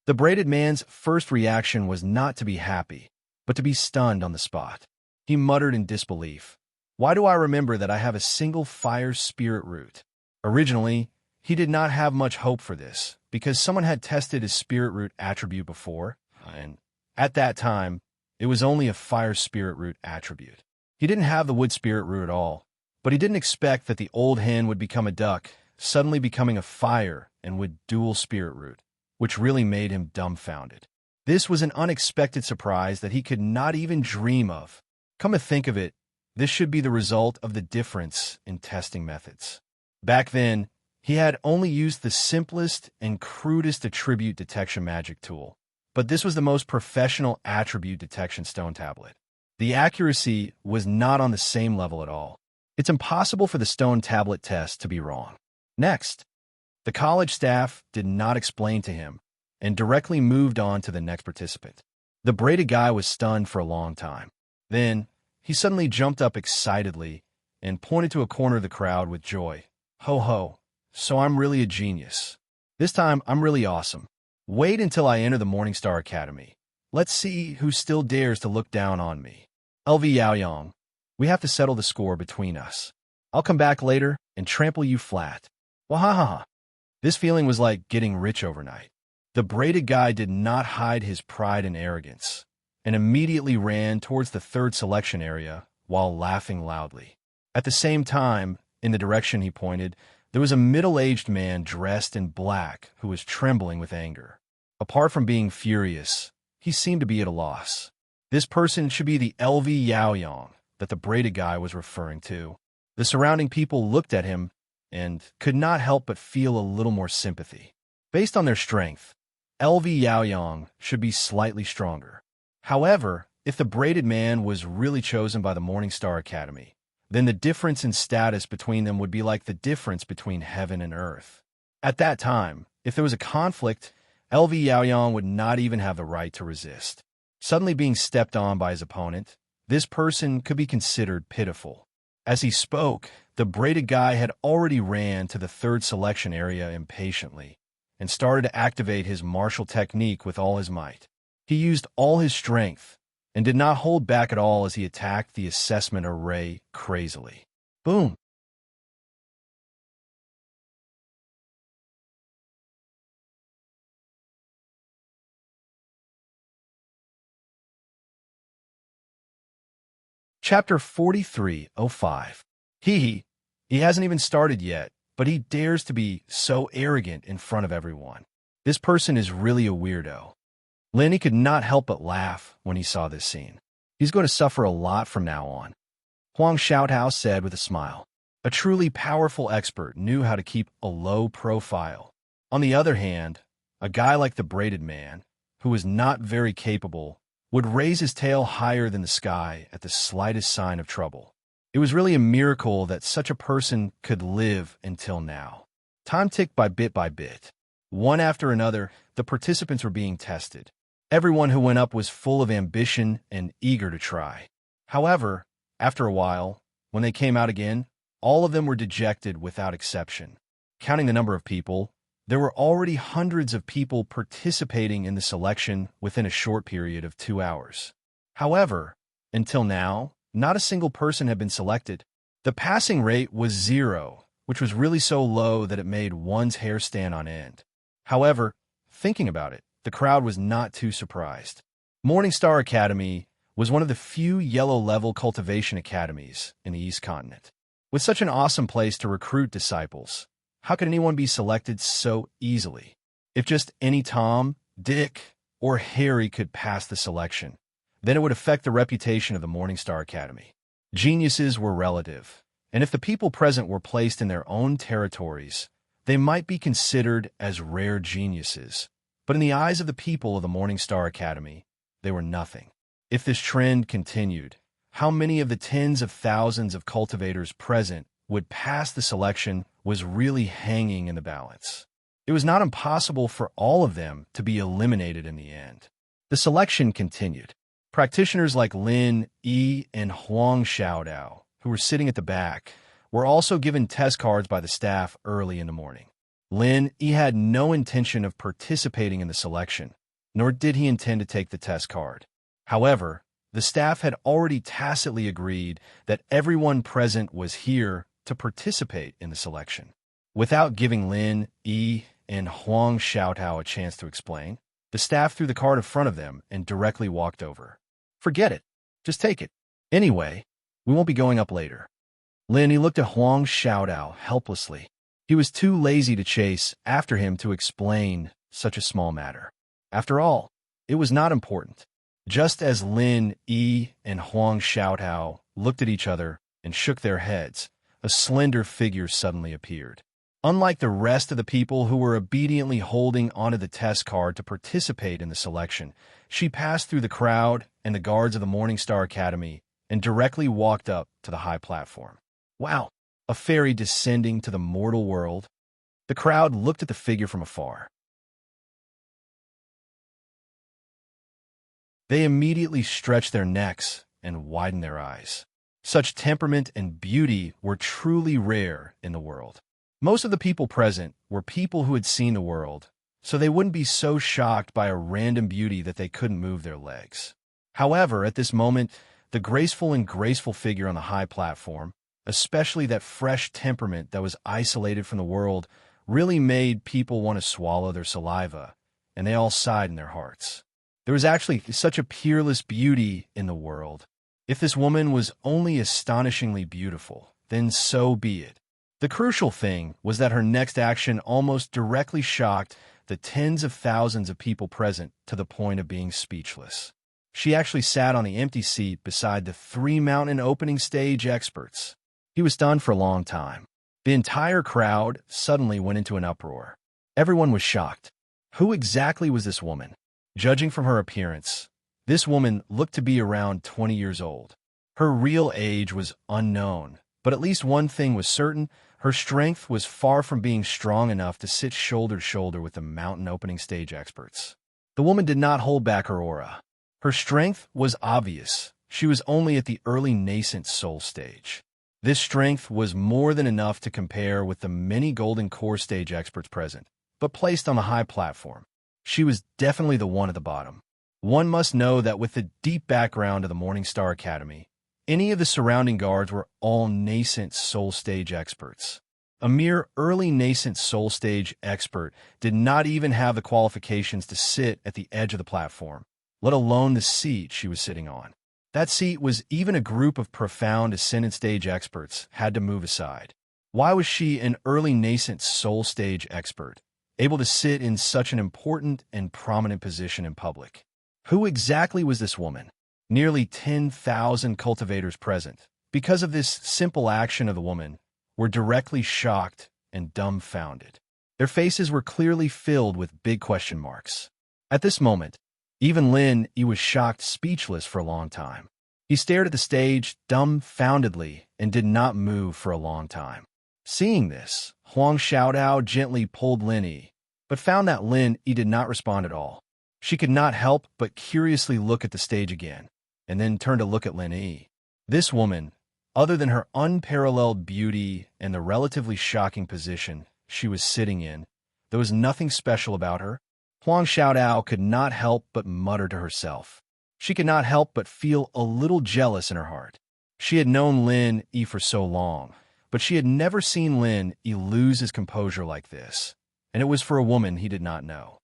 The braided man's first reaction was not to be happy, but to be stunned on the spot. He muttered in disbelief. Why do I remember that I have a single fire spirit root? Originally, he did not have much hope for this, because someone had tested his spirit root attribute before, and at that time, it was only a fire spirit root attribute. He didn't have the wood spirit root at all, but he didn't expect that the old hen would become a duck, suddenly becoming a fire and with dual spirit root, which really made him dumbfounded. This was an unexpected surprise that he could not even dream of. Come to think of it, this should be the result of the difference in testing methods. Back then, he had only used the simplest and crudest attribute detection magic tool, but this was the most professional attribute detection stone tablet. The accuracy was not on the same level at all. It's impossible for the stone tablet test to be wrong. Next, the college staff did not explain to him and directly moved on to the next participant. The braided guy was stunned for a long time. Then, he suddenly jumped up excitedly and pointed to a corner of the crowd with joy. Ho ho, so I'm really a genius. This time, I'm really awesome. Wait until I enter the Morningstar Academy. Let's see who still dares to look down on me. LV Yaoyong, we have to settle the score between us. I'll come back later and trample you flat. Wahahaha. This feeling was like getting rich overnight. The braided guy did not hide his pride and arrogance, and immediately ran towards the third selection area while laughing loudly. At the same time, in the direction he pointed, there was a middle-aged man dressed in black who was trembling with anger. Apart from being furious, he seemed to be at a loss. This person should be the LV Yaoyong that the braided guy was referring to. The surrounding people looked at him and could not help but feel a little more sympathy. Based on their strength, LV Yaoyong should be slightly stronger. However, if the braided man was really chosen by the Morningstar Academy, then the difference in status between them would be like the difference between heaven and earth. At that time, if there was a conflict, LV Yaoyong would not even have the right to resist. Suddenly being stepped on by his opponent, this person could be considered pitiful. As he spoke, the braided guy had already ran to the third selection area impatiently and started to activate his martial technique with all his might. He used all his strength and did not hold back at all as he attacked the assessment array crazily. Boom! Chapter 43:05. He hasn't even started yet, but he dares to be so arrogant in front of everyone. This person is really a weirdo. Lenny could not help but laugh when he saw this scene. He's going to suffer a lot from now on. Huang Xiaotao said with a smile. A truly powerful expert knew how to keep a low profile. On the other hand, a guy like the braided man, who was not very capable, would raise his tail higher than the sky at the slightest sign of trouble. It was really a miracle that such a person could live until now. Time ticked by bit. One after another, the participants were being tested. Everyone who went up was full of ambition and eager to try. However, after a while, when they came out again, all of them were dejected without exception. Counting the number of people, there were already hundreds of people participating in the selection within a short period of 2 hours. However, until now, not a single person had been selected. The passing rate was 0, which was really so low that it made one's hair stand on end. However, thinking about it, the crowd was not too surprised. Morningstar Academy was one of the few yellow-level cultivation academies in the East Continent. With such an awesome place to recruit disciples, how could anyone be selected so easily? If just any Tom, Dick, or Harry could pass the selection, then it would affect the reputation of the Morningstar Academy. Geniuses were relative, and if the people present were placed in their own territories, they might be considered as rare geniuses. But in the eyes of the people of the Morningstar Academy, they were nothing. If this trend continued, how many of the tens of thousands of cultivators present would pass the selection was really hanging in the balance. It was not impossible for all of them to be eliminated in the end. The selection continued. Practitioners like Lin Yi and Huang Xiaodao, who were sitting at the back, were also given test cards by the staff early in the morning. Lin Yi had no intention of participating in the selection, nor did he intend to take the test card. However, the staff had already tacitly agreed that everyone present was here to participate in the selection. Without giving Lin Yi and Huang Xiaotao a chance to explain, the staff threw the card in front of them and directly walked over. Forget it. Just take it. Anyway, we won't be going up later. Lin Yi looked at Huang Xiaodao helplessly. He was too lazy to chase after him to explain such a small matter. After all, it was not important. Just as Lin Yi and Huang Xiaotao looked at each other and shook their heads, a slender figure suddenly appeared. Unlike the rest of the people who were obediently holding onto the test card to participate in the selection, she passed through the crowd and the guards of the Morningstar Academy and directly walked up to the high platform. Wow, a fairy descending to the mortal world. The crowd looked at the figure from afar. They immediately stretched their necks and widened their eyes. Such temperament and beauty were truly rare in the world. Most of the people present were people who had seen the world, so they wouldn't be so shocked by a random beauty that they couldn't move their legs. However, at this moment, the graceful and graceful figure on the high platform, especially that fresh temperament that was isolated from the world, really made people want to swallow their saliva, and they all sighed in their hearts. There was actually such a peerless beauty in the world. If this woman was only astonishingly beautiful, then so be it. The crucial thing was that her next action almost directly shocked the tens of thousands of people present to the point of being speechless. She actually sat on the empty seat beside the three mountain opening stage experts. He was stunned for a long time. The entire crowd suddenly went into an uproar. Everyone was shocked. Who exactly was this woman? Judging from her appearance, this woman looked to be around 20 years old. Her real age was unknown, but at least one thing was certain: her strength was far from being strong enough to sit shoulder to shoulder with the mountain opening stage experts. The woman did not hold back her aura. Her strength was obvious. She was only at the early nascent soul stage. This strength was more than enough to compare with the many golden core stage experts present, but placed on the high platform, she was definitely the one at the bottom. One must know that with the deep background of the Morningstar Academy, any of the surrounding guards were all nascent soul stage experts. A mere early nascent soul stage expert did not even have the qualifications to sit at the edge of the platform, let alone the seat she was sitting on. That seat was even a group of profound ascendant stage experts had to move aside. Why was she, an early nascent soul stage expert, able to sit in such an important and prominent position in public? Who exactly was this woman? Nearly 10,000 cultivators present, because of this simple action of the woman, were directly shocked and dumbfounded. Their faces were clearly filled with big question marks. At this moment, even Lin Yi was shocked, speechless for a long time. He stared at the stage dumbfoundedly and did not move for a long time. Seeing this, Huang Xiaodao gently pulled Lin Yi, but found that Lin Yi did not respond at all. She could not help but curiously look at the stage again, and then turn to look at Lin Yi. This woman, other than her unparalleled beauty and the relatively shocking position she was sitting in, there was nothing special about her. Huang Xiaodao could not help but mutter to herself. She could not help but feel a little jealous in her heart. She had known Lin Yi for so long, but she had never seen Lin Yi lose his composure like this, and it was for a woman he did not know.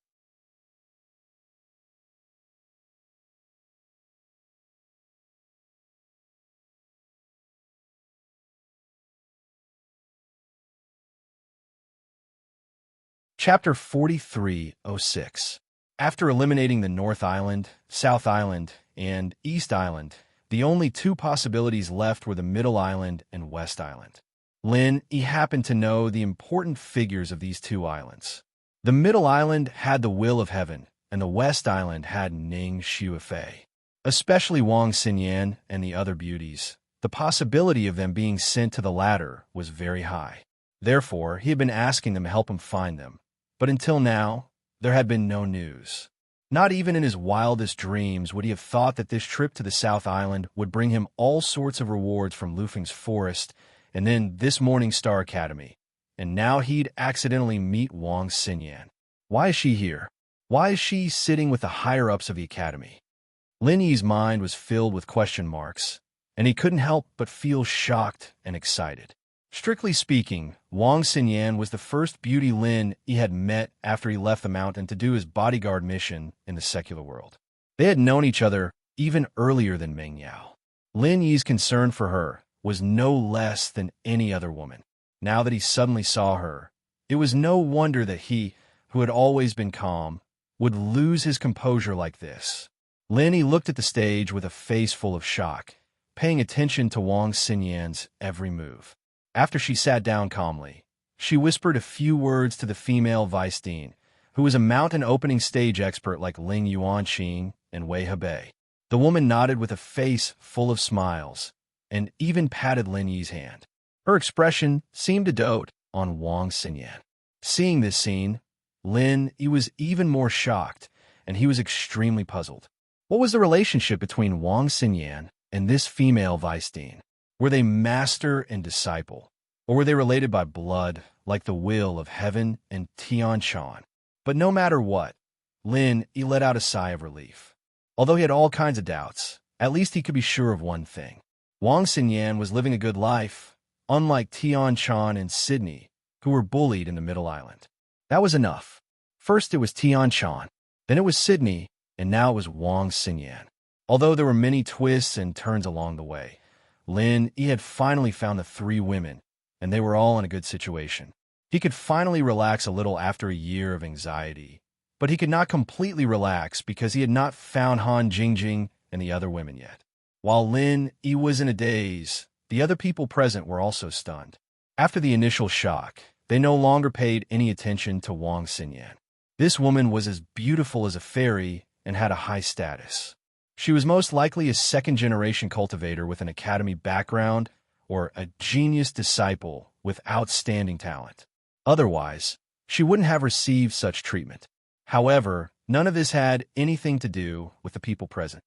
Chapter 4306. After eliminating the North Island, South Island, and East Island, the only two possibilities left were the Middle Island and West Island. Lin Yi happened to know the important figures of these two islands. The Middle Island had the Will of Heaven, and the West Island had Ning Xuefei. Especially Wang Xinyan and the other beauties, the possibility of them being sent to the latter was very high. Therefore, he had been asking them to help him find them. But until now, there had been no news. Not even in his wildest dreams would he have thought that this trip to the South Island would bring him all sorts of rewards from Lufeng's forest, and then this Morningstar Academy. And now he'd accidentally meet Wang Xinyan. Why is she here? Why is she sitting with the higher-ups of the academy? Lin Yi's mind was filled with question marks, and he couldn't help but feel shocked and excited. Strictly speaking, Wang Xinyan was the first beauty Lin Yi had met after he left the mountain to do his bodyguard mission in the secular world. They had known each other even earlier than Meng Yao. Lin Yi's concern for her was no less than any other woman. Now that he suddenly saw her, it was no wonder that he, who had always been calm, would lose his composure like this. Lin Yi looked at the stage with a face full of shock, paying attention to Wang Xinyan's every move. After she sat down calmly, She whispered a few words to the female vice dean, who was a mountain opening stage expert like Ling Yuanqing and Wei Hebei. The woman nodded with a face full of smiles, and even patted Lin Yi's hand. Her expression seemed to dote on Wang Xinyan. Seeing this scene, Lin Yi was even more shocked, and he was extremely puzzled. What was the relationship between Wang Xinyan and this female vice dean? Were they master and disciple, or were they related by blood, like the will of heaven and Tianshan? But no matter what, Lin Yi let out a sigh of relief. Although he had all kinds of doubts, at least he could be sure of one thing. Wang Xinyan was living a good life, unlike Tianshan and Sydney, who were bullied in the Middle Island. That was enough. First it was Tianshan, then it was Sydney, and now it was Wang Xinyan. Although there were many twists and turns along the way, Lin Yi had finally found the three women, and they were all in a good situation. He could finally relax a little after a year of anxiety, but he could not completely relax because he had not found Han Jingjing and the other women yet. While Lin Yi was in a daze, the other people present were also stunned. After the initial shock, they no longer paid any attention to Wang Xinyan. This woman was as beautiful as a fairy and had a high status. She was most likely a second-generation cultivator with an academy background or a genius disciple with outstanding talent. Otherwise, she wouldn't have received such treatment. However, none of this had anything to do with the people present.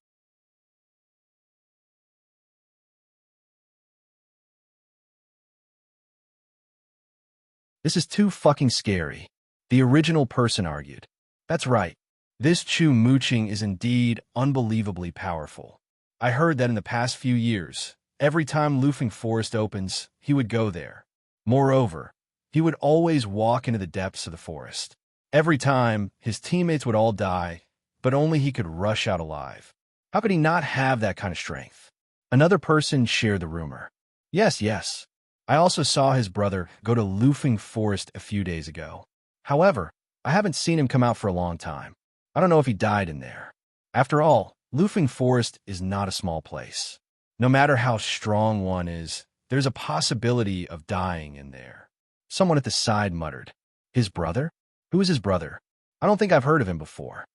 This is too fucking scary, the original person argued. That's right. This Chu Muqing is indeed unbelievably powerful. I heard that in the past few years, every time Lufeng Forest opens, he would go there. Moreover, he would always walk into the depths of the forest. Every time, his teammates would all die, but only he could rush out alive. How could he not have that kind of strength? Another person shared the rumor. Yes. I also saw his brother go to Lufeng Forest a few days ago. However, I haven't seen him come out for a long time. I don't know if he died in there. After all, Lufeng Forest is not a small place. No matter how strong one is, there's a possibility of dying in there. Someone at the side muttered. His brother? Who is his brother? I don't think I've heard of him before.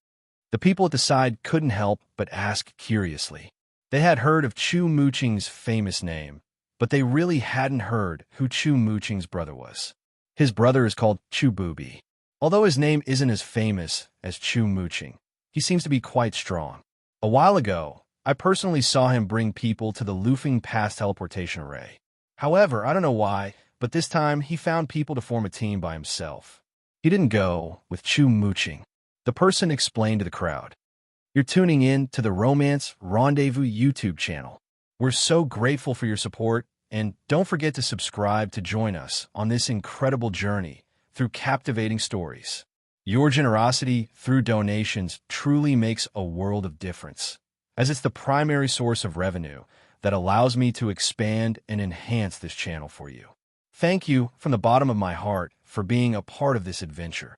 The people at the side couldn't help but ask curiously. They had heard of Chu Muqing's famous name, but they really hadn't heard who Chu Muqing's brother was. His brother is called Chu Bubi. Although his name isn't as famous as Chu Muqing, he seems to be quite strong. A while ago, I personally saw him bring people to the Lufeng Pass teleportation array. However, I don't know why, but this time he found people to form a team by himself. He didn't go with Chu Muqing. The person explained to the crowd. You're tuning in to the Romance Rendezvous YouTube channel. We're so grateful for your support, and don't forget to subscribe to join us on this incredible journey through captivating stories. Your generosity through donations truly makes a world of difference, as it's the primary source of revenue that allows me to expand and enhance this channel for you. Thank you from the bottom of my heart for being a part of this adventure.